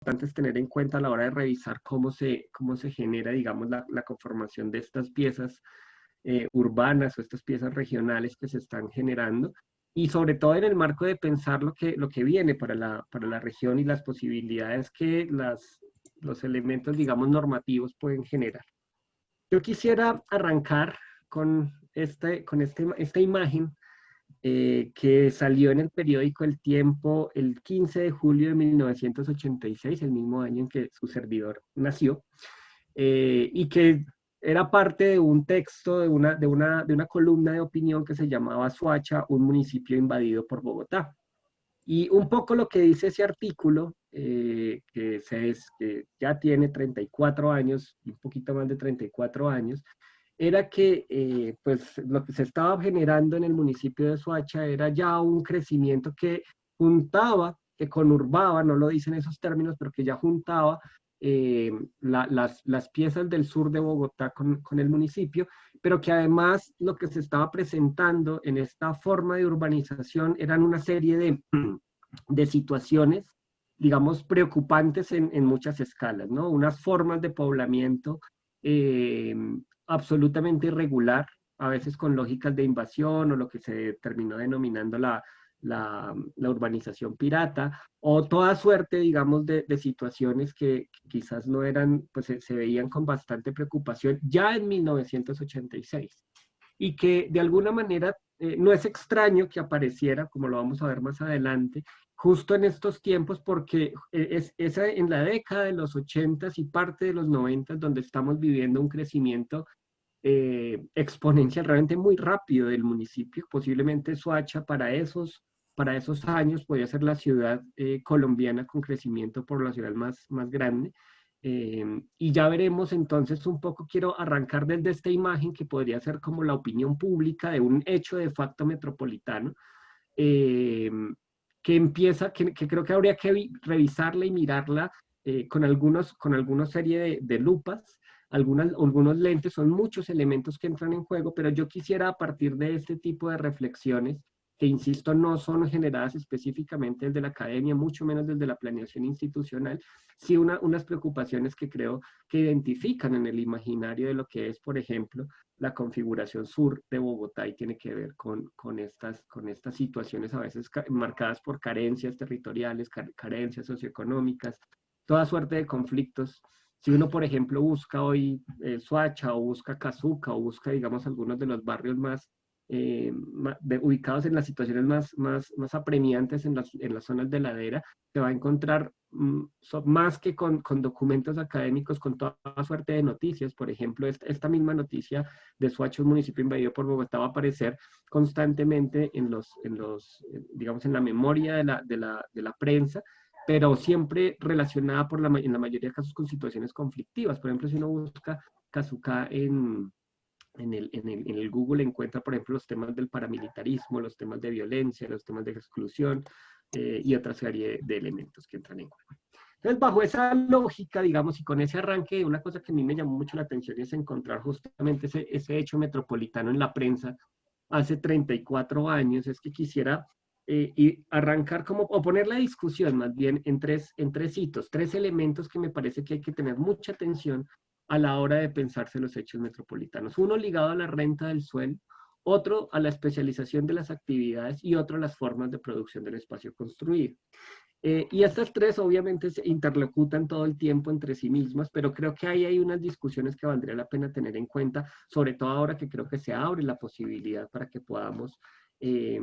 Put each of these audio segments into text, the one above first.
importantes tener en cuenta a la hora de revisar cómo se genera, digamos, la conformación de estas piezas urbanas o estas piezas regionales que se están generando, y sobre todo en el marco de pensar lo que viene para la región y las posibilidades que los elementos, digamos, normativos pueden generar. Yo quisiera arrancar con esta imagen que salió en el periódico El Tiempo el 15 de julio de 1986, el mismo año en que su servidor nació, y que era parte de un texto, de una columna de opinión que se llamaba Soacha, un municipio invadido por Bogotá. Y un poco lo que dice ese artículo, que ya tiene 34 años, un poquito más de 34 años, era que pues lo que se estaba generando en el municipio de Soacha era ya un crecimiento que juntaba, que conurbaba, no lo dicen esos términos, pero que ya juntaba las piezas del sur de Bogotá con el municipio, pero que además lo que se estaba presentando en esta forma de urbanización eran una serie de situaciones, digamos, preocupantes en muchas escalas, ¿no? Unas formas de poblamiento eh, absolutamente irregular, a veces con lógicas de invasión o lo que se terminó denominando la urbanización pirata, o toda suerte, digamos, de situaciones que quizás no eran, pues se veían con bastante preocupación ya en 1986 y que de alguna manera no es extraño que apareciera, como lo vamos a ver más adelante, justo en estos tiempos, porque es en la década de los 80 y parte de los 90 donde estamos viviendo un crecimiento exponencial realmente muy rápido del municipio. Posiblemente Soacha para esos años podía ser la ciudad colombiana con crecimiento poblacional más grande. Y ya veremos entonces un poco, quiero arrancar desde esta imagen que podría ser como la opinión pública de un hecho de facto metropolitano, eh, que empieza, que creo que habría que revisarla y mirarla con algunos serie de lupas, algunos lentes, son muchos elementos que entran en juego, pero yo quisiera a partir de este tipo de reflexiones, que insisto, no son generadas específicamente desde la academia, mucho menos desde la planeación institucional, sí unas preocupaciones que creo que identifican en el imaginario de lo que es, por ejemplo, la configuración sur de Bogotá y tiene que ver con estas situaciones a veces marcadas por carencias territoriales, carencias socioeconómicas, toda suerte de conflictos. Si uno, por ejemplo, busca hoy Soacha o busca Cazuca o busca, digamos, algunos de los barrios ubicados en las situaciones más apremiantes en las zonas de ladera, se va a encontrar más que con documentos académicos, con toda suerte de noticias. Por ejemplo, esta misma noticia de Soacha, un municipio invadido por Bogotá, va a aparecer constantemente digamos, en la memoria de la prensa, pero siempre relacionada en la mayoría de casos con situaciones conflictivas. Por ejemplo, si uno busca Cazucá en el Google, encuentra, por ejemplo, los temas del paramilitarismo, los temas de violencia, los temas de exclusión y otra serie de elementos que entran en juego. Entonces, bajo esa lógica, digamos, y con ese arranque, una cosa que a mí me llamó mucho la atención es encontrar justamente ese hecho metropolitano en la prensa hace 34 años, es que quisiera y arrancar como, o poner la discusión más bien en tres hitos, tres elementos que me parece que hay que tener mucha atención a la hora de pensarse los hechos metropolitanos. Uno ligado a la renta del suelo, otro a la especialización de las actividades y otro a las formas de producción del espacio construido. Y estas tres obviamente se interlocutan todo el tiempo entre sí mismas, pero creo que ahí hay unas discusiones que valdría la pena tener en cuenta, sobre todo ahora que creo que se abre la posibilidad para que podamos, eh,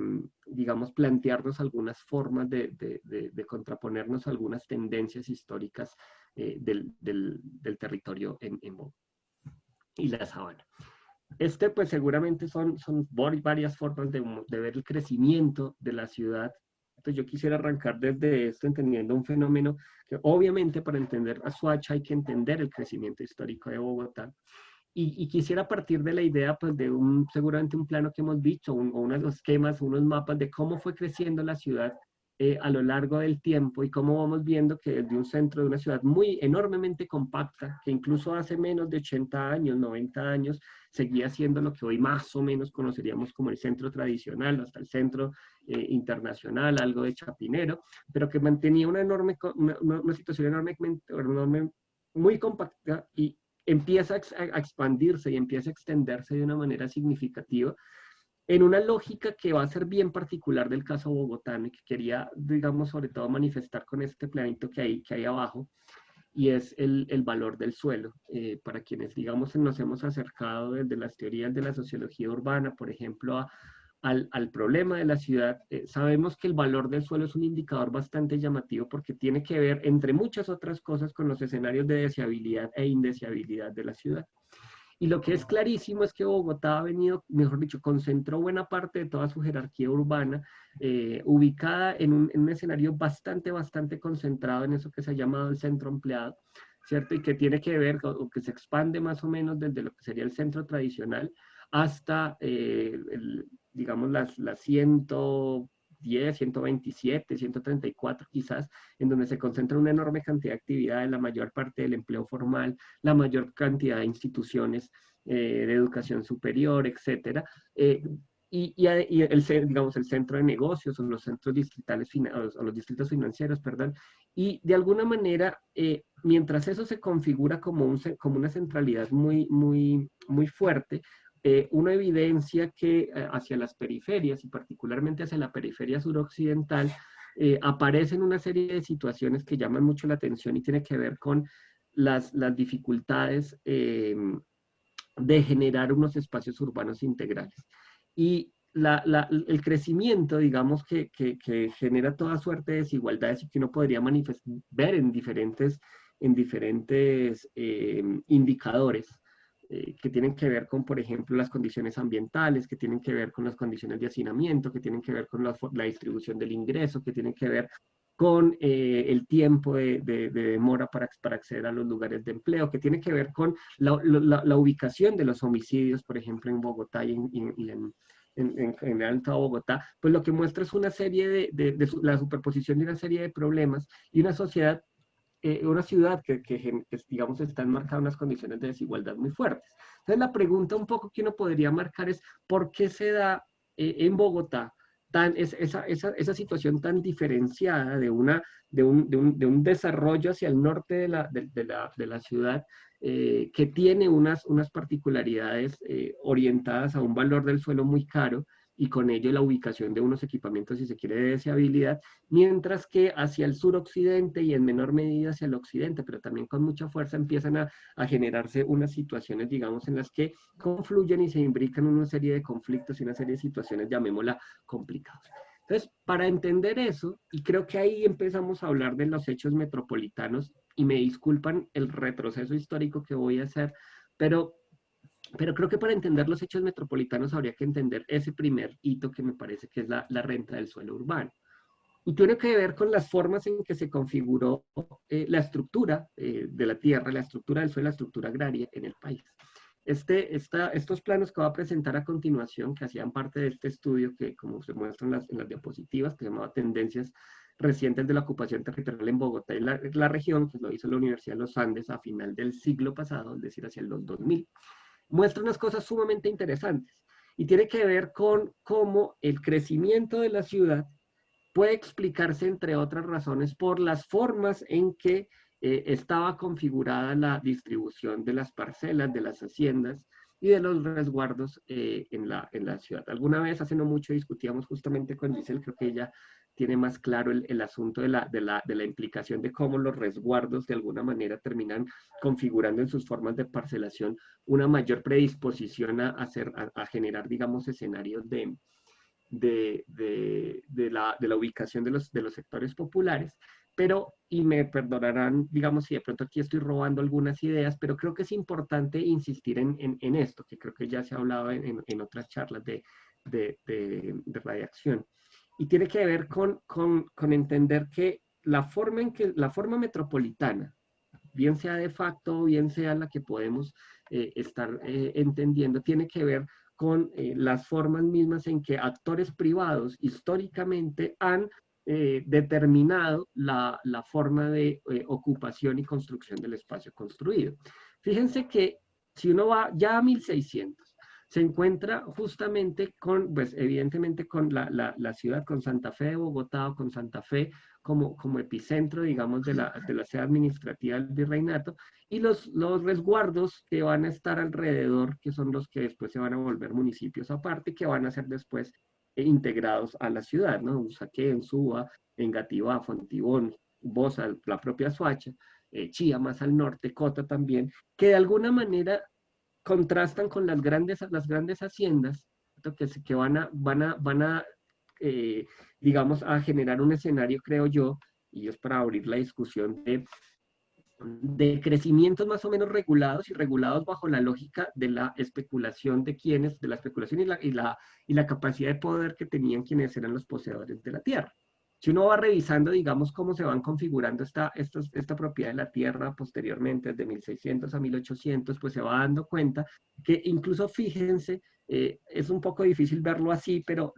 digamos, plantearnos algunas formas de contraponernos a algunas tendencias históricas del territorio en Bogotá y la sabana. Pues seguramente son varias formas de ver el crecimiento de la ciudad. Entonces yo quisiera arrancar desde esto, entendiendo un fenómeno que obviamente para entender a Soacha hay que entender el crecimiento histórico de Bogotá. Y quisiera partir de la idea, pues, seguramente un plano que hemos visto, o unos esquemas, unos mapas de cómo fue creciendo la ciudad a lo largo del tiempo y cómo vamos viendo que desde un centro de una ciudad muy enormemente compacta, que incluso hace menos de 80 años, 90 años, seguía siendo lo que hoy más o menos conoceríamos como el centro tradicional, hasta el centro internacional, algo de Chapinero, pero que mantenía una enorme, una situación enorme, muy compacta y empieza a expandirse y empieza a extenderse de una manera significativa en una lógica que va a ser bien particular del caso bogotano y que quería, digamos, sobre todo manifestar con este planito que hay abajo, y es el valor del suelo. Para quienes, digamos, nos hemos acercado desde las teorías de la sociología urbana, por ejemplo, al problema de la ciudad, sabemos que el valor del suelo es un indicador bastante llamativo porque tiene que ver, entre muchas otras cosas, con los escenarios de deseabilidad e indeseabilidad de la ciudad. Y lo que es clarísimo es que Bogotá ha venido, mejor dicho, concentró buena parte de toda su jerarquía urbana, ubicada en un escenario bastante concentrado en eso que se ha llamado el centro ampliado, ¿cierto? Y que tiene que ver, o que se expande más o menos desde lo que sería el centro tradicional hasta, digamos, las 110, 127, 134 quizás, en donde se concentra una enorme cantidad de actividades, la mayor parte del empleo formal, la mayor cantidad de instituciones de educación superior, etcétera. Y digamos, el centro de negocios o los centros distritales, o los distritos financieros, perdón, y de alguna manera, mientras eso se configura como una centralidad muy fuerte, uno evidencia que hacia las periferias, y particularmente hacia la periferia suroccidental, aparecen una serie de situaciones que llaman mucho la atención y tiene que ver con las dificultades de generar unos espacios urbanos integrales. Y el crecimiento, digamos, que genera toda suerte de desigualdades y que uno podría ver en diferentes indicadores que tienen que ver con, por ejemplo, las condiciones ambientales, que tienen que ver con las condiciones de hacinamiento, que tienen que ver con la distribución del ingreso, que tienen que ver con el tiempo de demora para acceder a los lugares de empleo, que tiene que ver con la ubicación de los homicidios, por ejemplo, en Bogotá y en Alta Bogotá, pues lo que muestra es una serie la superposición de una serie de problemas y una ciudad que, digamos, está enmarcada en unas condiciones de desigualdad muy fuertes. Entonces, la pregunta un poco que uno podría marcar es, ¿por qué se da en Bogotá esa situación tan diferenciada de un desarrollo hacia el norte de la ciudad que tiene unas particularidades orientadas a un valor del suelo muy caro y con ello la ubicación de unos equipamientos, si se quiere, de deseabilidad, mientras que hacia el suroccidente y en menor medida hacia el occidente, pero también con mucha fuerza empiezan a generarse unas situaciones, digamos, en las que confluyen y se imbrican una serie de conflictos y una serie de situaciones, llamémosla, complicadas. Entonces, para entender eso, y creo que ahí empezamos a hablar de los hechos metropolitanos, y me disculpan el retroceso histórico que voy a hacer, pero creo que para entender los hechos metropolitanos habría que entender ese primer hito que me parece que es la renta del suelo urbano. Y tiene que ver con las formas en que se configuró la estructura de la tierra, la estructura del suelo, la estructura agraria en el país. Estos planos que voy a presentar a continuación, que hacían parte de este estudio, que como se muestra en las diapositivas, que se llamaba Tendencias recientes de la ocupación territorial en Bogotá y la región, que lo hizo la Universidad de los Andes a final del siglo pasado, es decir, hacia los 2000, muestra unas cosas sumamente interesantes y tiene que ver con cómo el crecimiento de la ciudad puede explicarse, entre otras razones, por las formas en que estaba configurada la distribución de las parcelas, de las haciendas y de los resguardos en la ciudad. Alguna vez, hace no mucho, discutíamos justamente con Giselle, creo que ella tiene más claro el asunto de la implicación de cómo los resguardos de alguna manera terminan configurando en sus formas de parcelación una mayor predisposición a generar, digamos, escenarios de la ubicación de los sectores populares, pero, y me perdonarán, digamos, si de pronto aquí estoy robando algunas ideas, pero creo que es importante insistir en esto, que creo que ya se ha hablado en otras charlas de radiación. Y tiene que ver con entender que la forma metropolitana, bien sea de facto, bien sea la que podemos estar entendiendo, tiene que ver con las formas mismas en que actores privados históricamente han determinado la forma de ocupación y construcción del espacio construido. Fíjense que si uno va ya a 1600, se encuentra justamente con, pues evidentemente con la ciudad, con Santa Fe de Bogotá o con Santa Fe como epicentro, digamos, de la sede administrativa del virreinato, y los resguardos que van a estar alrededor, que son los que después se van a volver municipios aparte, que van a ser después integrados a la ciudad, ¿no? Usaquén, Suba, Engativá, Fontibón, Bosa, la propia Soacha, Chía más al norte, Cota también, que de alguna manera contrastan con las grandes haciendas, ¿cierto? Que van a digamos, a generar un escenario, creo yo, y es para abrir la discusión de crecimientos más o menos regulados y regulados bajo la lógica de la especulación de quienes, de la especulación y la capacidad de poder que tenían quienes eran los poseedores de la tierra. Si uno va revisando, digamos, cómo se van configurando esta propiedad de la tierra posteriormente, desde 1600 a 1800, pues se va dando cuenta que incluso, fíjense, es un poco difícil verlo así, pero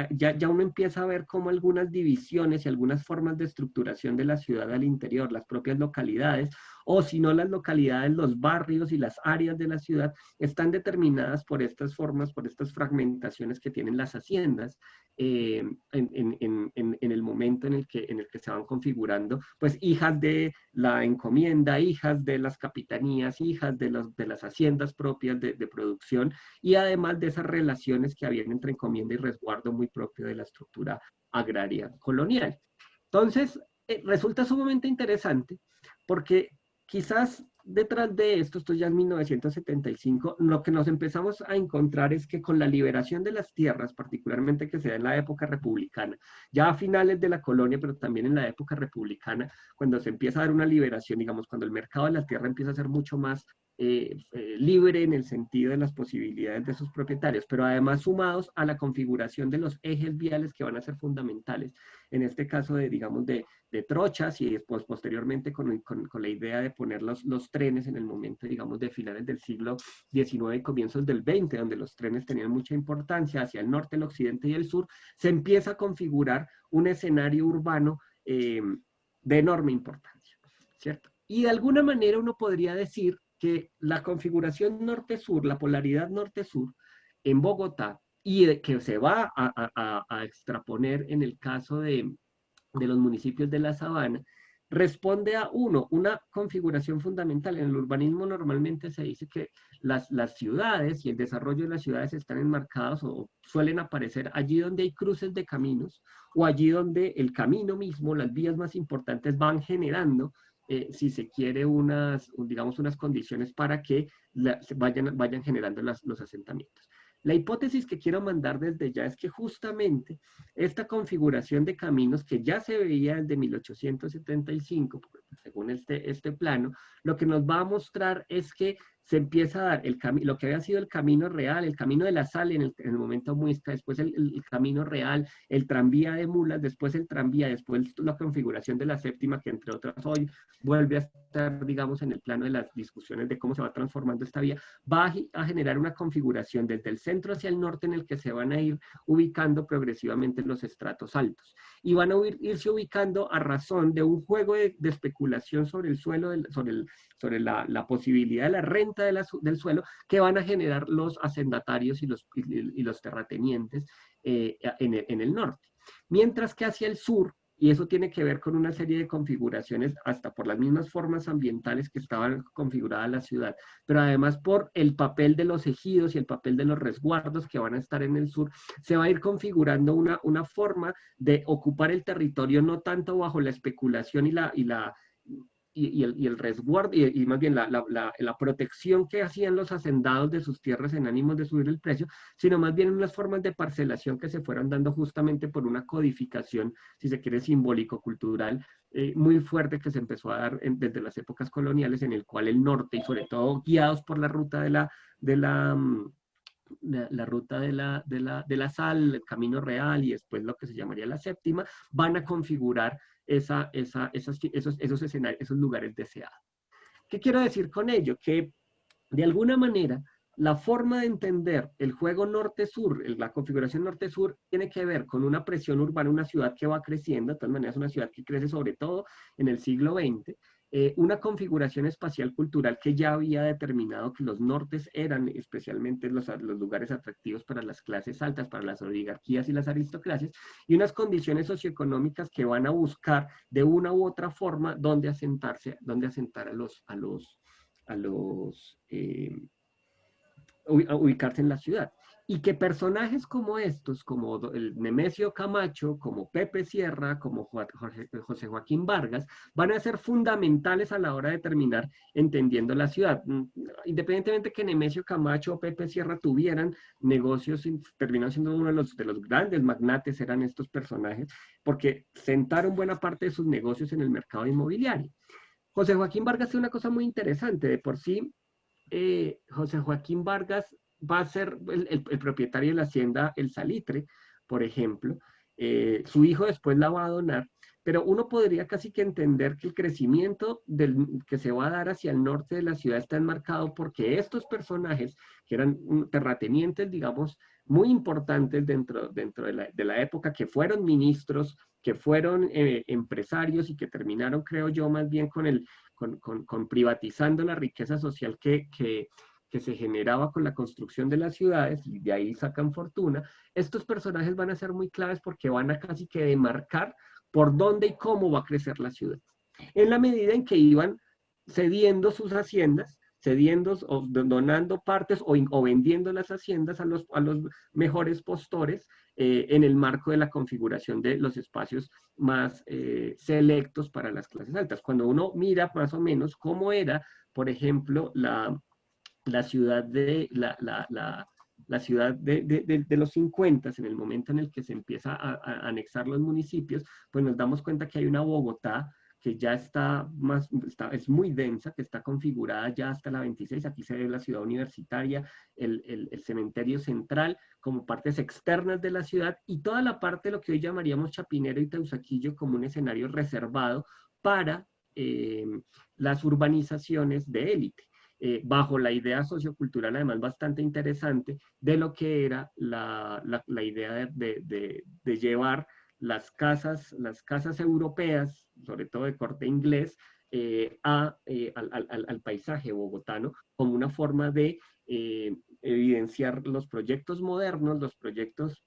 ya uno empieza a ver cómo algunas divisiones y algunas formas de estructuración de la ciudad al interior, las propias localidades, o si no las localidades, los barrios y las áreas de la ciudad, están determinadas por estas formas, por estas fragmentaciones que tienen las haciendas, en el momento en el que se van configurando, pues hijas de la encomienda, hijas de las capitanías, hijas de las haciendas propias de producción, y además de esas relaciones que habían entre encomienda y resguardo muy propio de la estructura agraria colonial. Entonces, resulta sumamente interesante porque quizás detrás de esto ya en 1975, lo que nos empezamos a encontrar es que con la liberación de las tierras, particularmente que se da en la época republicana, ya a finales de la colonia, pero también en la época republicana, cuando se empieza a dar una liberación, digamos, cuando el mercado de la tierra empieza a ser mucho más libre en el sentido de las posibilidades de sus propietarios, pero además sumados a la configuración de los ejes viales que van a ser fundamentales, en este caso digamos, de trochas y después posteriormente con la idea de poner los trenes en el momento, digamos, de finales del siglo XIX y comienzos del XX, donde los trenes tenían mucha importancia hacia el norte, el occidente y el sur, se empieza a configurar un escenario urbano de enorme importancia, ¿cierto? Y de alguna manera uno podría decir que la configuración norte-sur, la polaridad norte-sur en Bogotá, y que se va a extraponer en el caso de los municipios de la sabana, responde a una configuración fundamental. En el urbanismo normalmente se dice que las ciudades y el desarrollo de las ciudades están enmarcados o suelen aparecer allí donde hay cruces de caminos o allí donde el camino mismo, las vías más importantes van generando si se quiere digamos, unas condiciones para que vayan generando los asentamientos. La hipótesis que quiero mandar desde ya es que justamente esta configuración de caminos que ya se veía desde 1875, según este plano, lo que nos va a mostrar es que se empieza a dar lo que había sido el camino real, el camino de la sal en el momento Muisca, después el camino real, el tranvía de mulas, después el tranvía, después la configuración de la séptima, que entre otras hoy vuelve a estar, digamos, en el plano de las discusiones de cómo se va transformando esta vía, va a generar una configuración desde el centro hacia el norte en el que se van a ir ubicando progresivamente los estratos altos. Y van a irse ubicando a razón de un juego de especulación sobre el suelo, sobre la posibilidad de la renta del suelo, que van a generar los hacendatarios y los terratenientes en el norte. Mientras que hacia el sur, y eso tiene que ver con una serie de configuraciones, hasta por las mismas formas ambientales que estaban configuradas la ciudad, pero además por el papel de los ejidos y el papel de los resguardos que van a estar en el sur, se va a ir configurando una forma de ocupar el territorio no tanto bajo la especulación y el resguardo, y más bien la protección que hacían los hacendados de sus tierras en ánimos de subir el precio, sino más bien unas formas de parcelación que se fueron dando justamente por una codificación, si se quiere, simbólico-cultural, muy fuerte que se empezó a dar desde las épocas coloniales, en el cual el norte, y sobre todo guiados por la ruta la ruta de la sal, el camino real y después lo que se llamaría la séptima, van a configurar esos escenarios, esos lugares deseados. ¿Qué quiero decir con ello? Que de alguna manera la forma de entender el juego norte-sur, la configuración norte-sur, tiene que ver con una presión urbana, una ciudad que va creciendo, de todas maneras una ciudad que crece sobre todo en el siglo XX, una configuración espacial cultural que ya había determinado que los nortes eran especialmente los lugares atractivos para las clases altas, para las oligarquías y las aristocracias, y unas condiciones socioeconómicas que van a buscar de una u otra forma dónde asentarse, dónde asentar a los ubicarse en la ciudad. Y que personajes como estos, como el Nemesio Camacho, como Pepe Sierra, como José Joaquín Vargas, van a ser fundamentales a la hora de terminar entendiendo la ciudad. Independientemente que Nemesio Camacho o Pepe Sierra tuvieran negocios, terminaron siendo uno de los grandes magnates, eran estos personajes, porque sentaron buena parte de sus negocios en el mercado inmobiliario. José Joaquín Vargas es una cosa muy interesante, de por sí José Joaquín Vargas va a ser el propietario de la hacienda El Salitre, por ejemplo. Su hijo después la va a donar, pero uno podría casi que entender que el crecimiento que se va a dar hacia el norte de la ciudad está enmarcado porque estos personajes, que eran terratenientes, digamos, muy importantes dentro de la época, que fueron ministros, que fueron empresarios y que terminaron, creo yo, más bien con privatizando la riqueza social que se generaba con la construcción de las ciudades, y de ahí sacan fortuna. Estos personajes van a ser muy claves porque van a casi que demarcar por dónde y cómo va a crecer la ciudad. En la medida en que iban cediendo sus haciendas, cediendo o donando partes o vendiendo las haciendas a los mejores postores en el marco de la configuración de los espacios más selectos para las clases altas. Cuando uno mira más o menos cómo era, por ejemplo, la ciudad la ciudad de los 50, en el momento en el que se empieza a anexar los municipios, pues nos damos cuenta que hay una Bogotá que ya es muy densa, que está configurada ya hasta la 26, aquí se ve la ciudad universitaria, el cementerio central, como partes externas de la ciudad, y toda la parte de lo que hoy llamaríamos Chapinero y Teusaquillo como un escenario reservado para las urbanizaciones de élite. Bajo la idea sociocultural, además bastante interesante, de lo que era la idea de llevar las casas europeas, sobre todo de corte inglés, al paisaje bogotano como una forma de evidenciar los proyectos modernos, los proyectos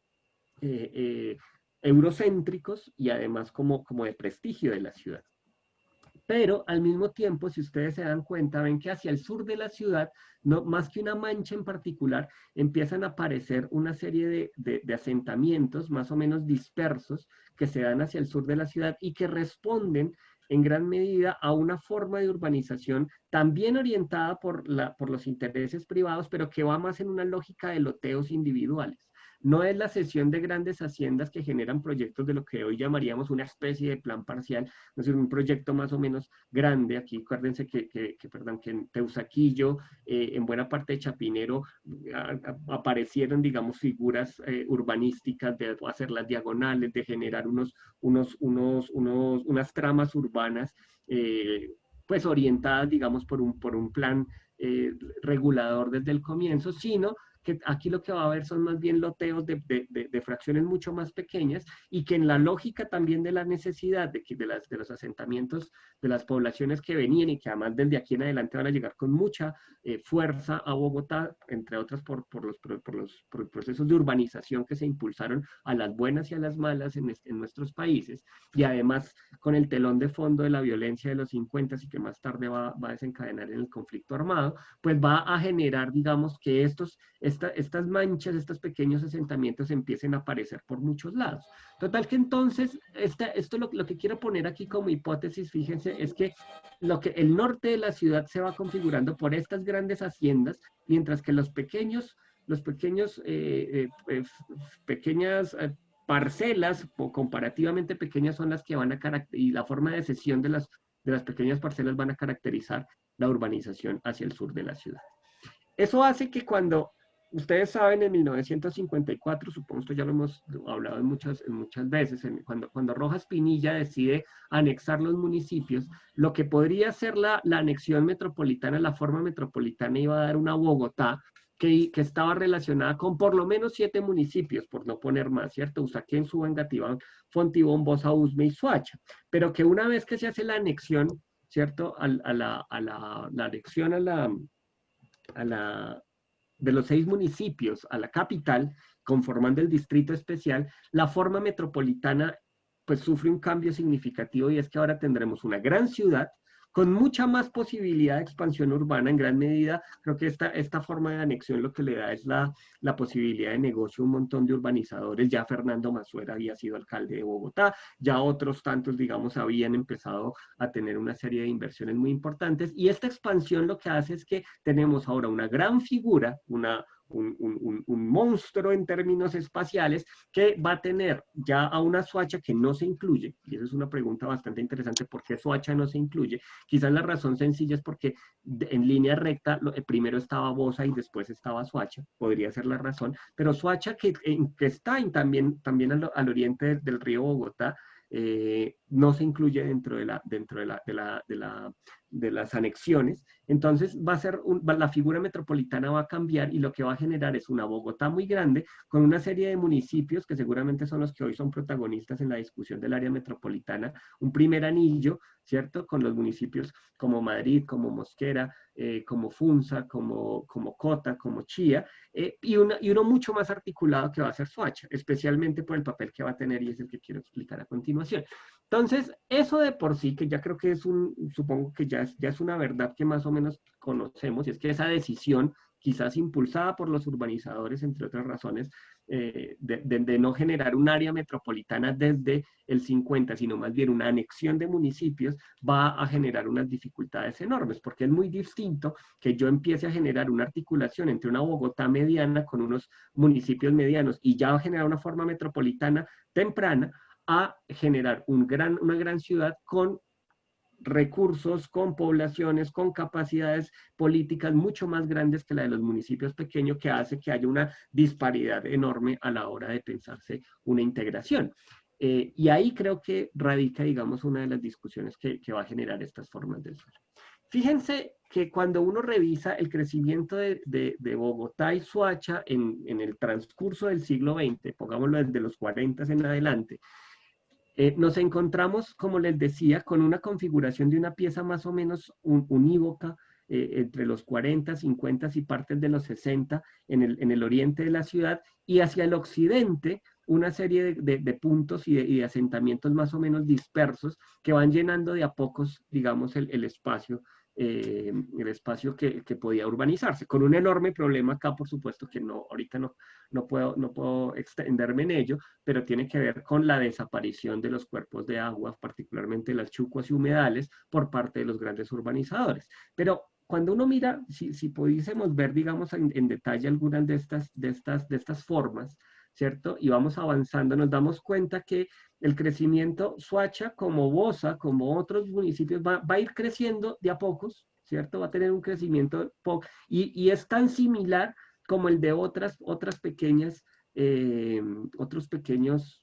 eh, eh, eurocéntricos y además como de prestigio de la ciudad. Pero al mismo tiempo, si ustedes se dan cuenta, ven que hacia el sur de la ciudad, no, más que una mancha en particular, empiezan a aparecer una serie de asentamientos más o menos dispersos que se dan hacia el sur de la ciudad y que responden en gran medida a una forma de urbanización también orientada por los intereses privados, pero que va más en una lógica de loteos individuales. No es la cesión de grandes haciendas que generan proyectos de lo que hoy llamaríamos una especie de plan parcial, es decir, un proyecto más o menos grande. Aquí acuérdense perdón, que en Teusaquillo, en buena parte de Chapinero, aparecieron, digamos, figuras urbanísticas de hacer las diagonales, de generar unas tramas urbanas, pues orientadas, digamos, por un plan regulador desde el comienzo, sino que aquí lo que va a haber son más bien loteos de fracciones mucho más pequeñas y que en la lógica también de la necesidad de los asentamientos, de las poblaciones que venían y que además desde aquí en adelante van a llegar con mucha fuerza a Bogotá, entre otras por los procesos de urbanización que se impulsaron a las buenas y a las malas en nuestros países, y además con el telón de fondo de la violencia de los 50 y que más tarde va a desencadenar en el conflicto armado, pues va a generar, digamos, que estas manchas, estos pequeños asentamientos empiecen a aparecer por muchos lados. Total que entonces, esto lo que quiero poner aquí como hipótesis, fíjense, es que el norte de la ciudad se va configurando por estas grandes haciendas, mientras que pequeñas parcelas comparativamente pequeñas son las que van a caracterizar, y la forma de cesión de las pequeñas parcelas van a caracterizar la urbanización hacia el sur de la ciudad. Eso hace que cuando, ustedes saben, en 1954, supongo que ya lo hemos hablado en muchas veces, cuando Rojas Pinilla decide anexar los municipios, lo que podría ser la anexión metropolitana, la forma metropolitana iba a dar una Bogotá que estaba relacionada con por lo menos 7 municipios, por no poner más, ¿cierto? Usaquén, Suba, Fontibón, Bosa, Usme y Soacha, pero que una vez que se hace la anexión, ¿cierto? La anexión a la, de los 6 municipios a la capital, conformando el distrito especial, la forma metropolitana pues sufre un cambio significativo y es que ahora tendremos una gran ciudad con mucha más posibilidad de expansión urbana en gran medida. Creo que esta forma de anexión lo que le da es la posibilidad de negocio a un montón de urbanizadores. Ya Fernando Masuera había sido alcalde de Bogotá, ya otros tantos, digamos, habían empezado a tener una serie de inversiones muy importantes y esta expansión lo que hace es que tenemos ahora una gran figura, un monstruo en términos espaciales que va a tener ya a una Soacha que no se incluye, y esa es una pregunta bastante interesante, ¿por qué Soacha no se incluye? Quizás la razón sencilla es porque en línea recta primero estaba Bosa y después estaba Soacha, podría ser la razón, pero Soacha que está también al oriente del río Bogotá, no se incluye de las anexiones. Entonces va a ser la figura metropolitana va a cambiar y lo que va a generar es una Bogotá muy grande con una serie de municipios que seguramente son los que hoy son protagonistas en la discusión del área metropolitana, un primer anillo, ¿cierto? Con los municipios como Madrid, como Mosquera, como Funza, como Cota, como Chía, y uno mucho más articulado que va a ser Soacha, especialmente por el papel que va a tener y es el que quiero explicar a continuación. Entonces, eso de por sí, que ya creo que supongo que ya es una verdad que más o menos conocemos, y es que esa decisión, quizás impulsada por los urbanizadores, entre otras razones, de no generar un área metropolitana desde el 50, sino más bien una anexión de municipios, va a generar unas dificultades enormes, porque es muy distinto que yo empiece a generar una articulación entre una Bogotá mediana con unos municipios medianos y ya va a generar una forma metropolitana temprana, a generar una gran ciudad con recursos, con poblaciones, con capacidades políticas mucho más grandes que la de los municipios pequeños, que hace que haya una disparidad enorme a la hora de pensarse una integración. Y ahí creo que radica, digamos, una de las discusiones que va a generar estas formas del suelo. Fíjense que cuando uno revisa el crecimiento de Bogotá y Soacha en el transcurso del siglo XX, pongámoslo desde los 40 en adelante, nos encontramos, como les decía, con una configuración de una pieza más o menos unívoca entre los 40, 50 y partes de los 60 en el oriente de la ciudad y hacia el occidente una serie de puntos y de asentamientos más o menos dispersos que van llenando de a pocos, digamos, el espacio que podía urbanizarse, con un enorme problema acá, por supuesto, que ahorita no puedo extenderme en ello, pero tiene que ver con la desaparición de los cuerpos de agua, particularmente las chucuas y humedales, por parte de los grandes urbanizadores. Pero cuando uno mira, si pudiésemos ver, digamos, en detalle algunas de estas formas, ¿cierto? Y vamos avanzando, nos damos cuenta que el crecimiento, Soacha como Bosa, como otros municipios, va a ir creciendo de a pocos, ¿cierto? Va a tener un crecimiento y es tan similar como el de otras pequeñas otros pequeños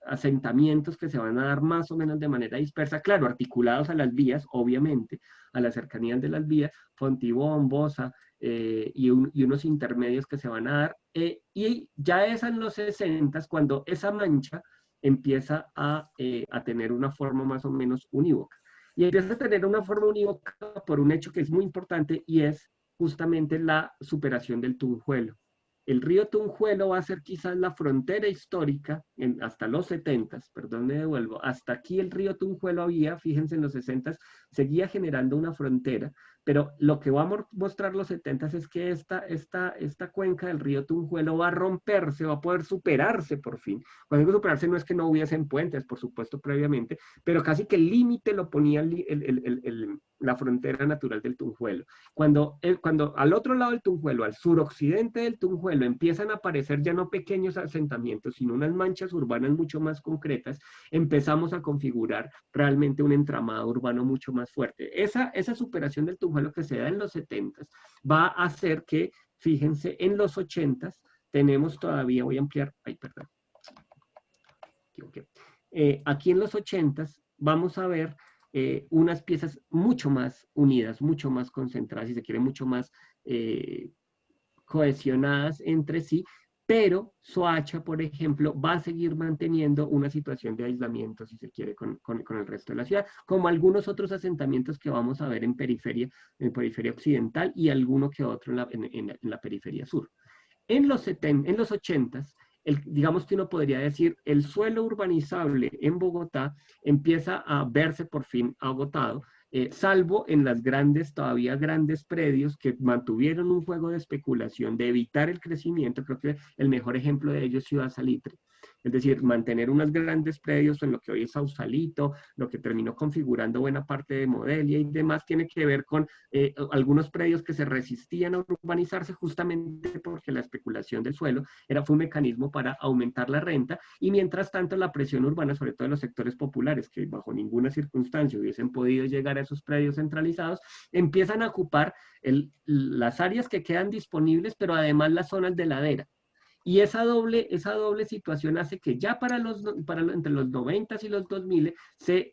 asentamientos que se van a dar más o menos de manera dispersa, claro, articulados a las vías, obviamente, a las cercanías de las vías, Fontibón, Bosa, y unos intermedios que se van a dar, y ya es en los 60 cuando esa mancha empieza a tener una forma más o menos unívoca. Y empieza a tener una forma unívoca por un hecho que es muy importante y es justamente la superación del Tunjuelo. El río Tunjuelo va a ser quizás la frontera histórica hasta los 70, perdón, me devuelvo, hasta aquí el río Tunjuelo había, fíjense, en los 60 seguía generando una frontera, pero lo que va a mostrar los 70 es que esta cuenca del río Tunjuelo va a romperse, va a poder superarse por fin. Cuando digo superarse no es que no hubiesen puentes, por supuesto, previamente, pero casi que el límite lo ponía la frontera natural del Tunjuelo. Cuando al otro lado del Tunjuelo, al suroccidente del Tunjuelo, empiezan a aparecer ya no pequeños asentamientos, sino unas manchas urbanas mucho más concretas, empezamos a configurar realmente un entramado urbano mucho más fuerte. Esa superación del Tunjuelo que se da en los 70 va a hacer que, fíjense, en los 80 tenemos todavía, voy a ampliar, ay, perdón, aquí en los 80 vamos a ver unas piezas mucho más unidas, mucho más concentradas, si se quiere, mucho más cohesionadas entre sí, pero Soacha, por ejemplo, va a seguir manteniendo una situación de aislamiento, si se quiere, con el resto de la ciudad, como algunos otros asentamientos que vamos a ver en periferia occidental y alguno que otro en la periferia sur. En los 80s, digamos que uno podría decir, el suelo urbanizable en Bogotá empieza a verse por fin agotado, salvo en las todavía grandes predios que mantuvieron un juego de especulación de evitar el crecimiento. Creo que el mejor ejemplo de ello es Ciudad Salitre. Es decir, mantener unos grandes predios en lo que hoy es Sausalito, lo que terminó configurando buena parte de Modelia y demás, tiene que ver con algunos predios que se resistían a urbanizarse justamente porque la especulación del suelo fue un mecanismo para aumentar la renta, y mientras tanto la presión urbana, sobre todo en los sectores populares, que bajo ninguna circunstancia hubiesen podido llegar a esos predios centralizados, empiezan a ocupar las áreas que quedan disponibles, pero además las zonas de ladera. Y esa doble situación hace que ya entre los 90 y los 2000 se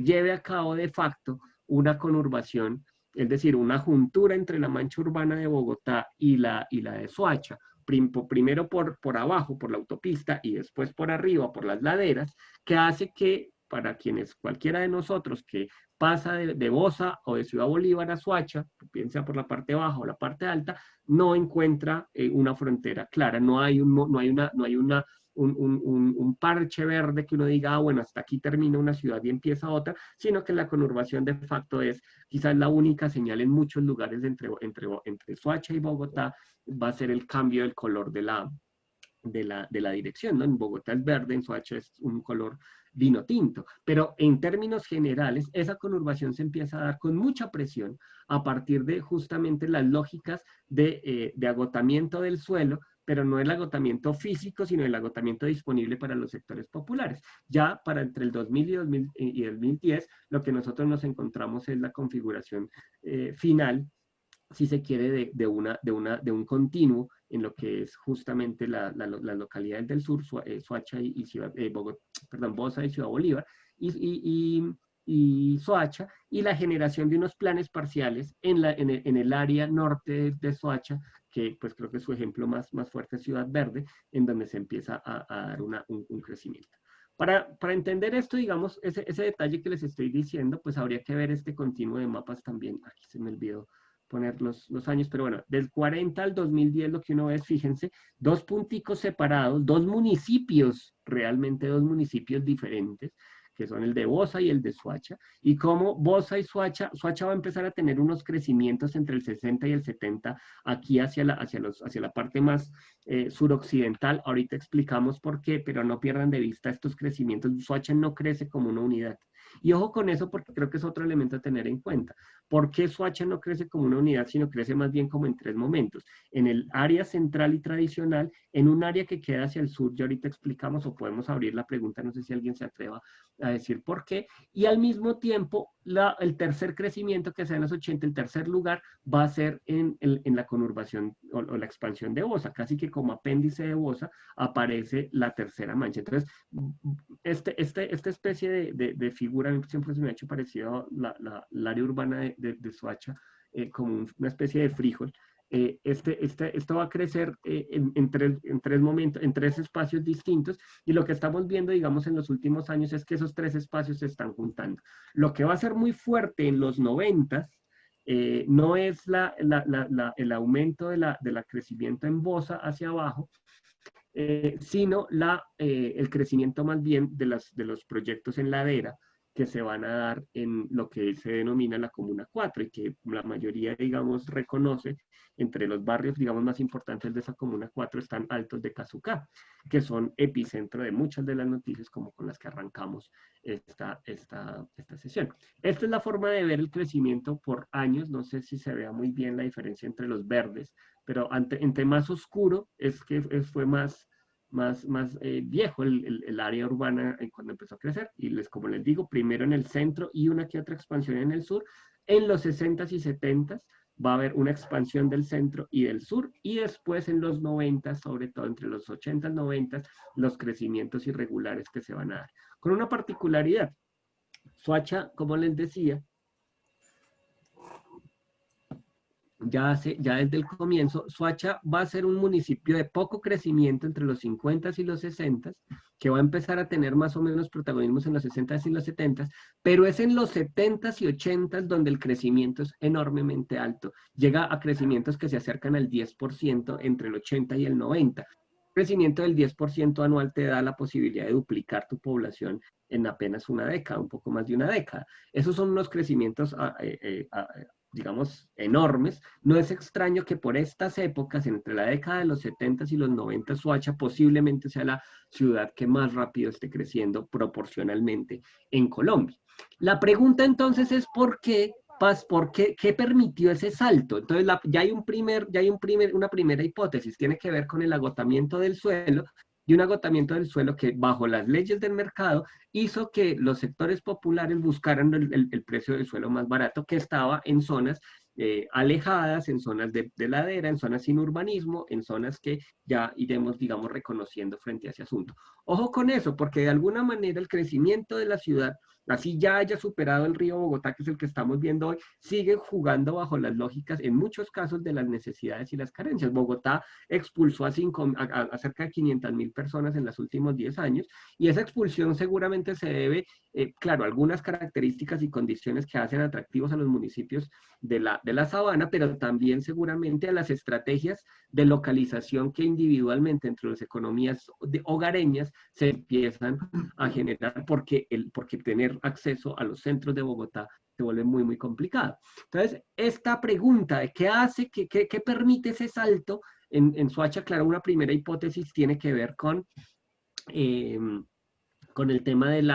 lleve a cabo de facto una conurbación, es decir, una juntura entre la mancha urbana de Bogotá y la de Soacha, primero por abajo, por la autopista, y después por arriba, por las laderas, que hace que para cualquiera de nosotros que pasa de Bosa o de Ciudad Bolívar a Soacha, bien sea por la parte baja o la parte alta, no encuentra una frontera clara, no hay un parche verde que uno diga, ah, bueno, hasta aquí termina una ciudad y empieza otra, sino que la conurbación de facto es quizás la única señal en muchos lugares entre Soacha y Bogotá, va a ser el cambio del color de la dirección, ¿no? En Bogotá es verde, en Soacha es un color vino tinto, pero en términos generales, esa conurbación se empieza a dar con mucha presión a partir de justamente las lógicas de agotamiento del suelo, pero no el agotamiento físico, sino el agotamiento disponible para los sectores populares. Ya para entre el 2000 y 2010, lo que nosotros nos encontramos es la configuración final, si se quiere, de un continuo en lo que es justamente las localidades del sur, Soacha y Ciudad, Bosa y Ciudad Bolívar, y Soacha, y la generación de unos planes parciales en el área norte de Soacha, que pues creo que su ejemplo más fuerte es Ciudad Verde, en donde se empieza a dar un crecimiento. Para entender esto, digamos, ese detalle que les estoy diciendo, pues habría que ver este continuo de mapas también. Aquí se me olvidó poner los años, pero bueno, del 40 al 2010 lo que uno ve es, fíjense, dos punticos separados, realmente dos municipios diferentes, que son el de Bosa y el de Soacha, y cómo Bosa y Soacha va a empezar a tener unos crecimientos entre el 60 y el 70 aquí hacia la parte más suroccidental. Ahorita explicamos por qué, pero no pierdan de vista estos crecimientos. Soacha no crece como una unidad. Y ojo con eso porque creo que es otro elemento a tener en cuenta. ¿Por qué Soacha no crece como una unidad, sino crece más bien como en tres momentos? En el área central y tradicional, en un área que queda hacia el sur, ya ahorita explicamos, o podemos abrir la pregunta, no sé si alguien se atreva a decir por qué, y al mismo tiempo el tercer crecimiento que sea en los 80, el tercer lugar, va a ser en la conurbación o la expansión de Bosa, casi que como apéndice de Bosa aparece la tercera mancha. Entonces, esta especie de figura siempre se me ha hecho parecido al área urbana de Soacha, como una especie de frijol. Esto va a crecer en tres momentos, en tres espacios distintos, y lo que estamos viendo, digamos, en los últimos años es que esos tres espacios se están juntando. Lo que va a ser muy fuerte en los 90 no es el aumento de crecimiento en Bosa hacia abajo, sino el crecimiento más bien de los proyectos en ladera que se van a dar en lo que se denomina la Comuna 4 y que la mayoría, digamos, reconoce. Entre los barrios, digamos, más importantes de esa Comuna 4 están Altos de Cazucá, que son epicentro de muchas de las noticias como con las que arrancamos esta sesión. Esta es la forma de ver el crecimiento por años. No sé si se vea muy bien la diferencia entre los verdes, pero entre más oscuro es que fue más viejo el área urbana cuando empezó a crecer. Y como les digo, primero en el centro y una que otra expansión en el sur. En los 60s y 70s va a haber una expansión del centro y del sur, y después en los 90s, sobre todo entre los 80s, 90s, los crecimientos irregulares que se van a dar. Con una particularidad, Soacha, como les decía, ya desde el comienzo, Soacha va a ser un municipio de poco crecimiento entre los 50 y los 60, que va a empezar a tener más o menos protagonismos en los 60 y los 70, pero es en los 70 y 80 donde el crecimiento es enormemente alto. Llega a crecimientos que se acercan al 10% entre el 80 y el 90. Un crecimiento del 10% anual te da la posibilidad de duplicar tu población en apenas una década, un poco más de una década. Esos son unos crecimientos digamos, enormes. No es extraño que por estas épocas, entre la década de los 70 y los 90, Soacha posiblemente sea la ciudad que más rápido esté creciendo proporcionalmente en Colombia. La pregunta entonces es ¿por qué? ¿Qué permitió ese salto? Entonces ya hay una primera hipótesis, tiene que ver con el agotamiento del suelo, y un agotamiento del suelo que bajo las leyes del mercado hizo que los sectores populares buscaran el precio del suelo más barato, que estaba en zonas alejadas, en zonas de ladera, en zonas sin urbanismo, en zonas que ya iremos, digamos, reconociendo frente a ese asunto. Ojo con eso, porque de alguna manera el crecimiento de la ciudad, así ya haya superado el río Bogotá, que es el que estamos viendo hoy, sigue jugando bajo las lógicas, en muchos casos, de las necesidades y las carencias. Bogotá expulsó a cerca de 500.000 personas en los últimos 10 años, y esa expulsión seguramente se debe, claro, a algunas características y condiciones que hacen atractivos a los municipios de la sabana, pero también seguramente a las estrategias de localización que individualmente entre las economías hogareñas se empiezan a generar, porque tener acceso a los centros de Bogotá se vuelve muy, muy complicado. Entonces, esta pregunta de qué hace, qué permite ese salto, en Soacha, claro, una primera hipótesis tiene que ver eh, con el tema del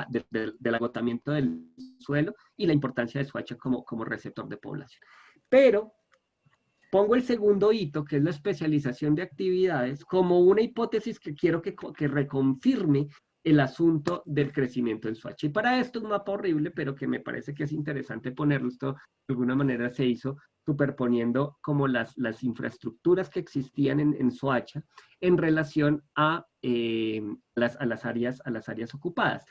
agotamiento del suelo y la importancia de Soacha como receptor de población. Pero pongo el segundo hito, que es la especialización de actividades, como una hipótesis que quiero que reconfirme el asunto del crecimiento en Soacha. Y para esto un mapa horrible, pero que me parece que es interesante ponerlo. Esto de alguna manera se hizo superponiendo como las infraestructuras que existían en Soacha en relación a las áreas ocupadas.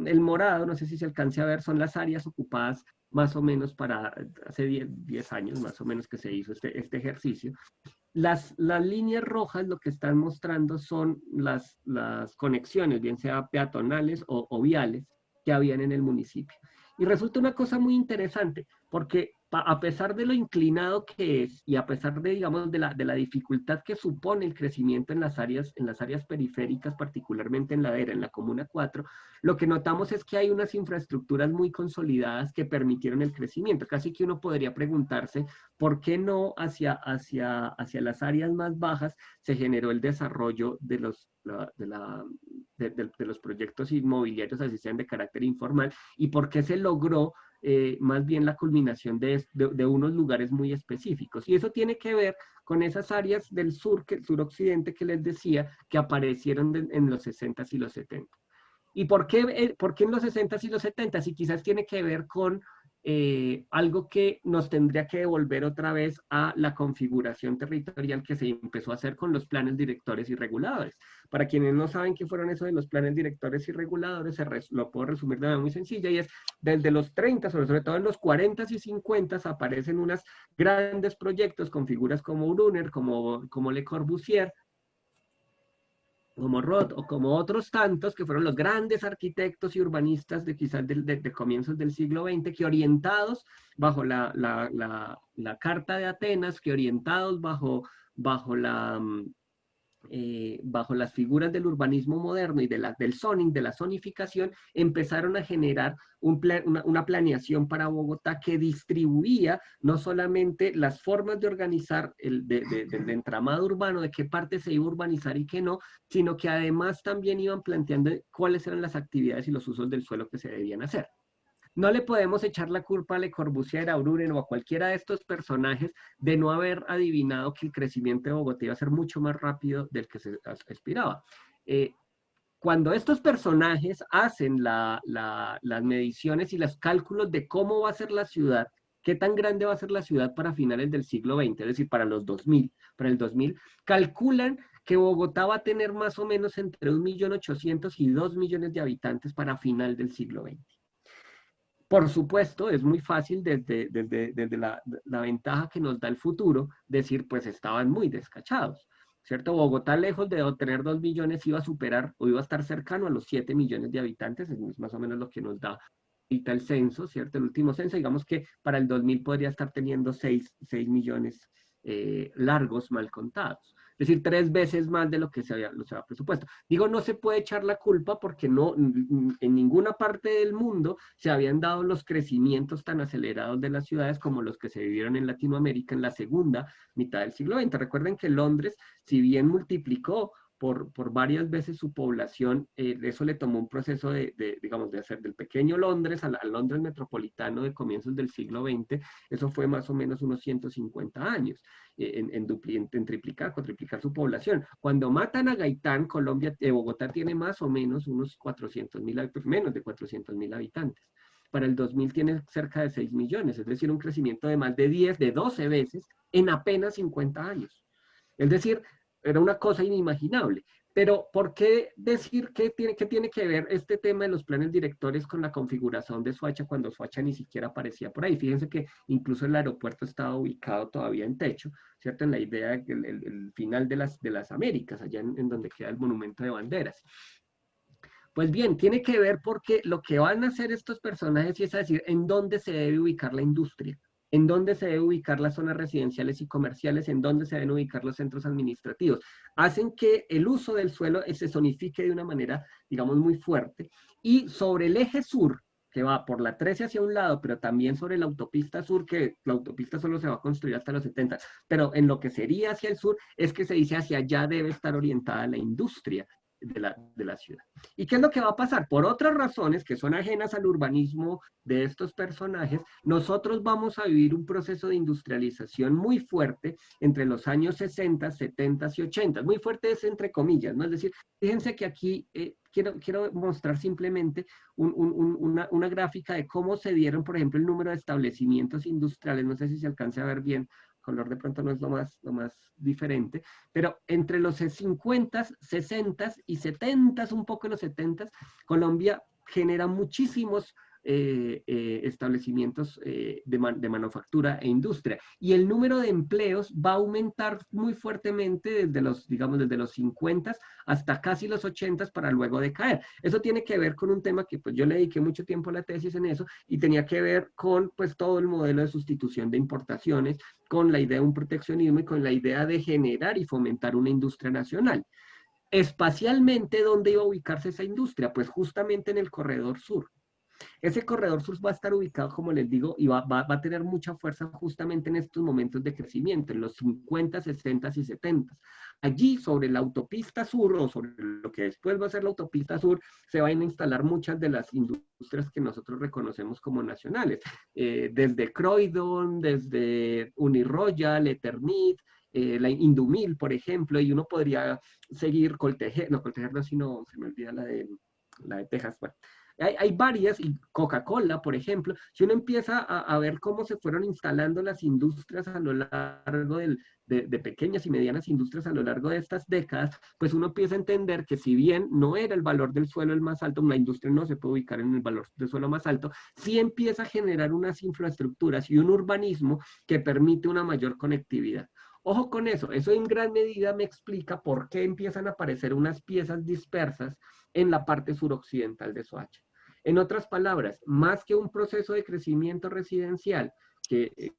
El morado, no sé si se alcance a ver, son las áreas ocupadas más o menos para hace 10 años más o menos que se hizo este ejercicio. Las líneas rojas lo que están mostrando son las conexiones, bien sea peatonales o viales, que habían en el municipio. Y resulta una cosa muy interesante, porque a pesar de lo inclinado que es y a pesar de, digamos, de la dificultad que supone el crecimiento en las áreas periféricas, particularmente en ladera, en la Comuna 4, lo que notamos es que hay unas infraestructuras muy consolidadas que permitieron el crecimiento. Casi que uno podría preguntarse por qué no hacia las áreas más bajas se generó el desarrollo de los proyectos inmobiliarios, así sean de carácter informal, y por qué se logró más bien la culminación de unos lugares muy específicos. Y eso tiene que ver con esas áreas del suroccidente que les decía, que aparecieron en los 60s y los 70s. ¿Y por qué en los 60s y los 70s? Y quizás tiene que ver con algo que nos tendría que devolver otra vez a la configuración territorial que se empezó a hacer con los planes directores y reguladores. Para quienes no saben qué fueron esos de los planes directores y reguladores, lo puedo resumir de manera muy sencilla, y es desde los 30, sobre todo en los 40s y 50s, aparecen unos grandes proyectos con figuras como Brunner, como Le Corbusier, como Roth o como otros tantos que fueron los grandes arquitectos y urbanistas de quizás de comienzos del siglo XX, que orientados bajo la Carta de Atenas, que orientados bajo las figuras del urbanismo moderno y del zoning, de la zonificación, empezaron a generar una planeación para Bogotá que distribuía no solamente las formas de organizar del entramado urbano, de qué parte se iba a urbanizar y qué no, sino que además también iban planteando cuáles eran las actividades y los usos del suelo que se debían hacer. No le podemos echar la culpa a Le Corbusier, a Brunner o a cualquiera de estos personajes de no haber adivinado que el crecimiento de Bogotá iba a ser mucho más rápido del que se aspiraba. Cuando estos personajes hacen las mediciones y los cálculos de cómo va a ser la ciudad, qué tan grande va a ser la ciudad para finales del siglo XX, es decir, para el 2000, calculan que Bogotá va a tener más o menos entre 1.800.000 y 2 millones de habitantes para final del siglo XX. Por supuesto, es muy fácil desde la ventaja que nos da el futuro decir, pues estaban muy descachados, ¿cierto? Bogotá, lejos de tener 2 millones, iba a superar o iba a estar cercano a los 7 millones de habitantes, es más o menos lo que nos da ahorita el censo, ¿cierto? El último censo, digamos que para el 2000 podría estar teniendo 6 millones largos mal contados. Es decir, 3 veces más de lo que se había presupuesto. Digo, no se puede echar la culpa porque no, en ninguna parte del mundo se habían dado los crecimientos tan acelerados de las ciudades como los que se vivieron en Latinoamérica en la segunda mitad del siglo XX. Recuerden que Londres, si bien multiplicó por varias veces su población, eso le tomó un proceso digamos, de hacer del pequeño Londres al Londres metropolitano de comienzos del siglo XX, eso fue más o menos unos 150 años en triplicar, cuatriplicar su población. Cuando matan a Gaitán, Colombia, Bogotá tiene más o menos unos 400.000, menos de 400.000 habitantes. Para el 2000 tiene cerca de 6 millones, es decir, un crecimiento de más de 10, de 12 veces en apenas 50 años. Es decir, era una cosa inimaginable. Pero, ¿por qué decir que tiene que ver este tema de los planes directores con la configuración de Soacha cuando Soacha ni siquiera aparecía por ahí? Fíjense que incluso el aeropuerto estaba ubicado todavía en techo, ¿cierto? En la idea el final de las Américas, allá en donde queda el monumento de banderas. Pues bien, tiene que ver porque lo que van a hacer estos personajes es decir, en dónde se debe ubicar la industria, en dónde se debe ubicar las zonas residenciales y comerciales, en dónde se deben ubicar los centros administrativos. Hacen que el uso del suelo se zonifique de una manera, digamos, muy fuerte. Y sobre el eje sur, que va por la 13 hacia un lado, pero también sobre la autopista sur, que la autopista solo se va a construir hasta los 70, pero en lo que sería hacia el sur es que se dice hacia allá debe estar orientada la industria de la ciudad. ¿Y qué es lo que va a pasar? Por otras razones que son ajenas al urbanismo de estos personajes, nosotros vamos a vivir un proceso de industrialización muy fuerte entre los años 60, 70 y 80. Muy fuerte es entre comillas, ¿no? Es decir, fíjense que aquí quiero mostrar simplemente una gráfica de cómo se dieron, por ejemplo, el número de establecimientos industriales. No sé si se alcance a ver bien, color de pronto no es lo más diferente, pero entre los 50, 60 y 70, un poco en los 70, Colombia genera muchísimos establecimientos de manufactura e industria. Y el número de empleos va a aumentar muy fuertemente desde los, digamos, desde los 50 hasta casi los 80 para luego decaer. Eso tiene que ver con un tema que pues yo le dediqué mucho tiempo a la tesis en eso y tenía que ver con pues todo el modelo de sustitución de importaciones, con la idea de un proteccionismo y con la idea de generar y fomentar una industria nacional. Espacialmente, ¿dónde iba a ubicarse esa industria? Pues justamente en el corredor sur. Ese corredor sur va a estar ubicado, como les digo, y va a tener mucha fuerza justamente en estos momentos de crecimiento, en los 50, 60 y 70. Allí, sobre la autopista sur, o sobre lo que después va a ser la autopista sur, se van a instalar muchas de las industrias que nosotros reconocemos como nacionales, desde Croydon, desde Uniroyal, Eternit, la Indumil, por ejemplo, y uno podría seguir Coltejer, no Coltejer no, sino, se me olvida la de Texas, bueno, hay varias, y Coca-Cola, por ejemplo, si uno empieza a ver cómo se fueron instalando las industrias a lo largo de pequeñas y medianas industrias a lo largo de estas décadas, pues uno empieza a entender que si bien no era el valor del suelo el más alto, una industria no se puede ubicar en el valor del suelo más alto, sí empieza a generar unas infraestructuras y un urbanismo que permite una mayor conectividad. Ojo con eso en gran medida me explica por qué empiezan a aparecer unas piezas dispersas en la parte suroccidental de Soacha. En otras palabras, más que un proceso de crecimiento residencial que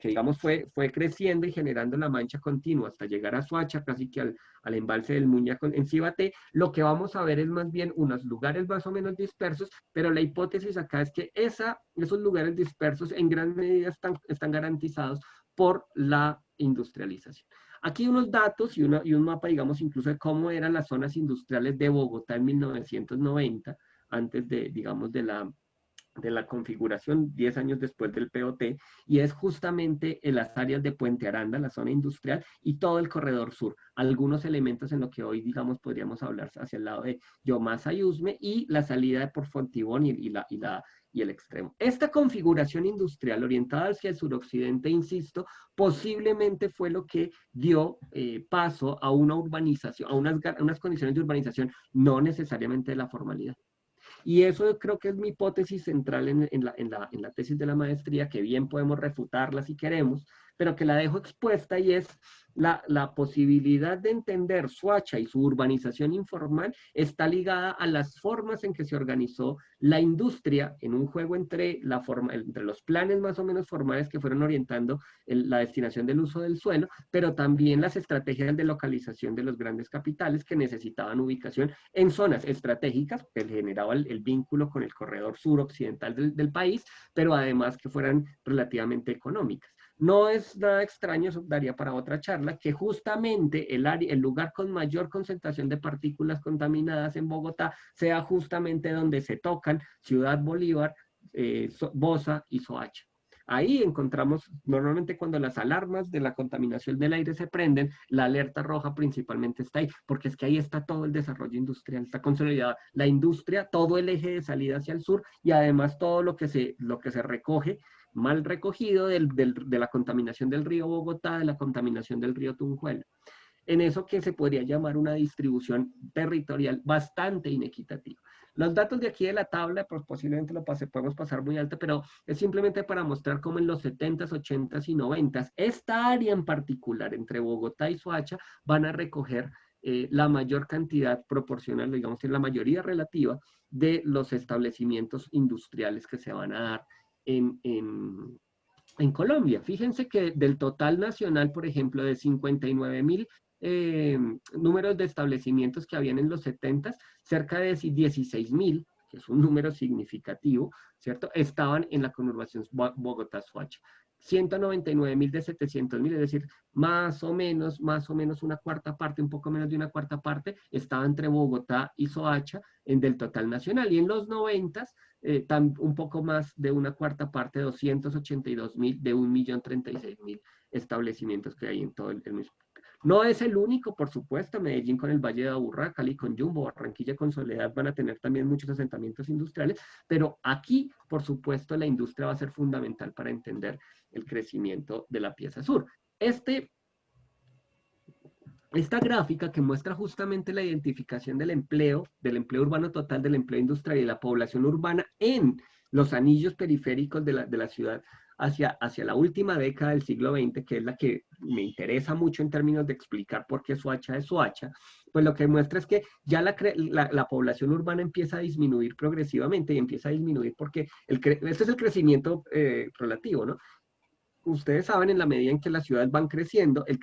digamos, fue creciendo y generando la mancha continua hasta llegar a Soacha, casi que al embalse del Muña en Cibaté, lo que vamos a ver es más bien unos lugares más o menos dispersos, pero la hipótesis acá es que esos lugares dispersos en gran medida están garantizados por la industrialización. Aquí unos datos y un mapa, digamos, incluso de cómo eran las zonas industriales de Bogotá en 1990, antes digamos, de la configuración 10 años después del POT, y es justamente en las áreas de Puente Aranda, la zona industrial, y todo el corredor sur. Algunos elementos en lo que hoy, digamos, podríamos hablar hacia el lado de Yomasa y Usme, y la salida de por Fontibón y el extremo. Esta configuración industrial orientada hacia el suroccidente, insisto, posiblemente fue lo que dio paso a una urbanización, a unas condiciones de urbanización no necesariamente de la formalidad. Y eso creo que es mi hipótesis central en la tesis de la maestría, que bien podemos refutarla si queremos, pero que la dejo expuesta y es la posibilidad de entender Soacha y su urbanización informal está ligada a las formas en que se organizó la industria en un juego entre, entre los planes más o menos formales que fueron orientando la destinación del uso del suelo, pero también las estrategias de localización de los grandes capitales que necesitaban ubicación en zonas estratégicas, que generaba el vínculo con el corredor suroccidental del país, pero además que fueran relativamente económicas. No es nada extraño, eso daría para otra charla, que justamente el lugar con mayor concentración de partículas contaminadas en Bogotá sea justamente donde se tocan Ciudad Bolívar, Bosa y Soacha. Ahí encontramos, normalmente cuando las alarmas de la contaminación del aire se prenden, la alerta roja principalmente está ahí, porque es que ahí está todo el desarrollo industrial, está consolidada la industria, todo el eje de salida hacia el sur y además todo lo que se recoge mal recogido de la contaminación del río Bogotá, de la contaminación del río Tunjuelo. En eso que se podría llamar una distribución territorial bastante inequitativa. Los datos de aquí de la tabla, pues posiblemente podemos pasar muy alto, pero es simplemente para mostrar cómo en los 70s, 80s y 90s, esta área en particular, entre Bogotá y Soacha, van a recoger la mayor cantidad proporcional, digamos, en la mayoría relativa de los establecimientos industriales que se van a dar en Colombia. Fíjense que del total nacional, por ejemplo, de 59.000 números de establecimientos que habían en los 70, cerca de 16.000, que es un número significativo, ¿cierto? Estaban en la conurbación Bogotá-Soacha. 199.000 de 700.000, es decir, más o menos una cuarta parte, un poco menos de una cuarta parte, estaba entre Bogotá y Soacha del total nacional. Y en los 90 un poco más de una cuarta parte, 282.000 de 1.036.000 establecimientos que hay en todo el mismo. No es el único, por supuesto, Medellín con el Valle de Aburrá, Cali con Jumbo, Barranquilla con Soledad van a tener también muchos asentamientos industriales, pero aquí, por supuesto, la industria va a ser fundamental para entender el crecimiento de la pieza sur. Esta gráfica que muestra justamente la identificación del empleo urbano total, del empleo industrial y la población urbana en los anillos periféricos de la ciudad hacia la última década del siglo XX, que es la que me interesa mucho en términos de explicar por qué Soacha es Soacha, pues lo que muestra es que ya la población urbana empieza a disminuir progresivamente y empieza a disminuir porque este es el crecimiento relativo, ¿no? Ustedes saben, en la medida en que las ciudades van creciendo, el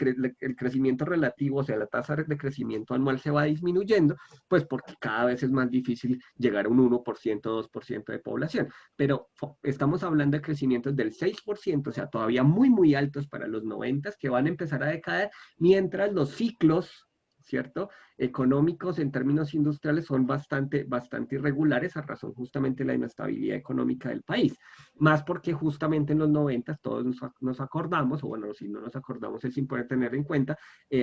crecimiento relativo, o sea, la tasa de crecimiento anual se va disminuyendo, pues porque cada vez es más difícil llegar a un 1%, 2% de población. Pero estamos hablando de crecimientos del 6%, o sea, todavía muy, muy altos para los 90, que van a empezar a decaer, mientras los ciclos, ¿cierto?, económicos en términos industriales son bastante irregulares a razón justamente de la inestabilidad económica del país. Más porque justamente en los 90 todos nos acordamos, o bueno, si no nos acordamos es importante tener en cuenta,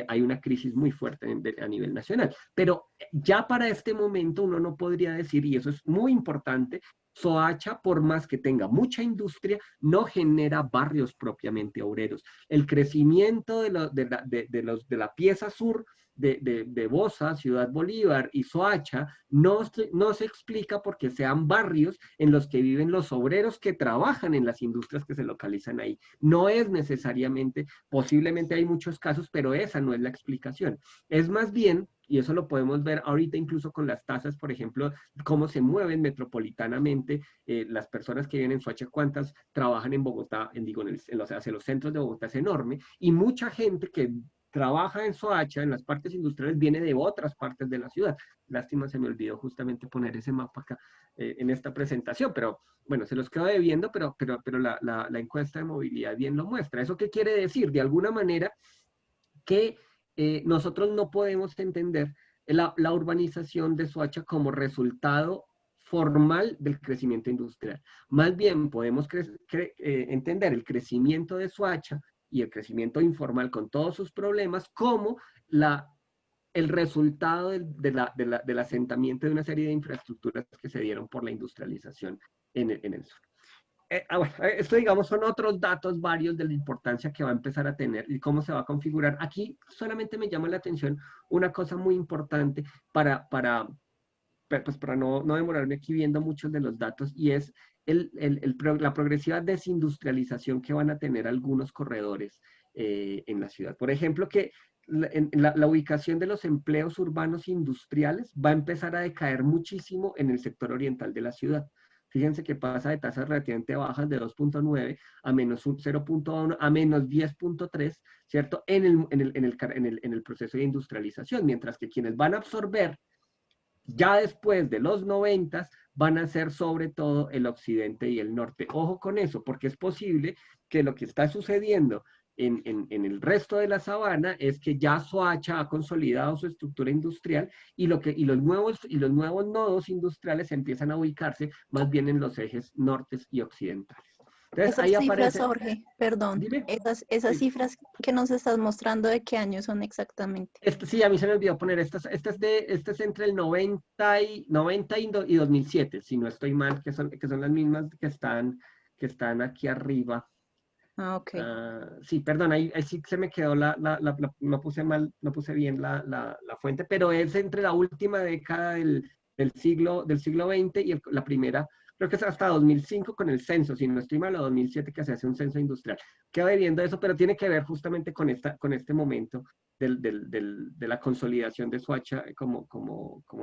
hay una crisis muy fuerte a nivel nacional. Pero ya para este momento uno no podría decir, y eso es muy importante, Soacha, por más que tenga mucha industria, no genera barrios propiamente obreros. El crecimiento de la pieza sur de Bosa, Ciudad Bolívar y Soacha no se explica porque sean barrios en los que viven los obreros que trabajan en las industrias que se localizan ahí. No es necesariamente, posiblemente hay muchos casos, pero esa no es la explicación. Es más bien, y eso lo podemos ver ahorita incluso con las tasas, por ejemplo, cómo se mueven metropolitanamente las personas que viven en Soacha, cuántas trabajan en Bogotá, hacia los centros de Bogotá es enorme, y mucha gente que trabaja en Soacha, en las partes industriales, viene de otras partes de la ciudad. Lástima, se me olvidó justamente poner ese mapa acá en esta presentación, pero bueno, se los quedo debiendo, pero la encuesta de movilidad bien lo muestra. ¿Eso qué quiere decir? De alguna manera que nosotros no podemos entender la urbanización de Soacha como resultado formal del crecimiento industrial. Más bien podemos entender el crecimiento de Soacha y el crecimiento informal con todos sus problemas como el resultado del asentamiento de una serie de infraestructuras que se dieron por la industrialización en el sur. Bueno, esto, digamos, son otros datos varios de la importancia que va a empezar a tener y cómo se va a configurar. Aquí solamente me llama la atención una cosa muy importante para pues para no demorarme aquí viendo muchos de los datos, y es la progresiva desindustrialización que van a tener algunos corredores en la ciudad. Por ejemplo, que la ubicación de los empleos urbanos industriales va a empezar a decaer muchísimo en el sector oriental de la ciudad. Fíjense que pasa de tasas relativamente bajas de 2.9 a menos 0.1 a menos 10.3, ¿cierto? En el proceso de industrialización, mientras que quienes van a absorber ya después de los 90 van a ser sobre todo el occidente y el norte. Ojo con eso, porque es posible que lo que está sucediendo en el resto de la sabana es que ya Soacha ha consolidado su estructura industrial y los nuevos nodos industriales empiezan a ubicarse más bien en los ejes nortes y occidentales. Entonces Esas ahí cifras, aparece, Jorge, perdón, dime. esas Sí. cifras que nos estás mostrando, ¿de qué año son exactamente? Sí, a mí se me olvidó poner, este es entre el 90 y 2007, si no estoy mal, que son las mismas que están aquí arriba. Ah, ok. Sí, perdón, ahí sí se me quedó no puse mal, no puse bien la fuente, pero es entre la última década del siglo XX y la primera, creo que es hasta 2005 con el censo, si no estoy mal, o 2007 que se hace un censo industrial. Queda viendo eso, pero tiene que ver justamente con este momento de la consolidación de Soacha como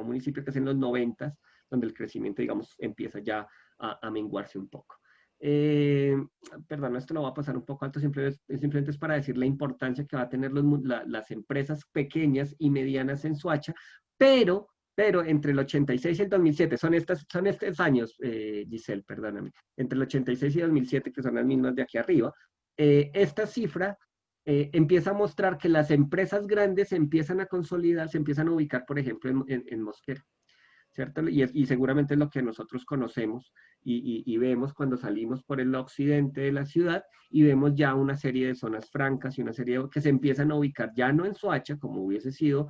municipio, que es en los 90, donde el crecimiento, digamos, empieza ya a menguarse un poco. Eh, Perdón, esto lo voy a pasar un poco alto, simplemente es para decir la importancia que va a tener las empresas pequeñas y medianas en Soacha, pero entre el 86 y el 2007, son estos años, Giselle, perdóname, entre el 86 y 2007, que son las mismas de aquí arriba, esta cifra empieza a mostrar que las empresas grandes se empiezan a consolidar, se empiezan a ubicar, por ejemplo, en Mosquera. ¿Cierto? Y seguramente es lo que nosotros conocemos y vemos cuando salimos por el occidente de la ciudad y vemos ya una serie de zonas francas y una serie que se empiezan a ubicar ya no en Soacha, como hubiese sido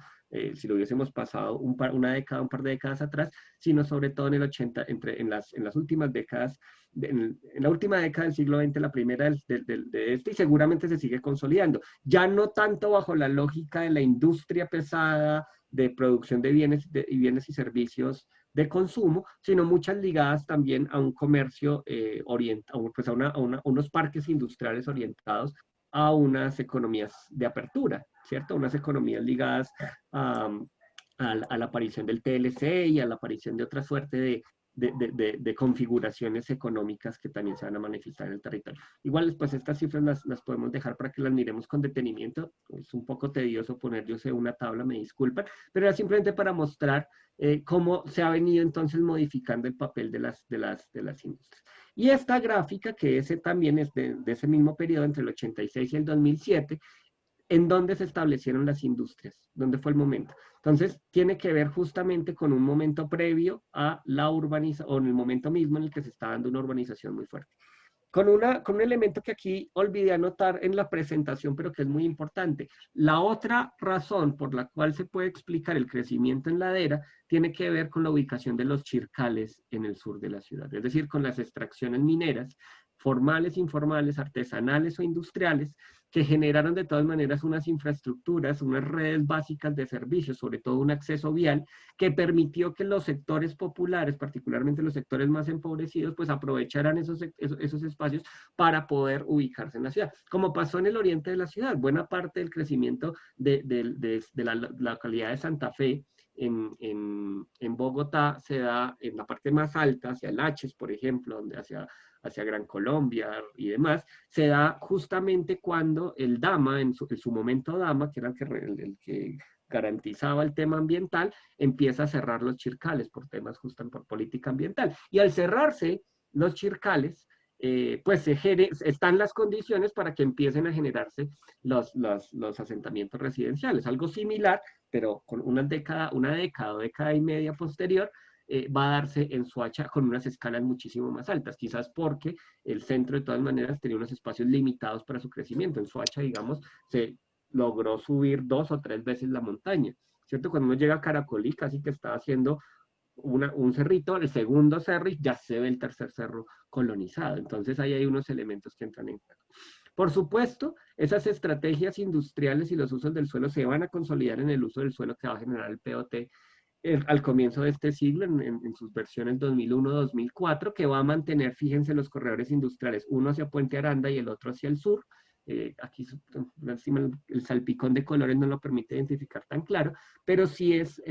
si lo hubiésemos pasado un par de décadas atrás, sino sobre todo en el 80, en las últimas décadas, en la última década del siglo XX, la primera de este, y seguramente se sigue consolidando. Ya no tanto bajo la lógica de la industria pesada, de producción de bienes y servicios de consumo, sino muchas ligadas también a un comercio orientado, pues unos parques industriales orientados a unas economías de apertura, ¿cierto? Unas economías ligadas a, a la aparición del TLC y a la aparición de otra suerte de configuraciones económicas que también se van a manifestar en el territorio. Igual, pues estas cifras las podemos dejar para que las miremos con detenimiento. Es un poco tedioso poner, yo sé, una tabla, me disculpan, pero era simplemente para mostrar cómo se ha venido entonces modificando el papel de las industrias. Y esta gráfica, que ese también es de ese mismo periodo, entre el 86 y el 2007, en dónde se establecieron las industrias, dónde fue el momento. Entonces, tiene que ver justamente con un momento previo a la urbanización, o en el momento mismo en el que se está dando una urbanización muy fuerte. Con un elemento que aquí olvidé anotar en la presentación, pero que es muy importante. La otra razón por la cual se puede explicar el crecimiento en ladera tiene que ver con la ubicación de los chircales en el sur de la ciudad, es decir, con las extracciones mineras, formales, informales, artesanales o industriales, que generaron de todas maneras unas infraestructuras, unas redes básicas de servicios, sobre todo un acceso vial, que permitió que los sectores populares, particularmente los sectores más empobrecidos, pues aprovecharan esos espacios para poder ubicarse en la ciudad. Como pasó en el oriente de la ciudad, buena parte del crecimiento de la localidad de Santa Fe en Bogotá se da en la parte más alta, hacia el Haches, por ejemplo, donde hacia Gran Colombia y demás, se da justamente cuando el Dama, en su momento Dama, que era el que garantizaba el tema ambiental, empieza a cerrar los chircales por temas justamente por política ambiental. Y al cerrarse los chircales, pues están las condiciones para que empiecen a generarse los asentamientos residenciales. Algo similar, pero con una década o década y media posterior, va a darse en Soacha con unas escalas muchísimo más altas, quizás porque el centro de todas maneras tenía unos espacios limitados para su crecimiento. En Soacha, digamos, se logró subir 2 o 3 veces la montaña, ¿cierto? Cuando uno llega a Caracolí, casi que está haciendo un cerrito, el segundo cerro y ya se ve el tercer cerro colonizado. Entonces ahí hay unos elementos que entran en juego. Por supuesto, esas estrategias industriales y los usos del suelo se van a consolidar en el uso del suelo que va a generar el POT al comienzo de este siglo, en sus versiones 2001-2004, que va a mantener, fíjense, los corredores industriales, uno hacia Puente Aranda y el otro hacia el sur. Aquí encima el salpicón de colores no lo permite identificar tan claro, pero sí es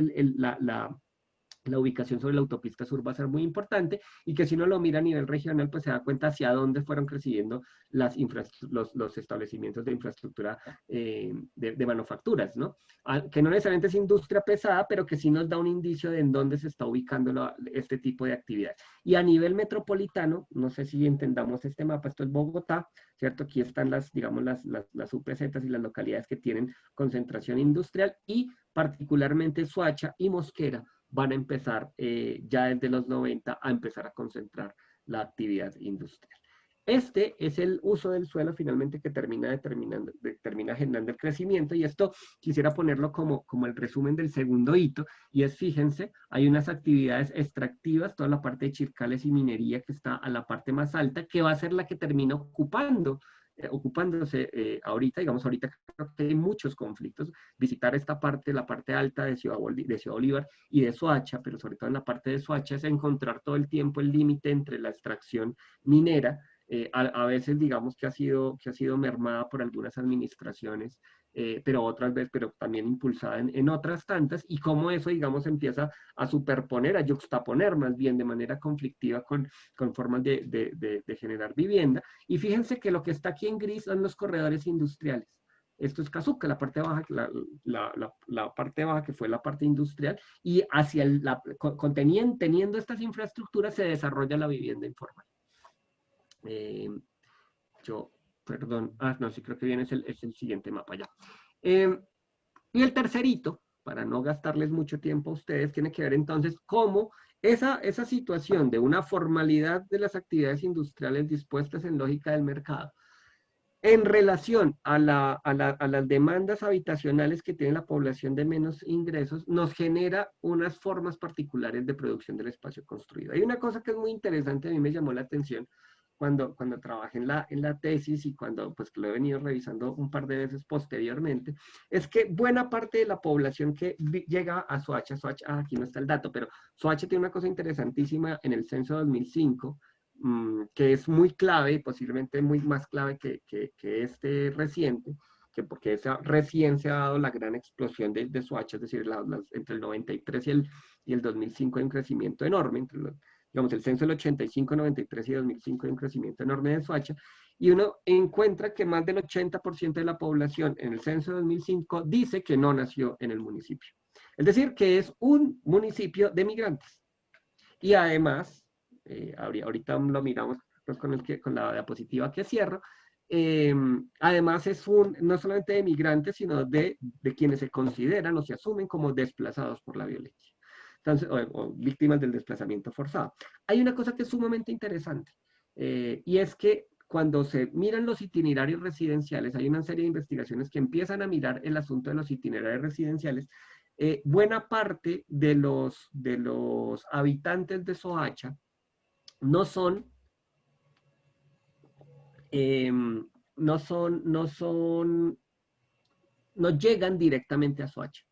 la ubicación sobre la autopista sur va a ser muy importante y que si uno lo mira a nivel regional, pues se da cuenta hacia dónde fueron creciendo los establecimientos de infraestructura de manufacturas, ¿no? Que no necesariamente es industria pesada, pero que sí nos da un indicio de en dónde se está ubicando este tipo de actividades. Y a nivel metropolitano, no sé si entendamos este mapa, esto es Bogotá, ¿cierto? Aquí están digamos, las UPZs y las localidades que tienen concentración industrial y particularmente Soacha y Mosquera van a empezar ya desde los 90 a empezar a concentrar la actividad industrial. Este es el uso del suelo finalmente que termina generando el crecimiento y esto quisiera ponerlo como el resumen del segundo hito y es, fíjense, hay unas actividades extractivas, toda la parte de chircales y minería que está a la parte más alta, que va a ser la que termina ocupándose ahorita, digamos, ahorita creo que hay muchos conflictos, visitar esta parte, la parte alta de Ciudad Bolívar y de Soacha, pero sobre todo en la parte de Soacha es encontrar todo el tiempo el límite entre la extracción minera, a veces digamos que ha sido mermada por algunas administraciones, pero otras veces, pero también impulsada en otras tantas, y cómo eso, digamos, empieza a superponer, a yuxtaponer más bien de manera conflictiva con formas de generar vivienda. Y fíjense que lo que está aquí en gris son los corredores industriales. Esto es Cazuca, la parte baja, la parte baja que fue la parte industrial, y hacia teniendo estas infraestructuras se desarrolla la vivienda informal. Perdón, no, sí creo que viene es el siguiente mapa ya. Y el tercerito, para no gastarles mucho tiempo a ustedes, tiene que ver entonces cómo esa situación de una formalidad de las actividades industriales dispuestas en lógica del mercado, en relación a las demandas habitacionales que tiene la población de menos ingresos, nos genera unas formas particulares de producción del espacio construido. Hay una cosa que es muy interesante, a mí me llamó la atención cuando trabajé en la tesis y cuando pues lo he venido revisando un par de veces posteriormente, es que buena parte de la población que llega a Soacha, aquí no está el dato, pero Soacha tiene una cosa interesantísima en el censo 2005, que es muy clave, posiblemente muy más clave que este reciente, porque recién se ha dado la gran explosión de Soacha, es decir, entre el 93 y el 2005 hay un crecimiento enorme, digamos, el censo del 85, 93 y 2005 hay un crecimiento enorme de Soacha, y uno encuentra que más del 80% de la población en el censo de 2005 dice que no nació en el municipio. Es decir, que es un municipio de migrantes. Y además, ahorita lo miramos pues, con la diapositiva que cierro, además es no solamente de migrantes, sino de quienes se consideran o se asumen como desplazados por la violencia. Entonces, o víctimas del desplazamiento forzado. Hay una cosa que es sumamente interesante, y es que cuando se miran los itinerarios residenciales, hay una serie de investigaciones que empiezan a mirar el asunto de los itinerarios residenciales. Buena parte de los habitantes de Soacha no son, no llegan directamente a Soacha.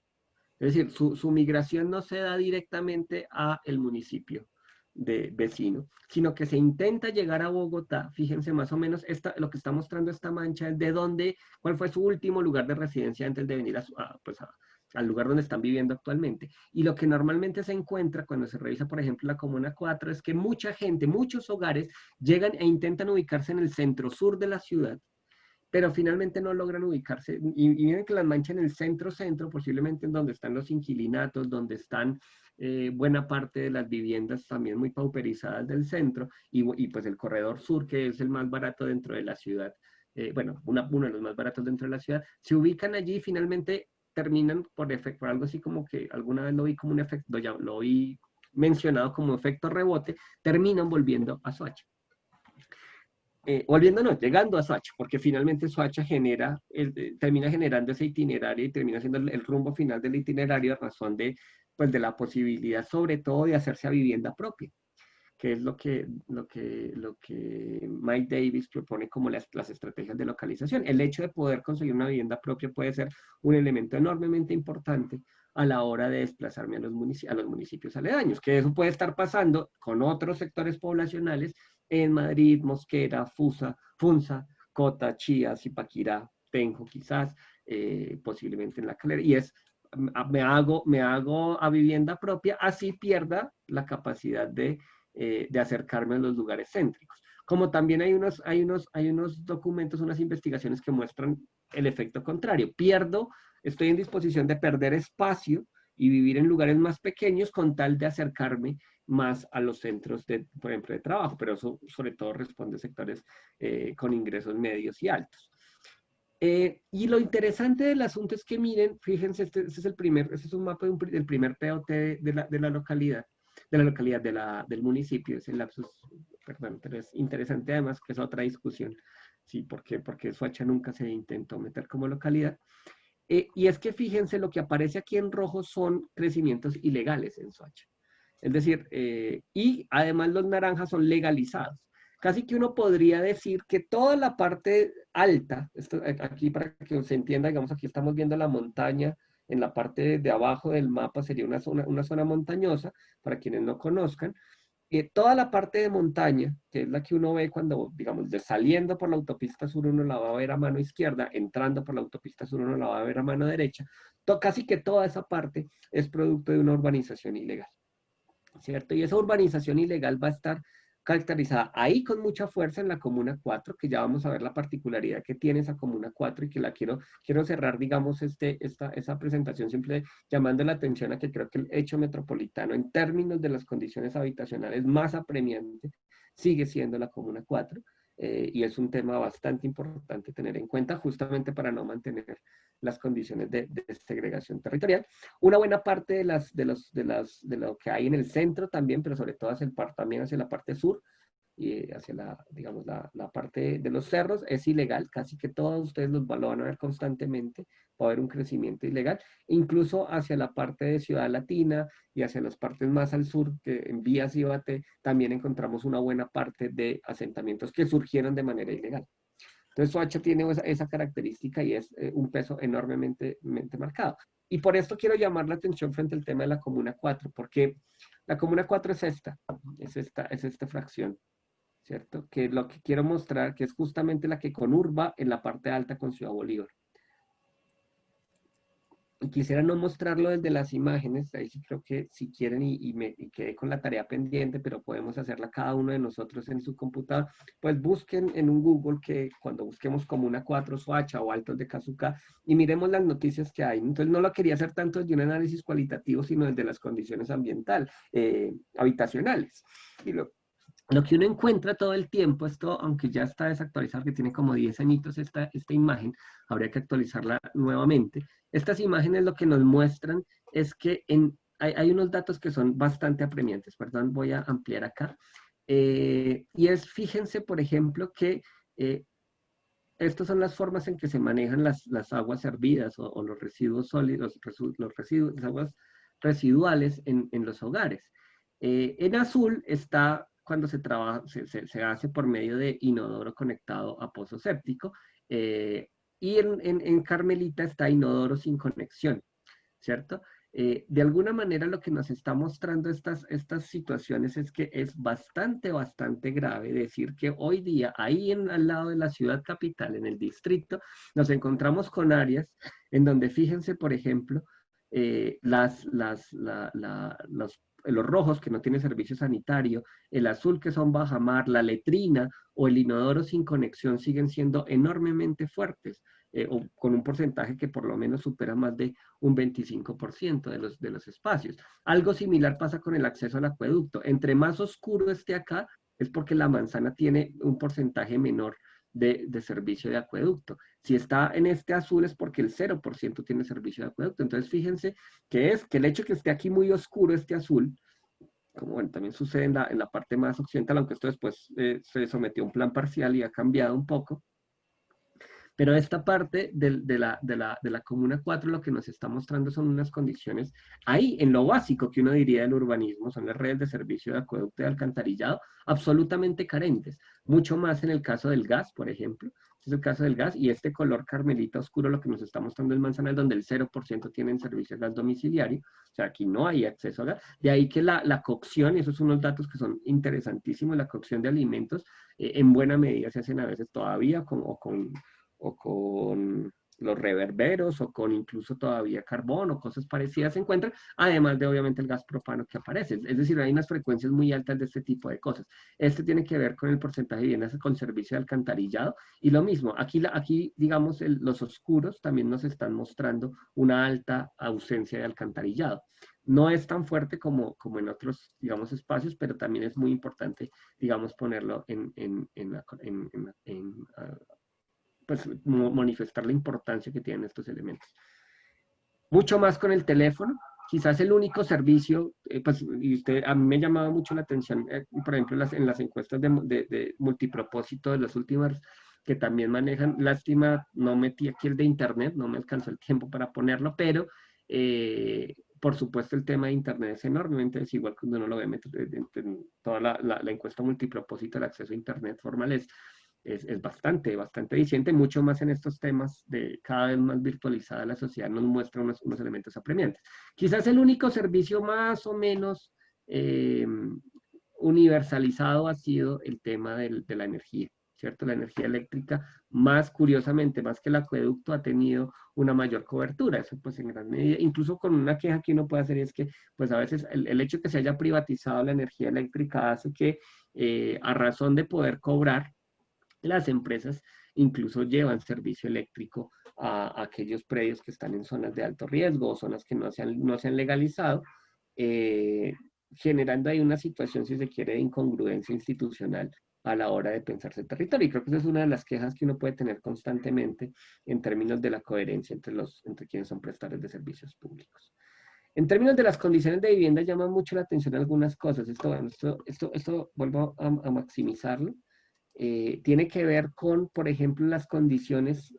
Es decir, su migración no se da directamente a el municipio vecino, sino que se intenta llegar a Bogotá. Fíjense más o menos, lo que está mostrando esta mancha es cuál fue su último lugar de residencia antes de venir al lugar donde están viviendo actualmente. Y lo que normalmente se encuentra cuando se revisa, por ejemplo, la Comuna 4, es que mucha gente, muchos hogares llegan e intentan ubicarse en el centro sur de la ciudad, pero finalmente no logran ubicarse, y miren que las manchas en el centro, posiblemente en donde están los inquilinatos, donde están buena parte de las viviendas también muy pauperizadas del centro, y pues el corredor sur, que es el más barato dentro de la ciudad, bueno, uno de los más baratos dentro de la ciudad, se ubican allí y finalmente terminan por algo así como que alguna vez lo vi como un efecto, lo oí mencionado como efecto rebote, terminan volviendo a Soacha. Llegando a Soacha, porque finalmente Soacha termina generando ese itinerario y termina siendo el rumbo final del itinerario a razón pues, de la posibilidad sobre todo de hacerse a vivienda propia, que es lo que Mike Davis propone como las estrategias de localización. El hecho de poder conseguir una vivienda propia puede ser un elemento enormemente importante a la hora de desplazarme a los municipios aledaños, que eso puede estar pasando con otros sectores poblacionales en Madrid, Mosquera, Funza, Cota, Chía, Zipaquirá, Tenjo quizás, posiblemente en La Calera, y es, me hago a vivienda propia, así pierda la capacidad de acercarme a los lugares céntricos. Como también hay unos documentos, unas investigaciones que muestran el efecto contrario. Estoy en disposición de perder espacio y vivir en lugares más pequeños con tal de acercarme más a los centros, por ejemplo, de trabajo, pero eso sobre todo responde a sectores con ingresos medios y altos. Y lo interesante del asunto es que miren, fíjense, este es un mapa del primer POT de la localidad, del municipio, es el lapsus, perdón, pero es interesante además que es otra discusión, ¿sí? Porque Soacha nunca se intentó meter como localidad. Y es que fíjense, lo que aparece aquí en rojo son crecimientos ilegales en Soacha. Es decir, y además los naranjas son legalizados. Casi que uno podría decir que toda la parte alta, aquí para que se entienda, digamos, aquí estamos viendo la montaña, en la parte de abajo del mapa sería una zona montañosa, para quienes no conozcan, toda la parte de montaña, que es la que uno ve cuando, digamos, saliendo por la autopista sur uno la va a ver a mano izquierda, entrando por la autopista sur uno la va a ver a mano derecha, casi que toda esa parte es producto de una urbanización ilegal, ¿cierto? Y esa urbanización ilegal va a estar caracterizada ahí con mucha fuerza en la Comuna 4, que ya vamos a ver la particularidad que tiene esa Comuna 4 y que quiero cerrar, digamos, esa presentación simple llamando la atención a que creo que el hecho metropolitano en términos de las condiciones habitacionales más apremiante sigue siendo la Comuna 4. Y es un tema bastante importante tener en cuenta justamente para no mantener las condiciones de segregación territorial. Una buena parte de lo que hay en el centro también, pero sobre todo también hacia la parte sur y hacia digamos, la parte de los cerros, es ilegal. Casi que todos ustedes lo van a ver constantemente. Va a haber un crecimiento ilegal. Incluso hacia la parte de Ciudad Latina y hacia las partes más al sur, que en Vías y Bate, también encontramos una buena parte de asentamientos que surgieron de manera ilegal. Entonces, Soacha tiene esa característica y es un peso enormemente marcado. Y por esto quiero llamar la atención frente al tema de la Comuna 4, porque la Comuna 4 es esta fracción, ¿cierto? Que lo que quiero mostrar, que es justamente la que conurba en la parte alta con Ciudad Bolívar. Y quisiera no mostrarlo desde las imágenes, ahí sí creo que si quieren y quedé con la tarea pendiente, pero podemos hacerla cada uno de nosotros en su computador, pues busquen en un Google que cuando busquemos Comuna 4 Soacha o Altos de Casuca y miremos las noticias que hay. Entonces no lo quería hacer tanto desde un análisis cualitativo, sino desde las condiciones habitacionales. Y lo que uno encuentra todo el tiempo, esto, aunque ya está desactualizado, que tiene como 10 añitos esta imagen, habría que actualizarla nuevamente. Estas imágenes lo que nos muestran es que hay unos datos que son bastante apremiantes, perdón, voy a ampliar acá. Fíjense, por ejemplo, que estas son las formas en que se manejan las aguas hervidas o los residuos sólidos, las aguas residuales en los hogares. En azul está cuando se hace por medio de inodoro conectado a pozo séptico, y en Carmelita está inodoro sin conexión, ¿cierto? De alguna manera lo que nos está mostrando estas situaciones es que es bastante grave decir que hoy día, ahí al lado de la ciudad capital, en el distrito, nos encontramos con áreas en donde, fíjense, por ejemplo, los rojos que no tienen servicio sanitario, el azul que son bajamar, la letrina o el inodoro sin conexión siguen siendo enormemente fuertes, o con un porcentaje que por lo menos supera más de un 25% de los espacios. Algo similar pasa con el acceso al acueducto. Entre más oscuro esté acá, es porque la manzana tiene un porcentaje menor de servicio de acueducto. Si está en este azul es porque el 0% tiene servicio de acueducto. Entonces, fíjense que el hecho que esté aquí muy oscuro este azul, como bueno, también sucede en la parte más occidental, aunque esto después se sometió a un plan parcial y ha cambiado un poco. Pero esta parte de la Comuna 4 lo que nos está mostrando son unas condiciones ahí, en lo básico que uno diría del urbanismo, son las redes de servicio de acueducto y alcantarillado absolutamente carentes. Mucho más en el caso del gas, por ejemplo, Este es el caso del gas, y este color carmelita oscuro lo que nos está mostrando es Manzanal, donde el 0% tienen servicio de gas domiciliario, o sea, aquí no hay acceso a gas. De ahí que la cocción, y esos son unos datos que son interesantísimos, la cocción de alimentos en buena medida se hacen a veces todavía o con los reverberos o con incluso todavía carbón o cosas parecidas se encuentran, además de obviamente el gas propano que aparece. Es decir, hay unas frecuencias muy altas de este tipo de cosas. Este tiene que ver con el porcentaje de viviendas con servicio de alcantarillado y lo mismo, aquí digamos, los oscuros también nos están mostrando una alta ausencia de alcantarillado. No es tan fuerte como en otros, digamos, espacios, pero también es muy importante, digamos, ponerlo pues, manifestar la importancia que tienen estos elementos. Mucho más con el teléfono, quizás el único servicio, pues, y a mí me llamaba mucho la atención, por ejemplo, en las encuestas de multipropósito de las últimas que también manejan, lástima, no metí aquí el de internet, no me alcanzó el tiempo para ponerlo, pero por supuesto el tema de internet es enormemente desigual cuando uno lo ve en toda la encuesta multipropósito, el acceso a internet formal es bastante, bastante eficiente, mucho más en estos temas de cada vez más virtualizada la sociedad, nos muestra unos elementos apremiantes. Quizás el único servicio más o menos universalizado ha sido el tema de la energía, ¿cierto? La energía eléctrica, más curiosamente, más que el acueducto, ha tenido una mayor cobertura, eso pues en gran medida, incluso con una queja que uno puede hacer, es que pues a veces el hecho de que se haya privatizado la energía eléctrica hace que a razón de poder cobrar, las empresas incluso llevan servicio eléctrico a aquellos predios que están en zonas de alto riesgo o zonas que no se han legalizado, eh, generando ahí una situación, si se quiere, de incongruencia institucional a la hora de pensarse el territorio. Y creo que esa es una de las quejas que uno puede tener constantemente en términos de la coherencia entre quienes son prestadores de servicios públicos. En términos de las condiciones de vivienda, llama mucho la atención algunas cosas. Esto vuelvo a maximizarlo. Tiene que ver con, por ejemplo, las condiciones,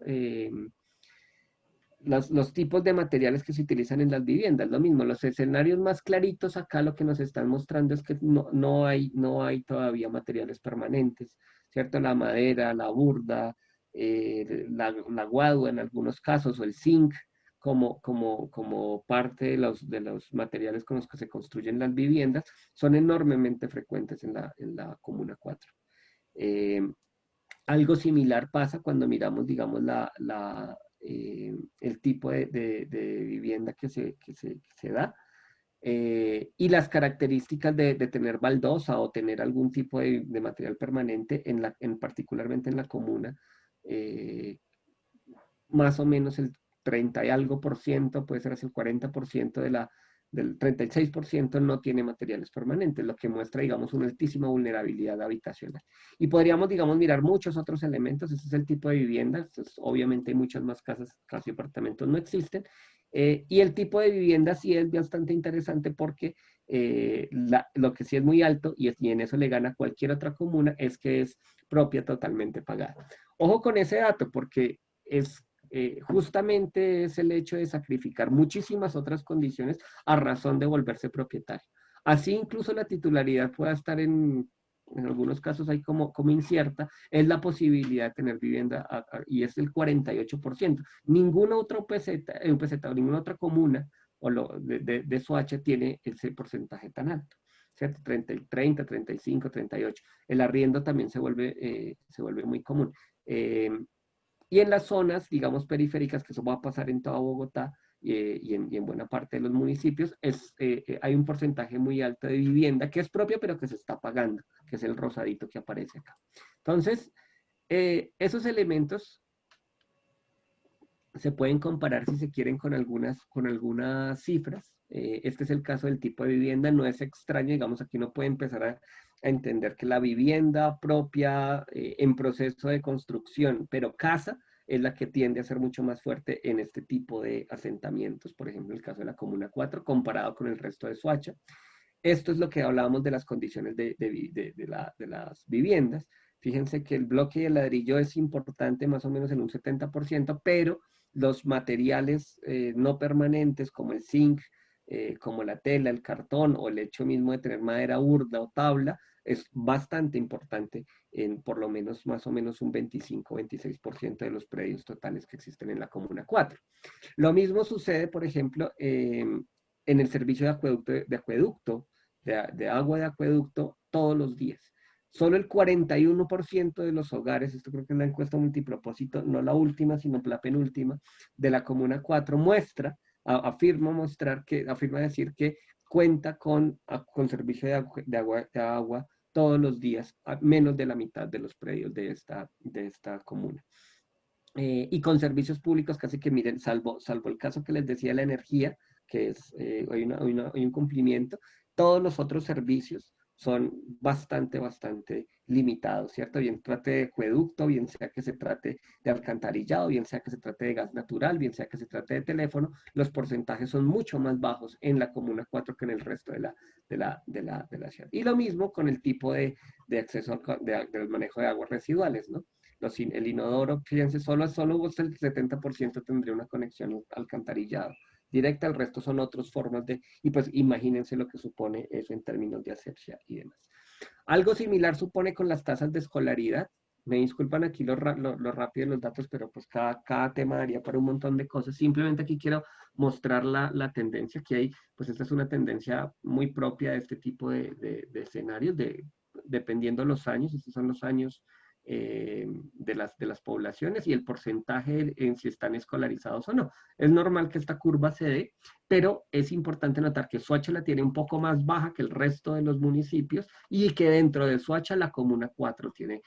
los tipos de materiales que se utilizan en las viviendas. Lo mismo, los escenarios más claritos acá lo que nos están mostrando es que no hay todavía materiales permanentes, ¿cierto? La madera, la burda, la guadua en algunos casos, o el zinc, como parte de los materiales con los que se construyen las viviendas, son enormemente frecuentes en la Comuna 4. Eh, Algo similar pasa cuando miramos, digamos, el tipo de vivienda que se da y las características de tener baldosa o tener algún tipo de material permanente, particularmente en la comuna, eh, más o menos el 30 y algo por ciento, puede ser hasta el 40% del 36% no tiene materiales permanentes, lo que muestra, digamos, una altísima vulnerabilidad habitacional. Y podríamos, digamos, mirar muchos otros elementos. Este es el tipo de vivienda. Entonces, obviamente hay muchas más casas, casi apartamentos no existen. Y el tipo de vivienda sí es bastante interesante porque lo que sí es muy alto, y en eso le gana cualquier otra comuna, es que es propia totalmente pagada. Ojo con ese dato, porque justamente es el hecho de sacrificar muchísimas otras condiciones a razón de volverse propietario. Así incluso la titularidad pueda estar en algunos casos ahí como incierta, es la posibilidad de tener vivienda y es el 48%. Ningún otro peseta o ninguna otra comuna de Soacha tiene ese porcentaje tan alto. ¿Cierto? 30, 35, 38. El arriendo también se vuelve muy común. Y en las zonas, digamos, periféricas, que eso va a pasar en toda Bogotá y en buena parte de los municipios, hay un porcentaje muy alto de vivienda que es propia, pero que se está pagando, que es el rosadito que aparece acá. Entonces, esos elementos se pueden comparar, si se quieren, con algunas cifras. Este es el caso del tipo de vivienda, no es extraño, digamos, aquí uno puede empezar a entender que la vivienda propia en proceso de construcción, pero casa, es la que tiende a ser mucho más fuerte en este tipo de asentamientos, por ejemplo, el caso de la Comuna 4, comparado con el resto de Soacha. Esto es lo que hablábamos de las condiciones de las viviendas. Fíjense que el bloque de ladrillo es importante más o menos en un 70%, pero los materiales no permanentes como el zinc, como la tela, el cartón o el hecho mismo de tener madera burda o tabla, es bastante importante en por lo menos más o menos un 25-26% de los predios totales que existen en la Comuna 4. Lo mismo sucede, por ejemplo, en el servicio de agua de acueducto todos los días. Solo el 41% de los hogares, esto creo que es la encuesta multipropósito, no la última, sino la penúltima, de la Comuna 4 afirma decir que cuenta con servicio de agua todos los días, a menos de la mitad de los predios de esta comuna. Y con servicios públicos casi que miren, salvo el caso que les decía de la energía, que es, hay un cumplimiento, todos los otros servicios son bastante limitados, ¿cierto? Bien trate de acueducto, bien sea que se trate de alcantarillado, bien sea que se trate de gas natural, bien sea que se trate de teléfono, los porcentajes son mucho más bajos en la Comuna 4 que en el resto de la ciudad. Y lo mismo con el tipo de acceso del manejo de aguas residuales, ¿no? El inodoro, fíjense, solo el 70% tendría una conexión alcantarillado directa, el resto son otras formas y pues imagínense lo que supone eso en términos de asepsia y demás. Algo similar supone con las tasas de escolaridad. Me disculpan aquí lo rápido de los datos, pero pues cada tema daría para un montón de cosas. Simplemente aquí quiero mostrar la tendencia que hay, pues esta es una tendencia muy propia de este tipo de escenarios, dependiendo los años, estos son los años de las poblaciones y el porcentaje en si están escolarizados o no. Es normal que esta curva se dé, pero es importante notar que Soacha la tiene un poco más baja que el resto de los municipios y que dentro de Soacha la Comuna 4 tiene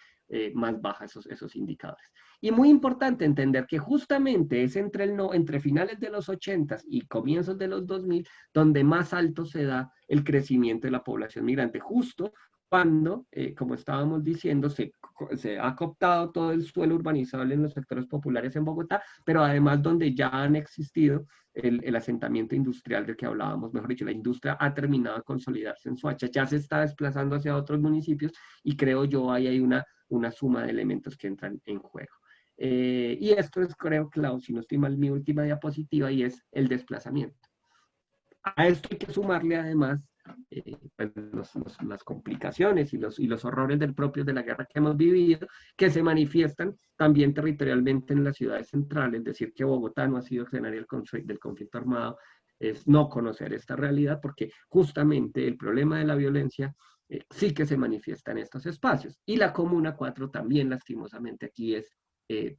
más baja esos indicadores. Y muy importante entender que justamente es entre finales de los 80 y comienzos de los 2000 donde más alto se da el crecimiento de la población migrante, justo cuando, como estábamos diciendo, se ha cooptado todo el suelo urbanizable en los sectores populares en Bogotá, pero además donde ya han existido el asentamiento industrial del que hablábamos, mejor dicho, la industria ha terminado de consolidarse en Soacha, ya se está desplazando hacia otros municipios y creo yo ahí hay una suma de elementos que entran en juego. Y esto es, creo, Clau, si no estoy mal, mi última diapositiva y es el desplazamiento. A esto hay que sumarle además pues las complicaciones y los horrores propios de la guerra que hemos vivido, que se manifiestan también territorialmente en las ciudades centrales. Es decir, que Bogotá no ha sido escenario del conflicto armado, es no conocer esta realidad, porque justamente el problema de la violencia sí que se manifiesta en estos espacios. Y la Comuna 4 también, lastimosamente, aquí es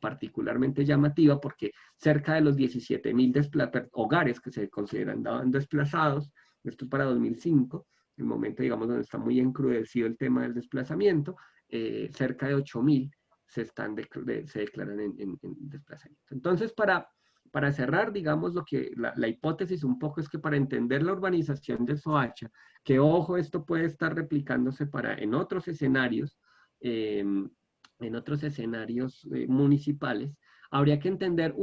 particularmente llamativa porque cerca de los 17.000 hogares que se consideran desplazados, esto es para 2005, el momento, digamos, donde está muy encrudecido el tema del desplazamiento, cerca de 8.000 se declaran en desplazamiento. Entonces, para cerrar, digamos, la hipótesis un poco es que para entender la urbanización de Soacha, que ojo, esto puede estar replicándose en otros escenarios, municipales, habría que entender,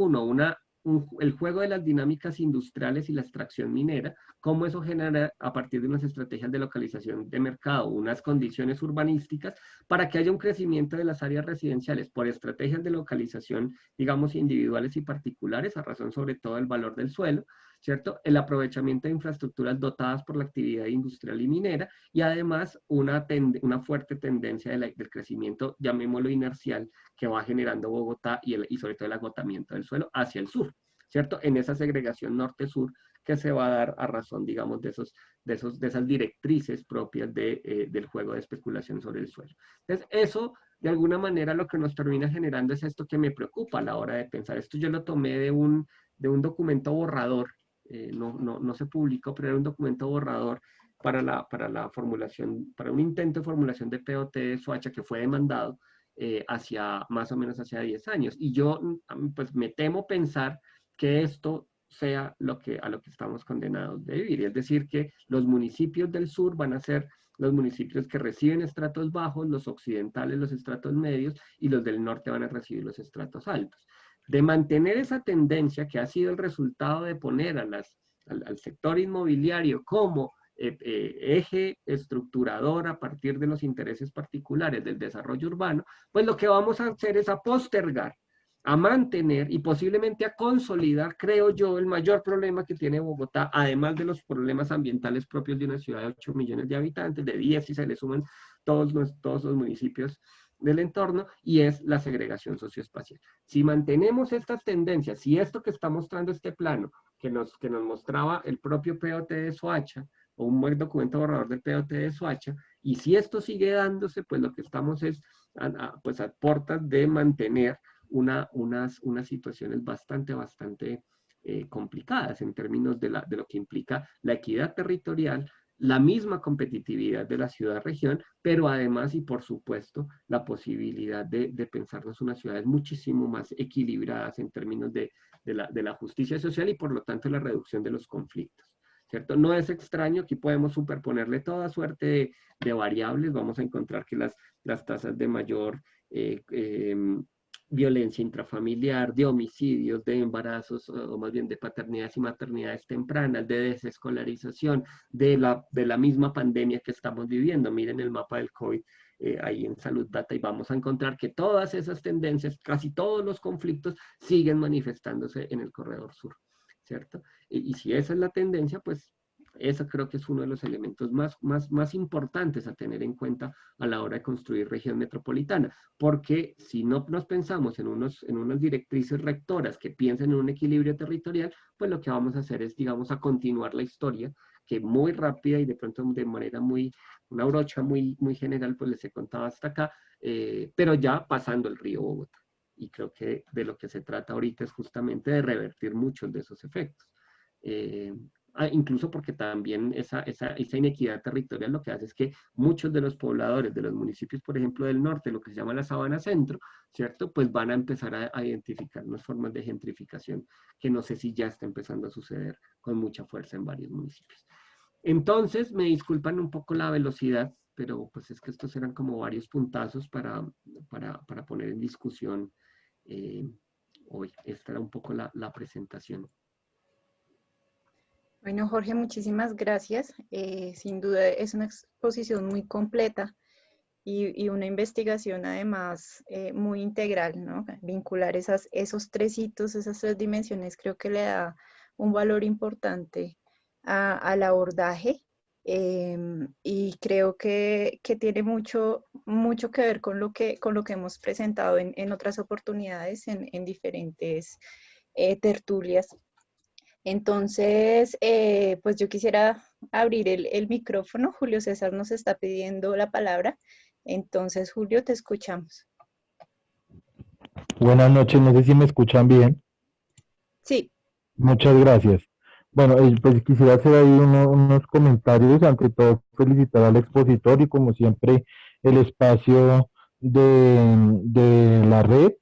el juego de las dinámicas industriales y la extracción minera, cómo eso genera a partir de unas estrategias de localización de mercado, unas condiciones urbanísticas para que haya un crecimiento de las áreas residenciales por estrategias de localización, digamos, individuales y particulares, a razón sobre todo del valor del suelo, ¿cierto? El aprovechamiento de infraestructuras dotadas por la actividad industrial y minera y además una fuerte tendencia del crecimiento, llamémoslo inercial, que va generando Bogotá y sobre todo el agotamiento del suelo hacia el sur, ¿cierto? En esa segregación norte-sur que se va a dar a razón, digamos, de esas directrices propias del juego de especulación sobre el suelo. Entonces, eso, de alguna manera, lo que nos termina generando es esto que me preocupa a la hora de pensar. Esto yo lo tomé de un documento borrador, no se publicó, pero era un documento borrador para la formulación, para un intento de formulación de POT de Soacha que fue demandado más o menos hacia 10 años. Y yo, pues, me temo pensar que esto sea a lo que estamos condenados de vivir. Es decir, que los municipios del sur van a ser los municipios que reciben estratos bajos, los occidentales los estratos medios y los del norte van a recibir los estratos altos. De mantener esa tendencia que ha sido el resultado de poner al sector inmobiliario como eje estructurador a partir de los intereses particulares del desarrollo urbano, pues lo que vamos a hacer es a postergar a mantener y posiblemente a consolidar, creo yo, el mayor problema que tiene Bogotá, además de los problemas ambientales propios de una ciudad de 8 millones de habitantes, de 10 si se le suman todos los municipios del entorno, y es la segregación socioespacial. Si mantenemos estas tendencias, si esto que está mostrando este plano, que nos mostraba el propio POT de Soacha, o un buen documento borrador del POT de Soacha, y si esto sigue dándose, pues lo que estamos es pues a puertas de mantener unas situaciones bastante complicadas en términos de lo que implica la equidad territorial, la misma competitividad de la ciudad-región, pero además y por supuesto la posibilidad de pensarnos unas ciudades muchísimo más equilibradas en términos de la justicia social y por lo tanto la reducción de los conflictos. ¿Cierto? No es extraño, aquí podemos superponerle toda suerte de variables, vamos a encontrar que las tasas de mayor violencia intrafamiliar, de homicidios, de embarazos, o más bien de paternidades y maternidades tempranas, de desescolarización, de la misma pandemia que estamos viviendo. Miren el mapa del COVID ahí en Salud Data y vamos a encontrar que todas esas tendencias, casi todos los conflictos siguen manifestándose en el corredor sur, ¿cierto? Y si esa es la tendencia, pues eso creo que es uno de los elementos más importantes a tener en cuenta a la hora de construir región metropolitana, porque si no nos pensamos en unas directrices rectoras que piensen en un equilibrio territorial, pues lo que vamos a hacer es, digamos, a continuar la historia, que muy rápida y de pronto de manera una brocha muy general, pues les he contado hasta acá, pero ya pasando el río Bogotá. Y creo que de lo que se trata ahorita es justamente de revertir muchos de esos efectos. Incluso porque también esa inequidad territorial lo que hace es que muchos de los pobladores de los municipios, por ejemplo, del norte, lo que se llama la Sabana Centro, ¿cierto? Pues van a empezar a identificar unas formas de gentrificación que no sé si ya está empezando a suceder con mucha fuerza en varios municipios. Entonces, me disculpan un poco la velocidad, pero pues es que estos eran como varios puntazos para poner en discusión hoy. Esta era un poco la presentación. Bueno, Jorge, muchísimas gracias. Sin duda es una exposición muy completa y una investigación además muy integral, ¿no? Vincular esos tres hitos, esas tres dimensiones, creo que le da un valor importante al abordaje y creo que tiene mucho que ver con lo que hemos presentado en otras oportunidades, en diferentes tertulias. Entonces, pues yo quisiera abrir el micrófono. Julio César nos está pidiendo la palabra. Entonces, Julio, te escuchamos. Buenas noches, no sé si me escuchan bien. Sí. Muchas gracias. Bueno, pues quisiera hacer ahí unos comentarios. Ante todo, felicitar al expositor y como siempre el espacio de la red,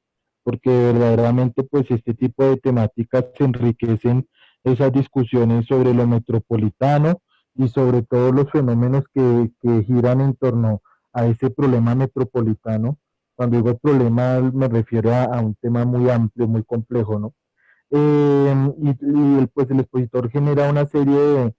porque verdaderamente pues este tipo de temáticas enriquecen esas discusiones sobre lo metropolitano y sobre todo los fenómenos que giran en torno a ese problema metropolitano. Cuando digo problema me refiero a un tema muy amplio, muy complejo, ¿no? Pues el expositor genera una serie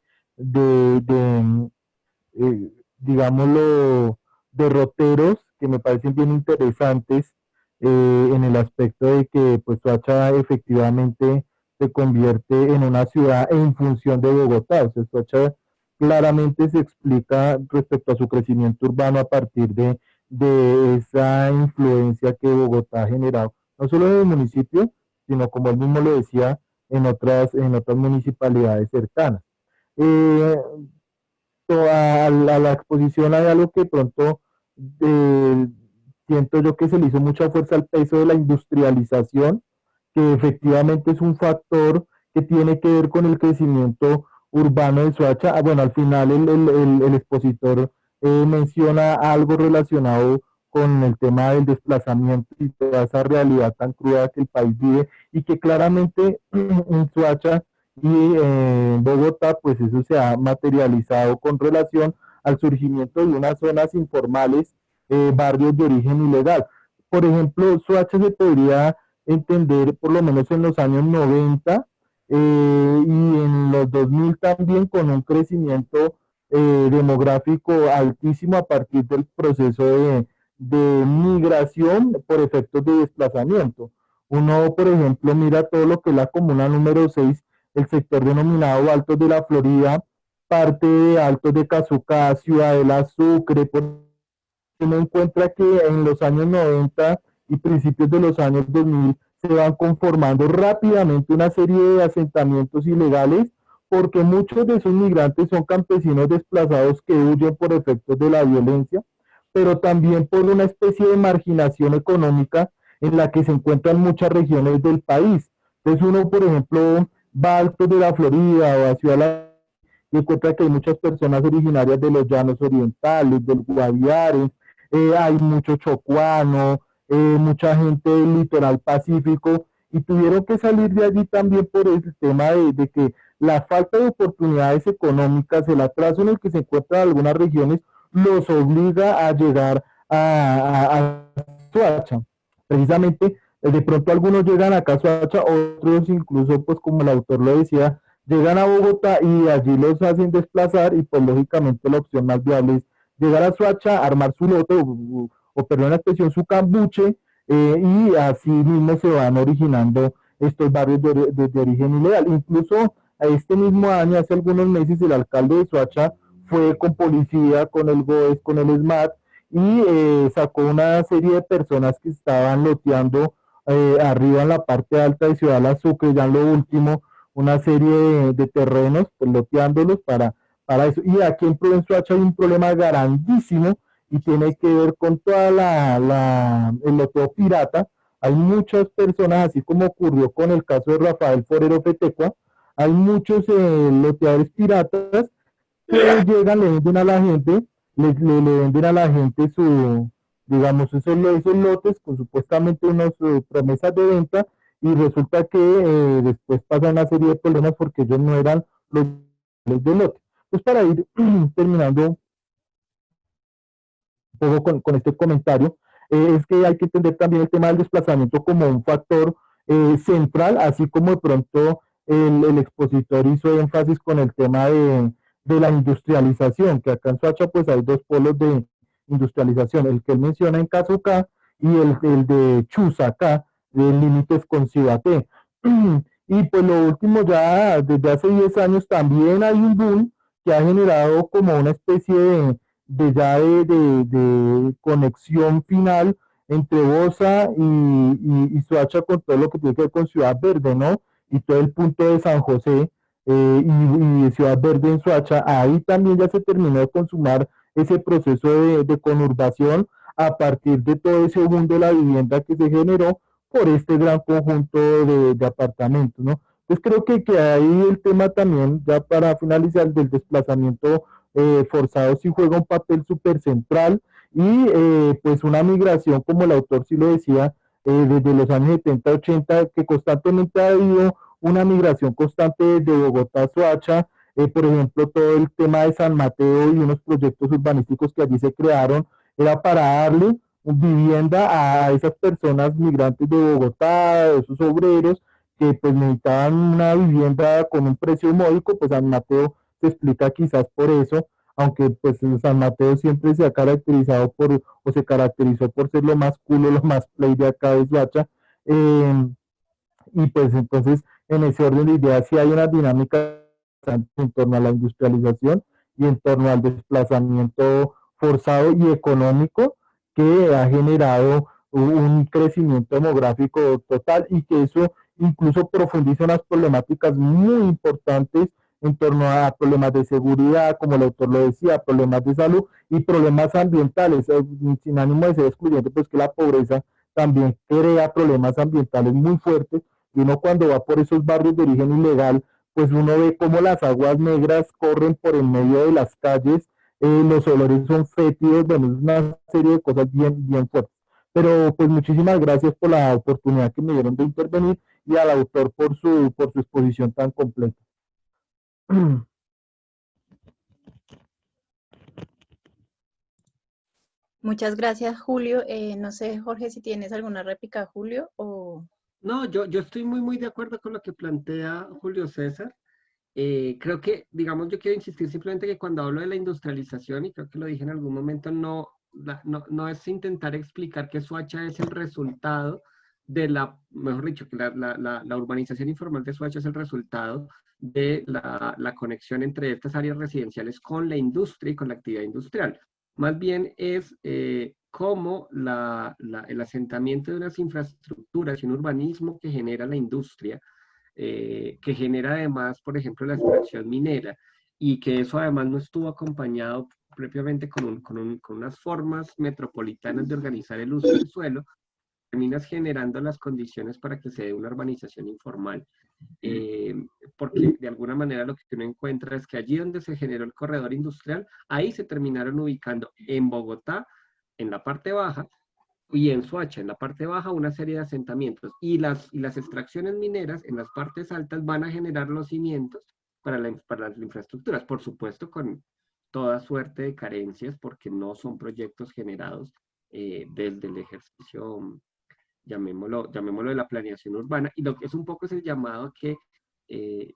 digámoslo, derroteros que me parecen bien interesantes en el aspecto de que pues Soacha efectivamente se convierte en una ciudad en función de Bogotá. O sea, Soacha claramente se explica respecto a su crecimiento urbano a partir de esa influencia que Bogotá ha generado, no solo en el municipio, sino como él mismo lo decía, en otras municipalidades cercanas. Eh, a la exposición hay algo que pronto eh, siento yo que se le hizo mucha fuerza al peso de la industrialización, que efectivamente es un factor que tiene que ver con el crecimiento urbano de Soacha. Bueno, al final el expositor menciona algo relacionado con el tema del desplazamiento y toda esa realidad tan cruda que el país vive y que claramente en Soacha y en Bogotá, pues eso se ha materializado con relación al surgimiento de unas zonas informales, barrios de origen ilegal. Por ejemplo, Soacha se podría entender por lo menos en los años 90 y en los 2000 también con un crecimiento demográfico altísimo a partir del proceso de migración por efectos de desplazamiento. Uno, por ejemplo, mira todo lo que es la comuna número 6, el sector denominado Altos de la Florida, parte de Altos de Cazucá, Ciudadela, Sucre, uno encuentra que en los años 90 y principios de los años 2000 se van conformando rápidamente una serie de asentamientos ilegales porque muchos de esos migrantes son campesinos desplazados que huyen por efectos de la violencia, pero también por una especie de marginación económica en la que se encuentran muchas regiones del país. Entonces uno, por ejemplo, va a Altos de la Florida o a Ciudad de la y encuentra que hay muchas personas originarias de los llanos orientales, del Guaviare, hay mucho chocuano, mucha gente del litoral pacífico, y tuvieron que salir de allí también por el tema de que la falta de oportunidades económicas, el atraso en el que se encuentran algunas regiones, los obliga a llegar a Soacha. Precisamente, de pronto algunos llegan acá a Soacha, otros incluso, pues como el autor lo decía, llegan a Bogotá y allí los hacen desplazar y pues lógicamente la opción más viable es llegar a Soacha, armar su lote o perdón la expresión, su cambuche y así mismo se van originando estos barrios de origen ilegal. Incluso a este mismo año, hace algunos meses, el alcalde de Soacha fue con policía, con el GOES, con el SMAT y sacó una serie de personas que estaban loteando arriba en la parte alta de Ciudad de la Sucre, ya en lo último, una serie de terrenos, pues loteándolos para eso. Y aquí en Provenzuacha hay un problema grandísimo y tiene que ver con toda el loteo pirata. Hay muchas personas, así como ocurrió con el caso de Rafael Forero Fetecua, hay muchos loteadores piratas que llegan, le venden a la gente, le venden a la gente su, digamos, esos lotes con supuestamente unas promesas de venta y resulta que después pasa una serie de problemas porque ellos no eran los del lote. Pues para ir terminando un poco con este comentario, es que hay que entender también el tema del desplazamiento como un factor central, así como de pronto el expositor hizo énfasis con el tema de la industrialización, que acá en Soacha pues hay dos polos de industrialización, el que él menciona en Cazucá y el de Chusacá, de límites con Cibaté. Y pues lo último ya desde hace 10 años también hay un boom que ha generado como una especie de conexión final entre Bosa y Soacha con todo lo que tiene que ver con Ciudad Verde, ¿no? Y todo el punto de San José y Ciudad Verde en Soacha, ahí también ya se terminó de consumar ese proceso de conurbación a partir de todo ese boom de la vivienda que se generó por este gran conjunto de apartamentos, ¿no? Entonces creo que ahí el tema también, ya para finalizar, del desplazamiento forzado sí juega un papel súper central y pues una migración, como el autor sí lo decía, desde los años 70, 80, que constantemente ha habido una migración constante desde Bogotá a Soacha, por ejemplo, todo el tema de San Mateo y unos proyectos urbanísticos que allí se crearon, era para darle vivienda a esas personas migrantes de Bogotá, esos obreros que pues necesitaban una vivienda con un precio módico, pues San Mateo se explica quizás por eso, aunque pues San Mateo siempre se ha caracterizado por, o se caracterizó por ser lo más cool, lo más play de acá de Suacha, y pues entonces en ese orden de ideas sí hay una dinámica en torno a la industrialización y en torno al desplazamiento forzado y económico que ha generado un crecimiento demográfico total y que eso incluso profundiza unas problemáticas muy importantes en torno a problemas de seguridad, como el autor lo decía, problemas de salud y problemas ambientales, sin ánimo de ser excluyente, pues que la pobreza también crea problemas ambientales muy fuertes y uno cuando va por esos barrios de origen ilegal, pues uno ve cómo las aguas negras corren por el medio de las calles, los olores son fétidos, bueno, es una serie de cosas bien fuertes. Pero pues muchísimas gracias por la oportunidad que me dieron de intervenir y al autor por su exposición tan completa. Muchas gracias, Julio. No sé, Jorge, si tienes alguna réplica, Julio, o... No, yo estoy muy de acuerdo con lo que plantea Julio César. Creo que, digamos, yo quiero insistir simplemente que cuando hablo de la industrialización, y creo que lo dije en algún momento, no es intentar explicar que Soacha es el resultado mejor dicho, que la urbanización informal de Soacha es el resultado de la conexión entre estas áreas residenciales con la industria y con la actividad industrial. Más bien es cómo el asentamiento de unas infraestructuras y un urbanismo que genera la industria, que genera además, por ejemplo, la extracción minera, y que eso además no estuvo acompañado propiamente con unas formas metropolitanas de organizar el uso del suelo, terminas generando las condiciones para que se dé una urbanización informal. Porque de alguna manera lo que uno encuentra es que allí donde se generó el corredor industrial, ahí se terminaron ubicando en Bogotá, en la parte baja, y en Soacha, en la parte baja, una serie de asentamientos. Y las extracciones mineras en las partes altas van a generar los cimientos para las infraestructuras, por supuesto con toda suerte de carencias, porque no son proyectos generados desde el ejercicio, llamémoslo de la planeación urbana, y lo que es un poco es el llamado que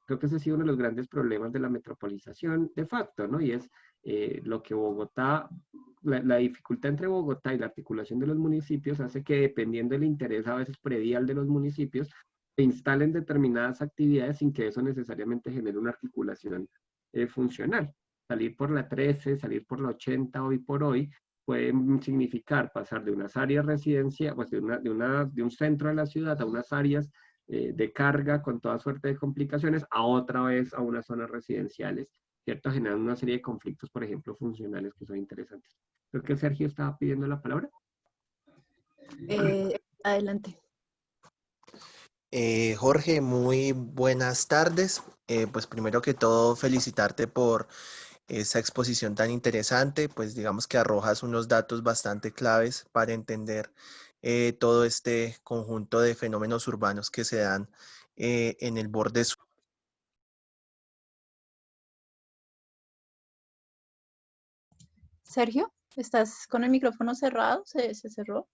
creo que ese ha sido uno de los grandes problemas de la metropolización de facto, ¿no? Y es lo que Bogotá, la dificultad entre Bogotá y la articulación de los municipios hace que, dependiendo del interés a veces predial de los municipios, se instalen determinadas actividades sin que eso necesariamente genere una articulación funcional. Salir por la 13, salir por la 80 hoy por hoy, puede significar pasar de unas áreas residenciales, pues de un centro de la ciudad a unas áreas de carga con toda suerte de complicaciones, a otra vez a unas zonas residenciales, ¿cierto? Generando una serie de conflictos, por ejemplo, funcionales que son interesantes. Creo que Sergio estaba pidiendo la palabra. Adelante. Jorge, muy buenas tardes. Pues primero que todo, felicitarte por esa exposición tan interesante, pues digamos que arrojas unos datos bastante claves para entender todo este conjunto de fenómenos urbanos que se dan en el borde sur. Sergio, ¿estás con el micrófono cerrado? ¿Se cerró?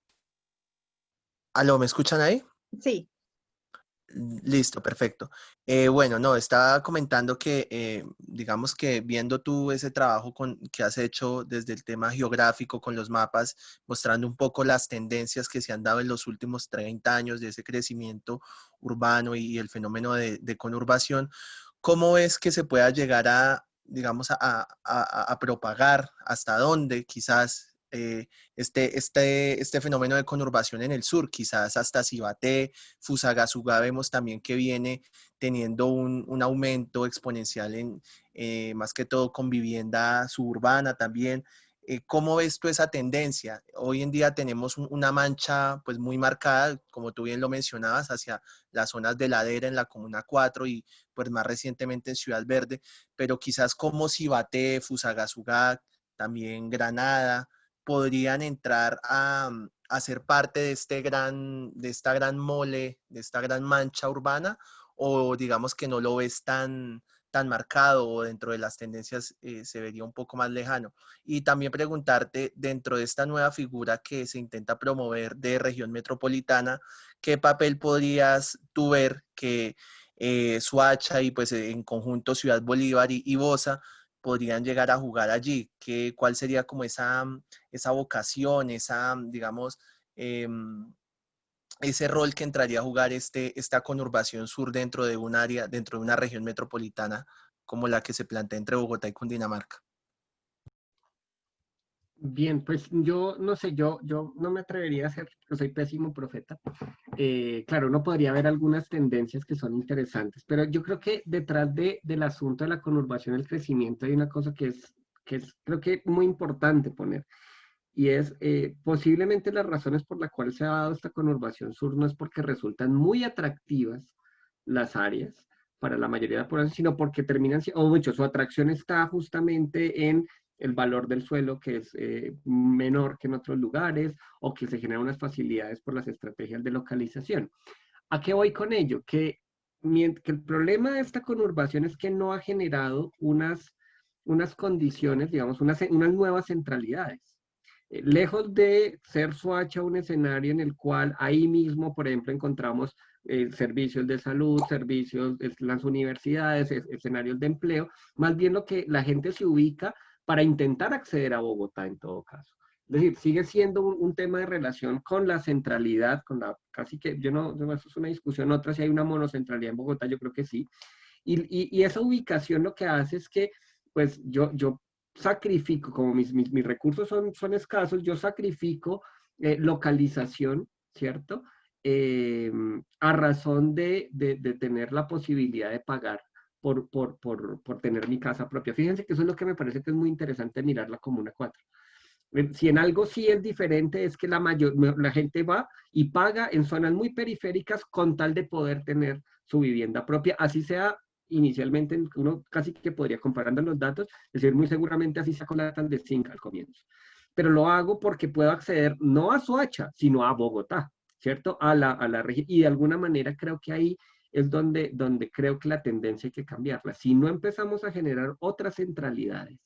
¿Aló, me escuchan ahí? Sí. Listo, perfecto. Bueno, no, estaba comentando que, digamos que viendo tú ese trabajo que has hecho desde el tema geográfico con los mapas, mostrando un poco las tendencias que se han dado en los últimos 30 años de ese crecimiento urbano y el fenómeno de conurbación, ¿cómo es que se pueda llegar a, digamos, a propagar? ¿Hasta dónde quizás este fenómeno de conurbación en el sur? Quizás hasta Cibaté, Fusagasugá vemos también que viene teniendo un aumento exponencial más que todo con vivienda suburbana también. ¿Cómo ves tú esa tendencia? Hoy en día tenemos una mancha pues muy marcada, como tú bien lo mencionabas, hacia las zonas de ladera en la Comuna 4 y pues más recientemente en Ciudad Verde, pero quizás como Cibaté, Fusagasugá, también Granada, podrían entrar a ser parte de esta gran mole, de esta gran mancha urbana, o digamos que no lo ves tan marcado o dentro de las tendencias se vería un poco más lejano. Y también preguntarte, dentro de esta nueva figura que se intenta promover de región metropolitana, ¿qué papel podrías tú ver que Soacha y pues en conjunto Ciudad Bolívar y Bosa podrían llegar a jugar allí? ¿Cuál sería como esa vocación, digamos, ese rol que entraría a jugar esta conurbación sur dentro de un área, dentro de una región metropolitana como la que se plantea entre Bogotá y Cundinamarca? Bien, pues yo no sé, yo no me atrevería a ser, yo soy pésimo profeta. Claro, uno podría ver algunas tendencias que son interesantes, pero yo creo que detrás del asunto de la conurbación, el crecimiento, hay una cosa que es creo que muy importante poner, y es posiblemente las razones por las cuales se ha dado esta conurbación sur no es porque resultan muy atractivas las áreas para la mayoría de la población, sino porque terminan, o mucho, su atracción está justamente en el valor del suelo, que es menor que en otros lugares, o que se generan unas facilidades por las estrategias de localización. ¿A qué voy con ello? Que el problema de esta conurbación es que no ha generado unas condiciones, digamos, unas nuevas centralidades. Lejos de ser Soacha un escenario en el cual ahí mismo, por ejemplo, encontramos servicios de salud, servicios, las universidades, escenarios de empleo, más bien lo que la gente se ubica para intentar acceder a Bogotá en todo caso. Es decir, sigue siendo un tema de relación con la centralidad, con la, casi que, eso es una discusión, otra si hay una monocentralidad en Bogotá, yo creo que sí. Y esa ubicación lo que hace es que, pues yo sacrifico, como mis recursos son escasos, yo sacrifico localización, ¿cierto? A razón de tener la posibilidad de pagar por tener mi casa propia. Fíjense que eso es lo que me parece que es muy interesante mirar la Comuna 4. Si en algo sí es diferente es que la gente va y paga en zonas muy periféricas con tal de poder tener su vivienda propia, así sea inicialmente, uno casi que podría comparando los datos, decir muy seguramente así sea con la tal de zinc al comienzo. Pero lo hago porque puedo acceder no a Soacha, sino a Bogotá, ¿cierto? A la región. Y de alguna manera creo que ahí es donde creo que la tendencia hay que cambiarla. Si no empezamos a generar otras centralidades,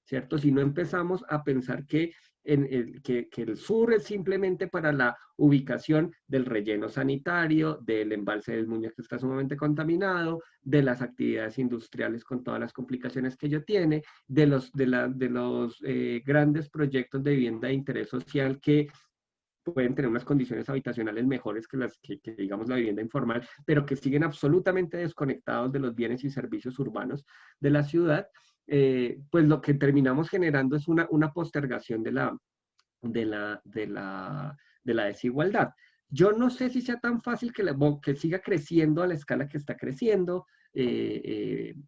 ¿cierto? Si no empezamos a pensar que el sur es simplemente para la ubicación del relleno sanitario, del embalse del Muñoz que está sumamente contaminado, de las actividades industriales con todas las complicaciones que ello tiene, de los grandes proyectos de vivienda de interés social que pueden tener unas condiciones habitacionales mejores que digamos, la vivienda informal, pero que siguen absolutamente desconectados de los bienes y servicios urbanos de la ciudad, pues lo que terminamos generando es una postergación de la desigualdad. Yo no sé si sea tan fácil que siga creciendo a la escala que está creciendo,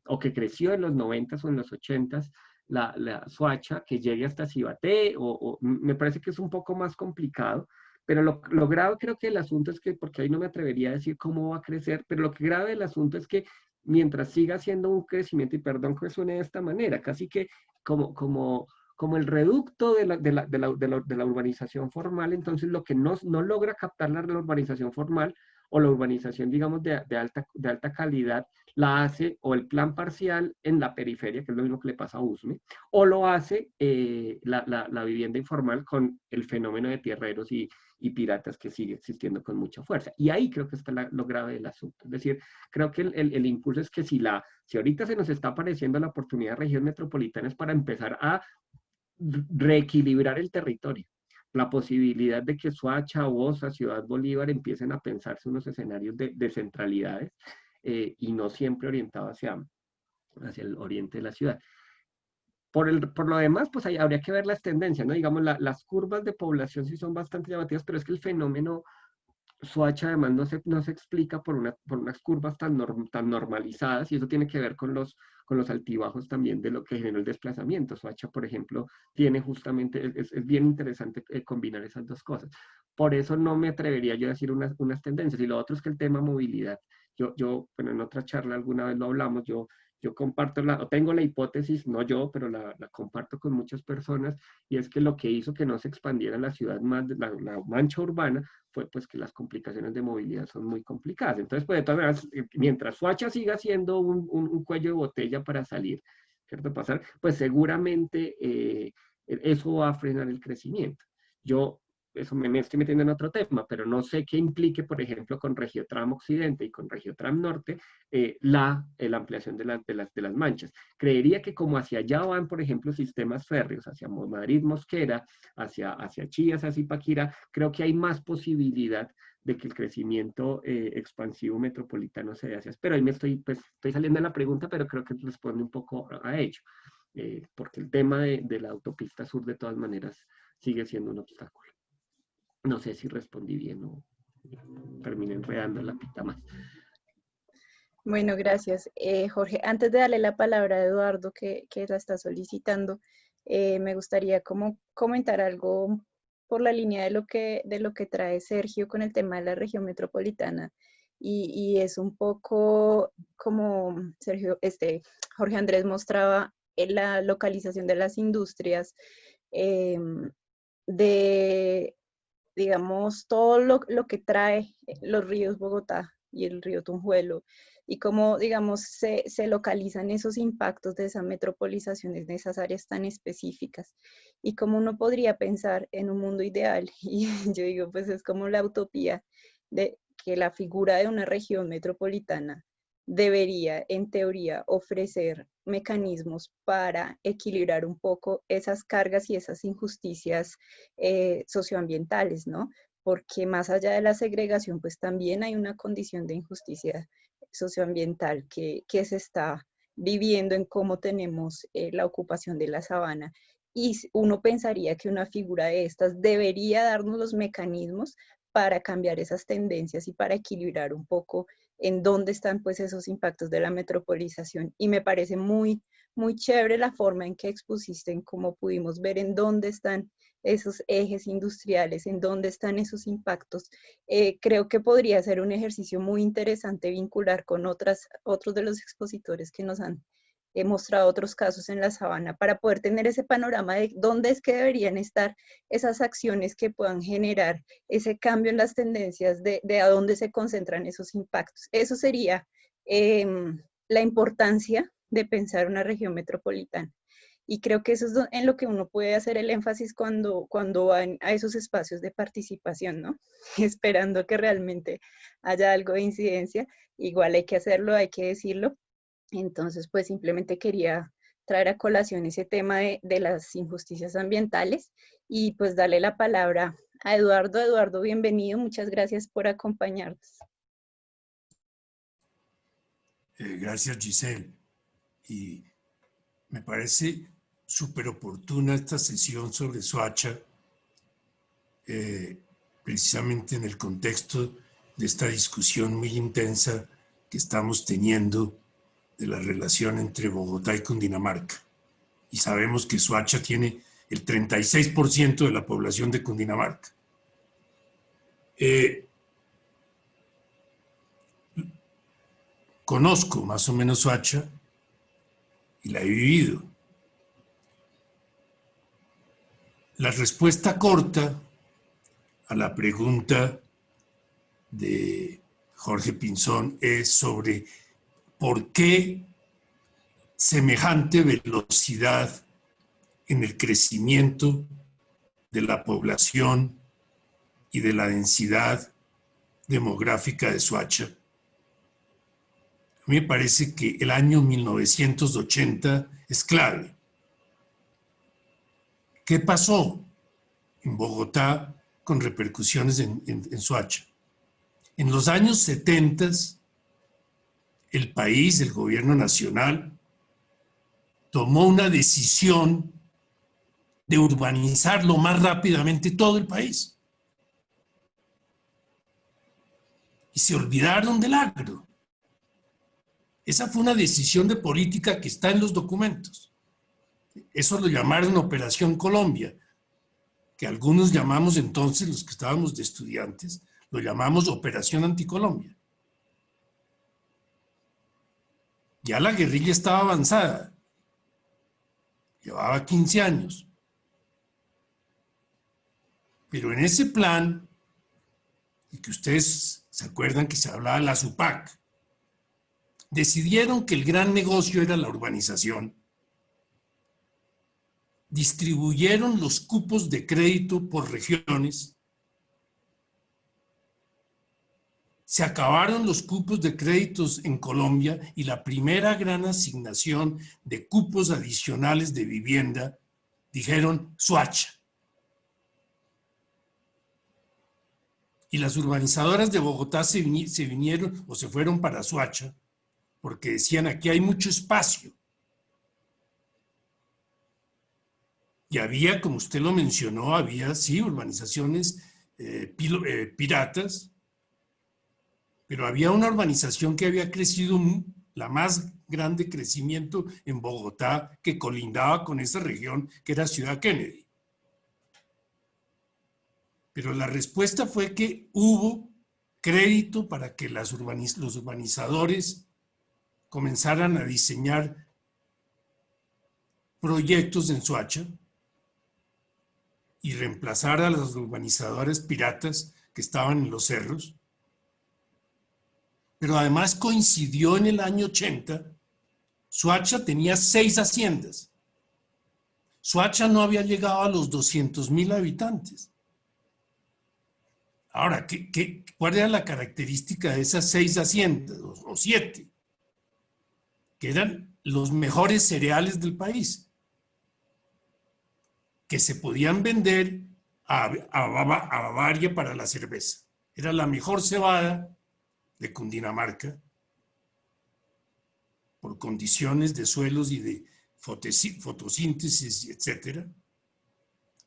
o que creció en los 90s o en los 80s, la Soacha, que llegue hasta Cibaté, me parece que es un poco más complicado, pero lo grave creo que el asunto es que, porque ahí no me atrevería a decir cómo va a crecer, pero lo que grave del asunto es que mientras siga siendo un crecimiento, y perdón que suene de esta manera, casi que como el reducto de la urbanización formal, entonces lo que no logra captar la urbanización formal o la urbanización, digamos, de alta calidad, la hace o el plan parcial en la periferia, que es lo mismo que le pasa a Usme, o lo hace la vivienda informal con el fenómeno de tierreros y piratas que sigue existiendo con mucha fuerza. Y ahí creo que está lo grave del asunto. Es decir, creo que el impulso es que si ahorita se nos está apareciendo la oportunidad de región metropolitana es para empezar a reequilibrar el territorio. La posibilidad de que Soacha, Bosa, Ciudad Bolívar empiecen a pensarse unos escenarios de centralidades, y no siempre orientados hacia el oriente de la ciudad. Por lo demás, pues ahí habría que ver las tendencias, ¿no? Digamos, las curvas de población sí son bastante llamativas, pero es que el fenómeno Soacha además no se explica por unas curvas tan normalizadas, y eso tiene que ver con los altibajos también de lo que generó el desplazamiento. Soacha, por ejemplo, tiene justamente, es bien interesante combinar esas dos cosas. Por eso no me atrevería yo a decir unas tendencias. Y lo otro es que el tema movilidad. Bueno, en otra charla alguna vez lo hablamos, yo comparto o tengo la hipótesis, no yo, pero la comparto con muchas personas, y es que lo que hizo que no se expandiera la ciudad más, la mancha urbana, fue pues que las complicaciones de movilidad son muy complicadas. Entonces, pues de todas maneras, mientras Soacha siga siendo un cuello de botella para salir, ¿cierto? Pasar, pues seguramente eso va a frenar el crecimiento. Eso me estoy metiendo en otro tema, pero no sé qué implique, por ejemplo, con Regiotram Occidente y con Regiotram Norte, la ampliación de las manchas. Creería que como hacia allá van, por ejemplo, sistemas férreos, hacia Madrid-Mosquera, hacia Chía, hacia Zipaquirá, creo que hay más posibilidad de que el crecimiento expansivo metropolitano se dé hacia. Pero ahí estoy saliendo de la pregunta, pero creo que responde un poco a ello, porque el tema de la autopista sur de todas maneras sigue siendo un obstáculo. No sé si respondí bien o terminé enredando la pita más. Bueno, gracias. Jorge, antes de darle la palabra a Eduardo, que la está solicitando, me gustaría como comentar algo por la línea de lo que trae Sergio con el tema de la región metropolitana. Y es un poco como Jorge Andrés mostraba en la localización de las industrias, de, digamos, todo lo que trae los ríos Bogotá y el río Tunjuelo, y cómo, digamos, se localizan esos impactos de esa metropolización en esas áreas tan específicas, y cómo uno podría pensar en un mundo ideal, y yo digo, pues es como la utopía de que la figura de una región metropolitana debería, en teoría, ofrecer mecanismos para equilibrar un poco esas cargas y esas injusticias socioambientales, ¿no? Porque más allá de la segregación, pues también hay una condición de injusticia socioambiental que se está viviendo en cómo tenemos la ocupación de la sabana. Y uno pensaría que una figura de estas debería darnos los mecanismos para cambiar esas tendencias y para equilibrar un poco en dónde están pues esos impactos de la metropolización. Y me parece muy, muy chévere la forma en que expusiste, en cómo pudimos ver en dónde están esos ejes industriales, en dónde están esos impactos. Creo que podría ser un ejercicio muy interesante vincular con otros de los expositores que nos han mostrado otros casos en la sabana para poder tener ese panorama de dónde es que deberían estar esas acciones que puedan generar ese cambio en las tendencias de a dónde se concentran esos impactos. Eso sería la importancia de pensar una región metropolitana. Y creo que eso es en lo que uno puede hacer el énfasis cuando van a esos espacios de participación, ¿no? Esperando que realmente haya algo de incidencia. Igual hay que hacerlo, hay que decirlo. Entonces, pues simplemente quería traer a colación ese tema de las injusticias ambientales y pues darle la palabra a Eduardo. Eduardo, bienvenido. Muchas gracias por acompañarnos. Gracias, Giselle. Y me parece súper oportuna esta sesión sobre Soacha, precisamente en el contexto de esta discusión muy intensa que estamos teniendo de la relación entre Bogotá y Cundinamarca. Y sabemos que Soacha tiene el 36% de la población de Cundinamarca. Conozco más o menos Soacha y la he vivido. La respuesta corta a la pregunta de Jorge Pinzón es sobre por qué semejante velocidad en el crecimiento de la población y de la densidad demográfica de Soacha. A mí me parece que el año 1980 es clave. ¿Qué pasó en Bogotá con repercusiones en Soacha? En los años 70, el país, el gobierno nacional, tomó una decisión de urbanizar lo más rápidamente todo el país. Y se olvidaron del agro. Esa fue una decisión de política que está en los documentos. Eso lo llamaron Operación Colombia, que algunos llamamos entonces, los que estábamos de estudiantes, lo llamamos Operación Anticolombia. Ya la guerrilla estaba avanzada, llevaba 15 años. Pero en ese plan, y que ustedes se acuerdan que se hablaba de la SUPAC, decidieron que el gran negocio era la urbanización. Distribuyeron los cupos de crédito por regiones. Se acabaron los cupos de créditos en Colombia y la primera gran asignación de cupos adicionales de vivienda, dijeron Soacha. Y las urbanizadoras de Bogotá se vinieron o se fueron para Soacha porque decían aquí hay mucho espacio. Y había, como usted lo mencionó, había, sí, urbanizaciones piratas, pero había una urbanización que había crecido, la más grande crecimiento en Bogotá, que colindaba con esa región, que era Ciudad Kennedy. Pero la respuesta fue que hubo crédito para que los urbanizadores comenzaran a diseñar proyectos en Soacha y reemplazar a las urbanizadoras piratas que estaban en los cerros. Pero además coincidió en el año 80, Soacha tenía 6 haciendas. Soacha no había llegado a los 200,000 habitantes. Ahora, ¿cuál era la característica de esas 6 haciendas, o 7? que eran los mejores cereales del país, que se podían vender a Bavaria para la cerveza. Era la mejor cebada de Cundinamarca por condiciones de suelos y de fotosíntesis, etc.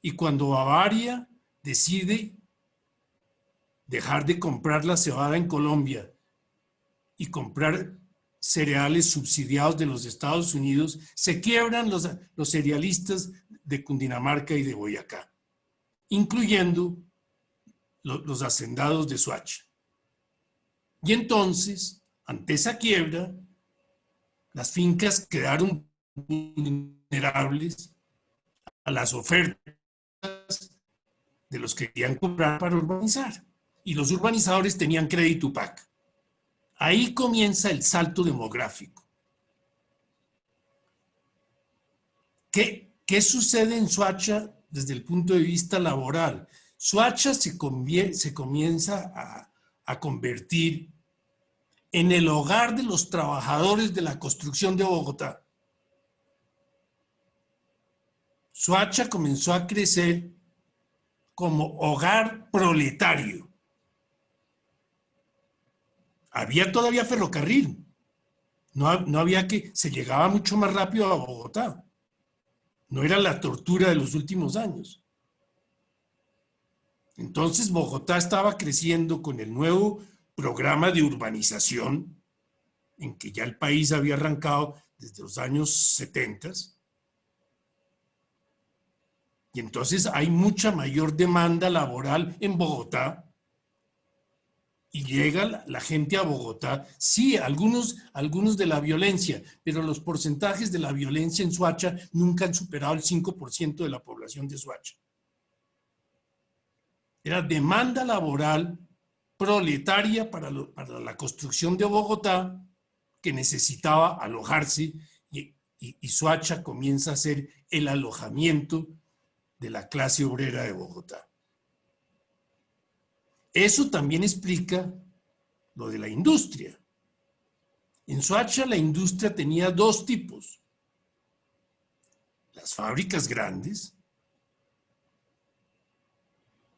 Y cuando Bavaria decide dejar de comprar la cebada en Colombia y comprar cereales subsidiados de los Estados Unidos, se quiebran los cerealistas de Cundinamarca y de Boyacá, incluyendo los hacendados de Soacha. Y entonces, ante esa quiebra, las fincas quedaron vulnerables a las ofertas de los que querían comprar para urbanizar. Y los urbanizadores tenían crédito UPAC. Ahí comienza el salto demográfico. ¿Qué sucede en Soacha desde el punto de vista laboral? Soacha se comienza a convertir en el hogar de los trabajadores de la construcción de Bogotá. Soacha comenzó a crecer como hogar proletario. Había todavía ferrocarril. No había se llegaba mucho más rápido a Bogotá. No era la tortura de los últimos años. Entonces Bogotá estaba creciendo con el nuevo programa de urbanización, en que ya el país había arrancado desde los años 70. Y entonces hay mucha mayor demanda laboral en Bogotá. Y llega la gente a Bogotá, sí, algunos de la violencia, pero los porcentajes de la violencia en Soacha nunca han superado el 5% de la población de Soacha. Era demanda laboral proletaria para la construcción de Bogotá, que necesitaba alojarse, y Soacha comienza a ser el alojamiento de la clase obrera de Bogotá. Eso también explica lo de la industria. En Soacha la industria tenía dos tipos. Las fábricas grandes,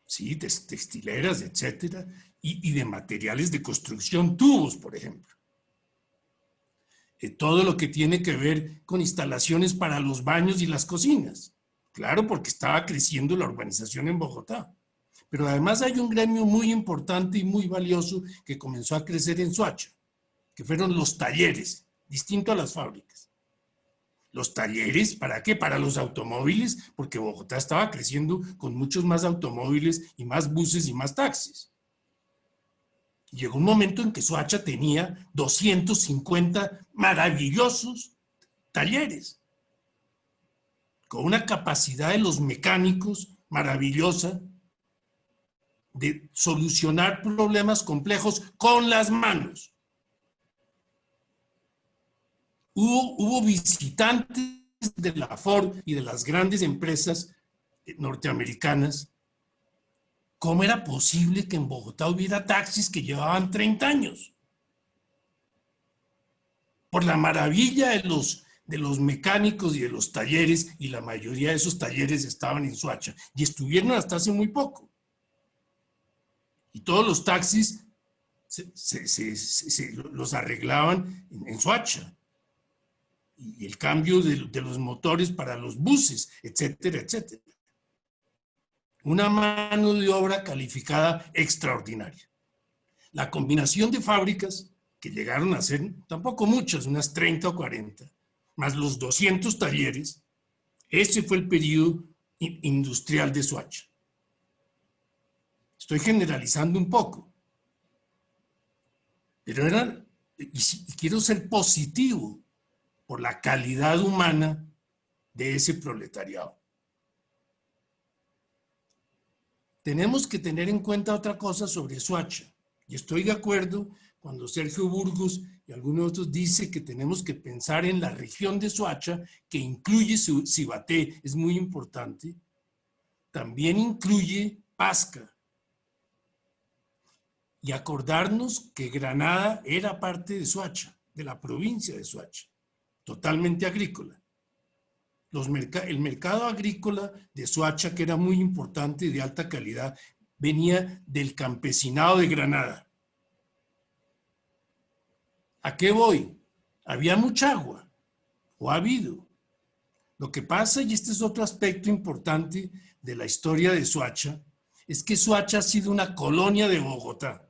sí, textileras, etcétera, y de materiales de construcción, tubos, por ejemplo. Todo lo que tiene que ver con instalaciones para los baños y las cocinas. Claro, porque estaba creciendo la urbanización en Bogotá. Pero además hay un gremio muy importante y muy valioso que comenzó a crecer en Soacha, que fueron los talleres, distinto a las fábricas. Los talleres, ¿para qué? Para los automóviles, porque Bogotá estaba creciendo con muchos más automóviles y más buses y más taxis. Llegó un momento en que Soacha tenía 250 maravillosos talleres, con una capacidad de los mecánicos maravillosa, de solucionar problemas complejos con las manos. Hubo visitantes de la Ford y de las grandes empresas norteamericanas. ¿Cómo era posible que en Bogotá hubiera taxis que llevaban 30 años? Por la maravilla de los mecánicos y de los talleres, y la mayoría de esos talleres estaban en Soacha, y estuvieron hasta hace muy poco. Y todos los taxis los arreglaban en Soacha. Y el cambio de los motores para los buses, etcétera, etcétera. Una mano de obra calificada extraordinaria. La combinación de fábricas, que llegaron a ser tampoco muchas, unas 30 o 40, más los 200 talleres, ese fue el periodo industrial de Soacha. Estoy generalizando un poco, pero y quiero ser positivo por la calidad humana de ese proletariado. Tenemos que tener en cuenta otra cosa sobre Soacha, y estoy de acuerdo cuando Sergio Burgos y algunos otros dicen que tenemos que pensar en la región de Soacha, que incluye Cibaté, es muy importante, también incluye Pasca, y acordarnos que Granada era parte de Soacha, de la provincia de Soacha. totalmente agrícola. El mercado agrícola de Soacha, que era muy importante y de alta calidad, venía del campesinado de Granada. ¿A qué voy? Había mucha agua, o ha habido. Lo que pasa, y este es otro aspecto importante de la historia de Soacha, es que Soacha ha sido una colonia de Bogotá.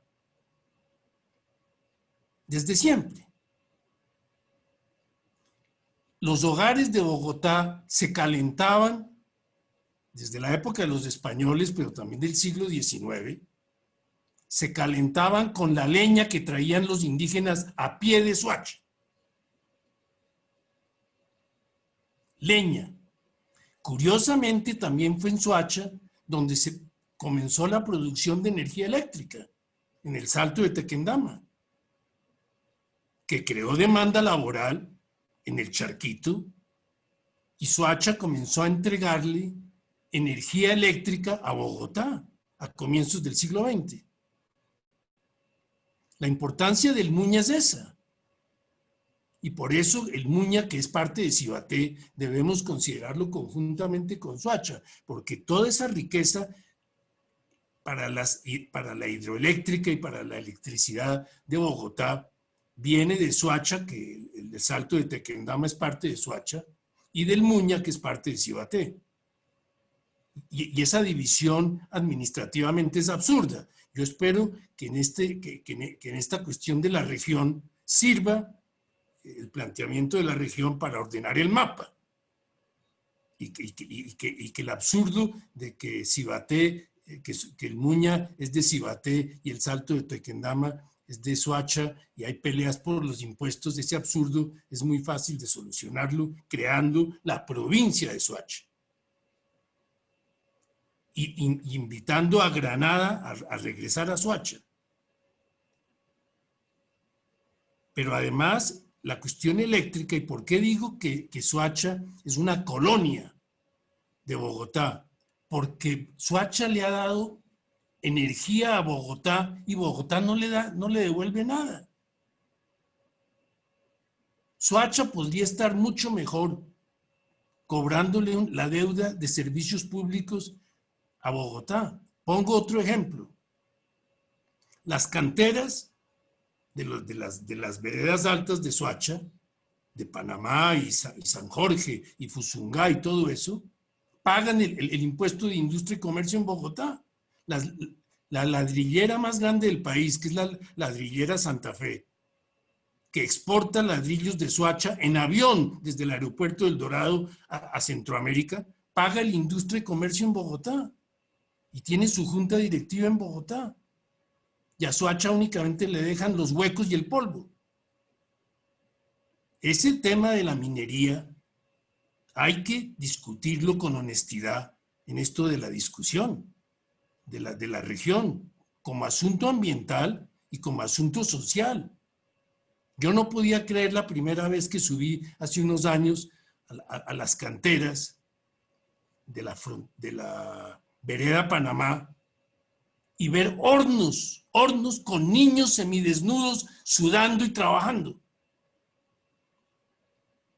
Desde siempre. Los hogares de Bogotá se calentaban desde la época de los españoles, pero también del siglo XIX, se calentaban con la leña que traían los indígenas a pie de Soacha. Leña. Curiosamente, también fue en Soacha donde se comenzó la producción de energía eléctrica, en el Salto de Tequendama, que creó demanda laboral en el Charquito, y Soacha comenzó a entregarle energía eléctrica a Bogotá a comienzos del siglo XX. La importancia del Muña es esa. Y por eso el Muña, que es parte de Cibaté, debemos considerarlo conjuntamente con Soacha, porque toda esa riqueza para la hidroeléctrica y para la electricidad de Bogotá viene de Soacha, que el Salto de Tequendama es parte de Soacha, y del Muña, que es parte de Cibaté. Y esa división administrativamente es absurda. Yo espero que en esta cuestión de la región sirva el planteamiento de la región para ordenar el mapa. Y que el absurdo de que Cibaté, que el Muña es de Cibaté y el Salto de Tequendama es de Soacha y hay peleas por los impuestos, ese absurdo es muy fácil de solucionarlo creando la provincia de Soacha. Y invitando a Granada a regresar a Soacha. Pero además, la cuestión eléctrica, y por qué digo que Soacha es una colonia de Bogotá, porque Soacha le ha dado energía a Bogotá y Bogotá no le devuelve nada. Soacha podría estar mucho mejor cobrándole la deuda de servicios públicos a Bogotá. Pongo otro ejemplo. Las canteras de las veredas altas de Soacha, de Panamá y San Jorge y Fusungá y todo eso, pagan el impuesto de industria y comercio en Bogotá. La ladrillera más grande del país, que es la ladrillera Santa Fe, que exporta ladrillos de Soacha en avión desde el aeropuerto del Dorado a Centroamérica, paga el industria y comercio en Bogotá y tiene su junta directiva en Bogotá. Y a Soacha únicamente le dejan los huecos y el polvo. Ese tema de la minería hay que discutirlo con honestidad en esto de la discusión de la región, como asunto ambiental y como asunto social. Yo no podía creer la primera vez que subí hace unos años a las canteras de la vereda Panamá y ver hornos con niños semidesnudos sudando y trabajando.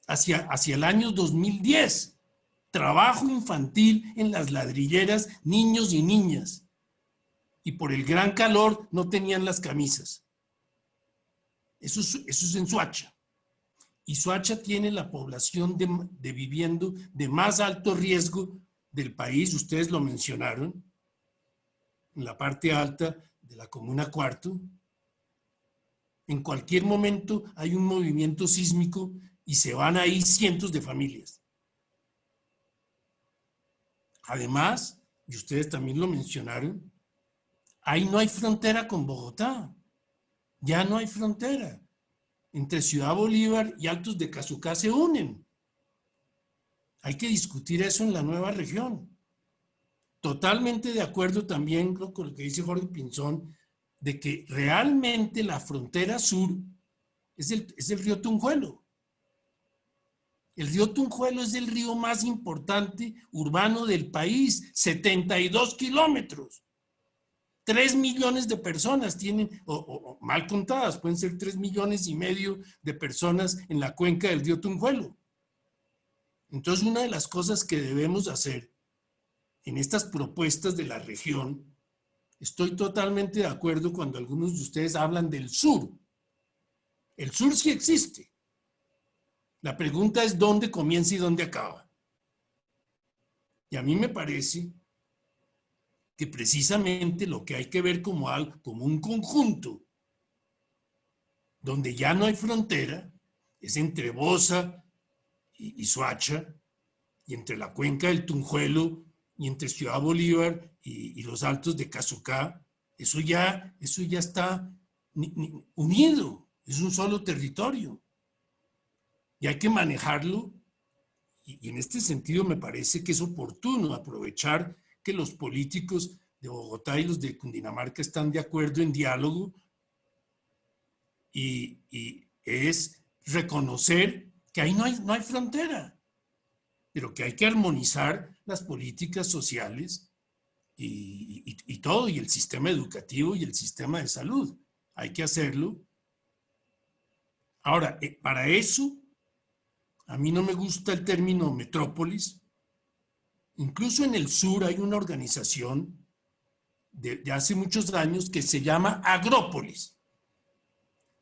Hacia el año 2010, trabajo infantil en las ladrilleras, niños y niñas. Y por el gran calor no tenían las camisas. Eso es en Soacha. Y Soacha tiene la población de viviendo de más alto riesgo del país, ustedes lo mencionaron, en la parte alta de la Comuna Cuarto. En cualquier momento hay un movimiento sísmico y se van ahí cientos de familias. Además, y ustedes también lo mencionaron, ahí no hay frontera con Bogotá. Ya no hay frontera. Entre Ciudad Bolívar y Altos de Casucá se unen. Hay que discutir eso en la nueva región. Totalmente de acuerdo también con lo que dice Jorge Pinzón, de que realmente la frontera sur es el río Tunjuelo. El río Tunjuelo es el río más importante urbano del país, 72 kilómetros. 3 millones de personas tienen, o mal contadas, pueden ser 3,5 millones de personas en la cuenca del río Tunjuelo. Entonces, una de las cosas que debemos hacer en estas propuestas de la región, estoy totalmente de acuerdo cuando algunos de ustedes hablan del sur. El sur sí existe. La pregunta es dónde comienza y dónde acaba. Y a mí me parece que precisamente lo que hay que ver como un conjunto donde ya no hay frontera es entre Bosa y Soacha, y entre la cuenca del Tunjuelo, y entre Ciudad Bolívar y los altos de Casucá. Eso ya está unido, es un solo territorio. Y hay que manejarlo, y en este sentido me parece que es oportuno aprovechar que los políticos de Bogotá y los de Cundinamarca están de acuerdo en diálogo, y es reconocer que ahí no hay frontera, pero que hay que armonizar las políticas sociales y todo, y el sistema educativo y el sistema de salud. Hay que hacerlo. Ahora, para eso, a mí no me gusta el término metrópolis. Incluso en el sur hay una organización de hace muchos años que se llama Agrópolis.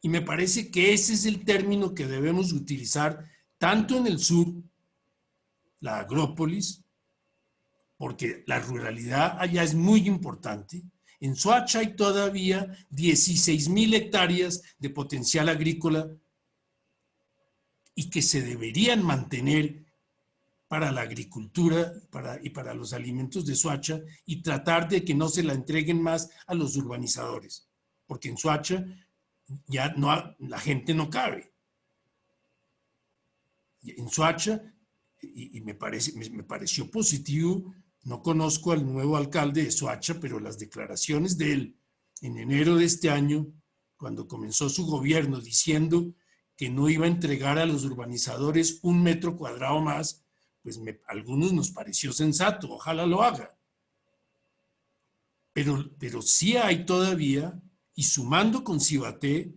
Y me parece que ese es el término que debemos utilizar tanto en el sur, la agrópolis, porque la ruralidad allá es muy importante. En Soacha hay todavía 16,000 hectáreas de potencial agrícola y que se deberían mantener para la agricultura y para los alimentos de Soacha, y tratar de que no se la entreguen más a los urbanizadores, porque en Soacha ya la gente no cabe. En Soacha, y me pareció positivo, no conozco al nuevo alcalde de Soacha, pero las declaraciones de él en enero de este año, cuando comenzó su gobierno, diciendo que no iba a entregar a los urbanizadores 1 metro cuadrado más, pues a algunos nos pareció sensato, ojalá lo haga. Pero sí hay todavía, y sumando con Cibaté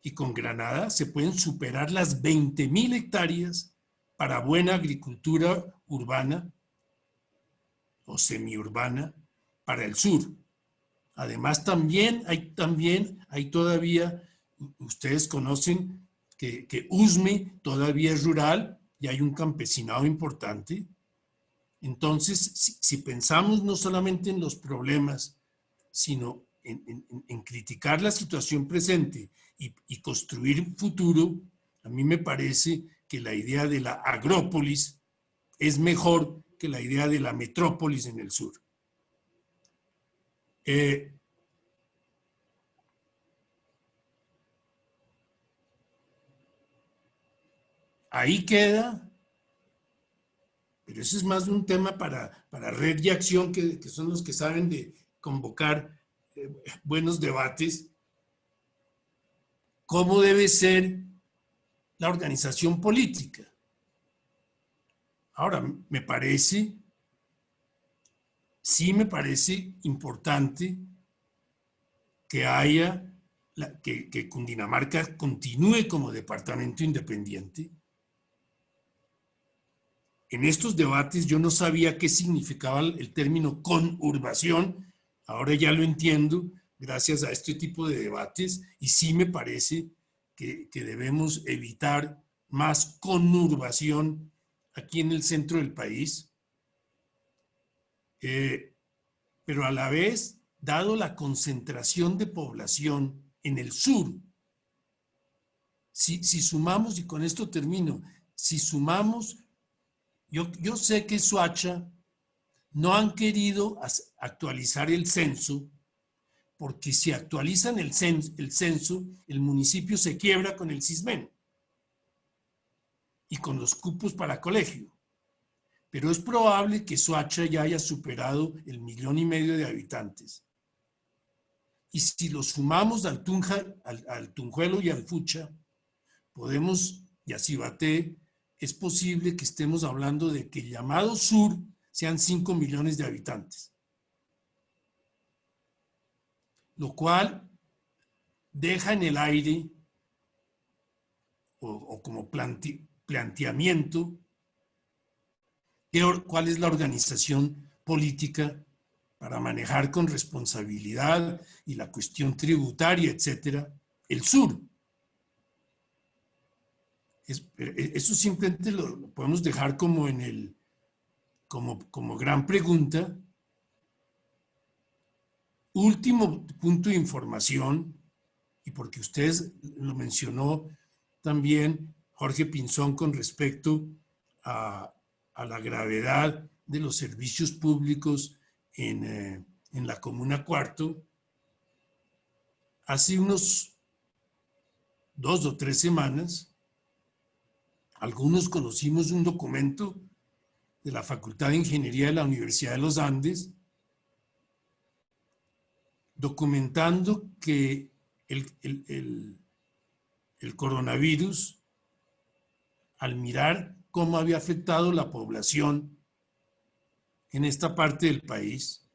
y con Granada, se pueden superar las 20,000 hectáreas para buena agricultura urbana o semiurbana para el sur. Además, también hay todavía, ustedes conocen que Usme todavía es rural y hay un campesinado importante. Entonces, si pensamos no solamente en los problemas, sino en criticar la situación presente y construir futuro, a mí me parece que la idea de la agrópolis es mejor que la idea de la metrópolis en el sur. Ahí queda, pero eso es más un tema para Red y Acción, que son los que saben de convocar buenos debates. ¿Cómo debe ser la organización política? Ahora, me parece importante que que Cundinamarca continúe como departamento independiente. En estos debates yo no sabía qué significaba el término conurbación, ahora ya lo entiendo gracias a este tipo de debates, y sí me parece que debemos evitar más conurbación aquí en el centro del país, pero a la vez, dado la concentración de población en el sur, si sumamos, y con esto termino, si sumamos, yo sé que Soacha no han querido actualizar el censo, porque si actualizan el censo, el municipio se quiebra con el CISBEN y con los cupos para colegio. Pero es probable que Soacha ya haya superado el 1,5 millones de habitantes. Y si lo sumamos al Tunjuelo y al Fucha, y a Cibaté, es posible que estemos hablando de que el llamado sur sean 5 millones de habitantes. lo cual deja en el aire o como planteamiento cuál es la organización política para manejar con responsabilidad y la cuestión tributaria, etcétera, el sur. Eso simplemente lo podemos dejar como como gran pregunta. Último punto de información, y porque usted lo mencionó también, Jorge Pinzón, con respecto a la gravedad de los servicios públicos en la Comuna Cuarto. Hace unos 2 o 3 semanas, algunos conocimos un documento de la Facultad de Ingeniería de la Universidad de los Andes, documentando que el coronavirus, al mirar cómo había afectado la población en esta parte del país,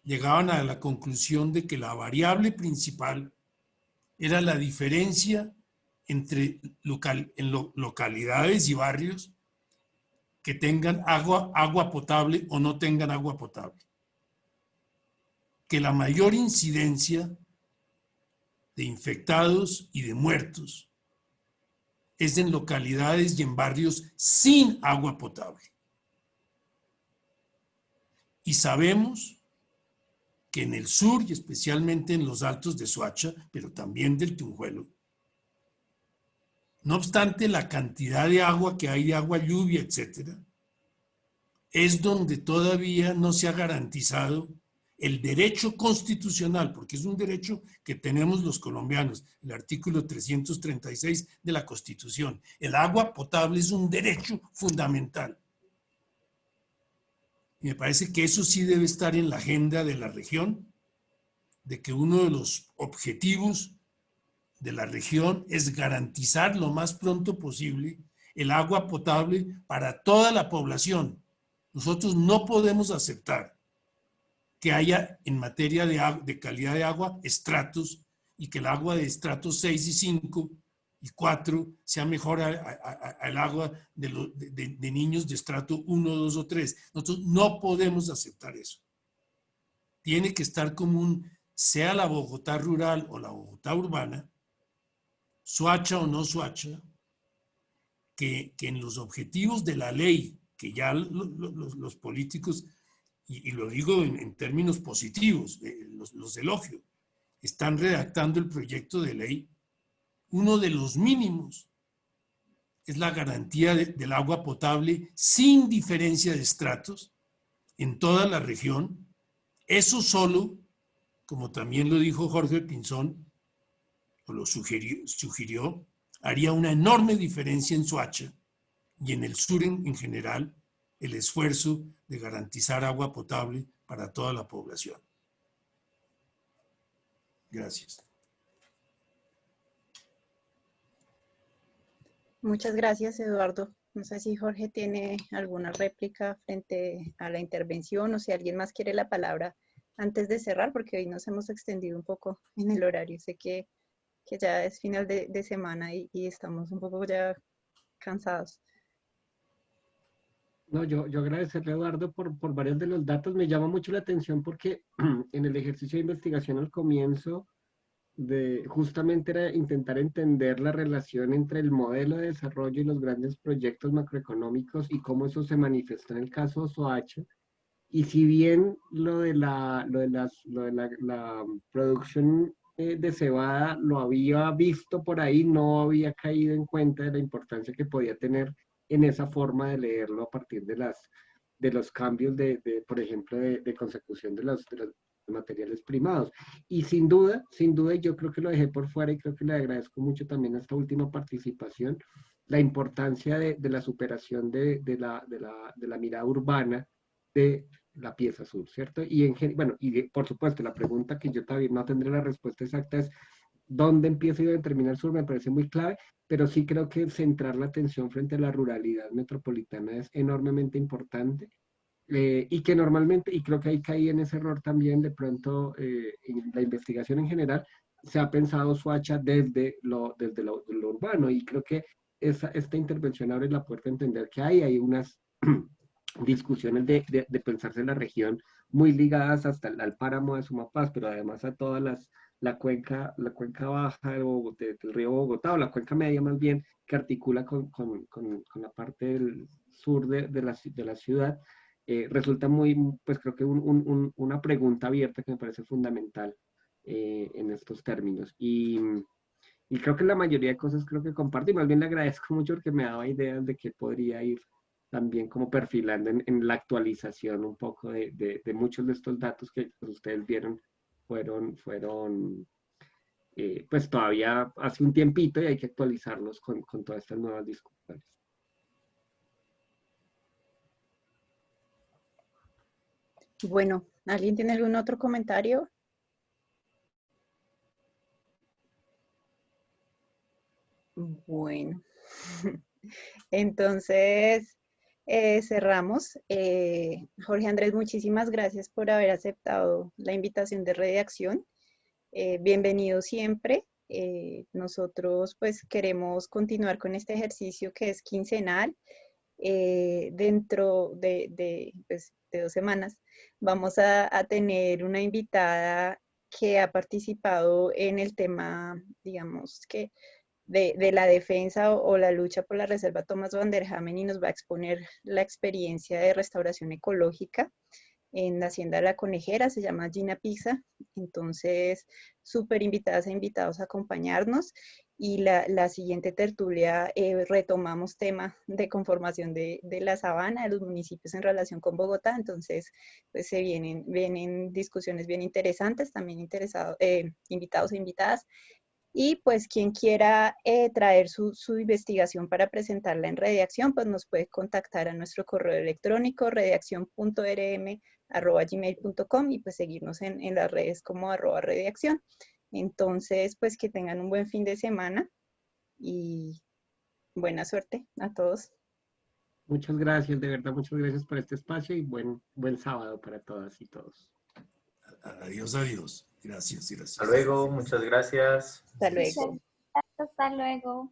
llegaban a la conclusión de que la variable principal era la diferencia entre localidades y barrios que tengan agua potable o no tengan agua potable. Que la mayor incidencia de infectados y de muertos es en localidades y en barrios sin agua potable. Y sabemos que en el sur, y especialmente en los altos de Soacha, pero también del Tunjuelo, no obstante la cantidad de agua que hay, de agua lluvia, etcétera, es donde todavía no se ha garantizado el derecho constitucional, porque es un derecho que tenemos los colombianos, el artículo 336 de la Constitución. El agua potable es un derecho fundamental. Y me parece que eso sí debe estar en la agenda de la región, de que uno de los objetivos de la región es garantizar lo más pronto posible el agua potable para toda la población. Nosotros no podemos aceptar que haya en materia de calidad de agua estratos y que el agua de estratos 6 y 5 y 4 sea mejor al agua de niños de estrato 1, 2 o 3. Nosotros no podemos aceptar eso. Tiene que estar común, sea la Bogotá rural o la Bogotá urbana, Soacha o no Soacha, que en los objetivos de la ley, que ya los políticos, y lo digo en términos positivos, los elogio, están redactando el proyecto de ley, uno de los mínimos es la garantía del agua potable sin diferencia de estratos en toda la región. Eso solo, como también lo dijo Jorge Pinzón, o lo sugirió, haría una enorme diferencia en Soacha y en el sur en general, el esfuerzo de garantizar agua potable para toda la población. Gracias. Muchas gracias, Eduardo. No sé si Jorge tiene alguna réplica frente a la intervención o si alguien más quiere la palabra antes de cerrar, porque hoy nos hemos extendido un poco en el horario. Sé que ya es final de semana y estamos un poco ya cansados. No, yo agradecerle a Eduardo por varios de los datos. Me llama mucho la atención porque en el ejercicio de investigación al comienzo, justamente era intentar entender la relación entre el modelo de desarrollo y los grandes proyectos macroeconómicos y cómo eso se manifestó en el caso de Soacha. Y si bien lo de la producción de cebada lo había visto por ahí, no había caído en cuenta de la importancia que podía tener en esa forma de leerlo a partir de los cambios por ejemplo, de consecución de los materiales primados. Y sin duda, yo creo que lo dejé por fuera y creo que le agradezco mucho también a esta última participación, la importancia de la superación de la mirada urbana de la pieza sur, ¿cierto? Y bueno, por supuesto, la pregunta que yo todavía no tendré la respuesta exacta es dónde empieza y dónde termina el sur, me parece muy clave, pero sí creo que centrar la atención frente a la ruralidad metropolitana es enormemente importante y que normalmente, y creo que ahí caí en ese error también, de pronto en la investigación en general, se ha pensado Soacha desde lo urbano, y creo que esta intervención abre la puerta a entender que hay unas discusiones de pensarse la región muy ligadas hasta al páramo de Sumapaz, pero además a todas la cuenca baja del río Bogotá, o la cuenca media más bien, que articula con la parte del sur de la ciudad. Resulta muy, pues creo que una pregunta abierta que me parece fundamental en estos términos. Y creo que la mayoría de cosas creo que comparto, y más bien le agradezco mucho porque me daba ideas de que podría ir también como perfilando en la actualización un poco de muchos de estos datos que pues, ustedes vieron fueron pues todavía hace un tiempito, y hay que actualizarlos con todas estas nuevas discusiones. Bueno, ¿alguien tiene algún otro comentario? Bueno, entonces cerramos. Jorge Andrés, muchísimas gracias por haber aceptado la invitación de redacción. Bienvenido siempre. Nosotros pues queremos continuar con este ejercicio que es quincenal. Dentro pues, de 2 semanas vamos a tener una invitada que ha participado en el tema, digamos que de la defensa o la lucha por la reserva Thomas van der Hamen, y nos va a exponer la experiencia de restauración ecológica en la Hacienda de la Conejera. Se llama Gina Pisa. Entonces, súper invitadas e invitados a acompañarnos. Y la siguiente tertulia retomamos tema de conformación de la sabana, de los municipios en relación con Bogotá. Entonces, pues se vienen discusiones bien interesantes, también invitados e invitadas. Y pues quien quiera traer su investigación para presentarla en redacción, pues nos puede contactar a nuestro correo electrónico redaccion.rm@gmail.com, y pues seguirnos en las redes como @redacción. Entonces, pues que tengan un buen fin de semana y buena suerte a todos. Muchas gracias, de verdad, muchas gracias por este espacio, y buen sábado para todas y todos. Adiós, adiós. Gracias, gracias. Hasta luego, muchas gracias. Hasta luego. Hasta luego.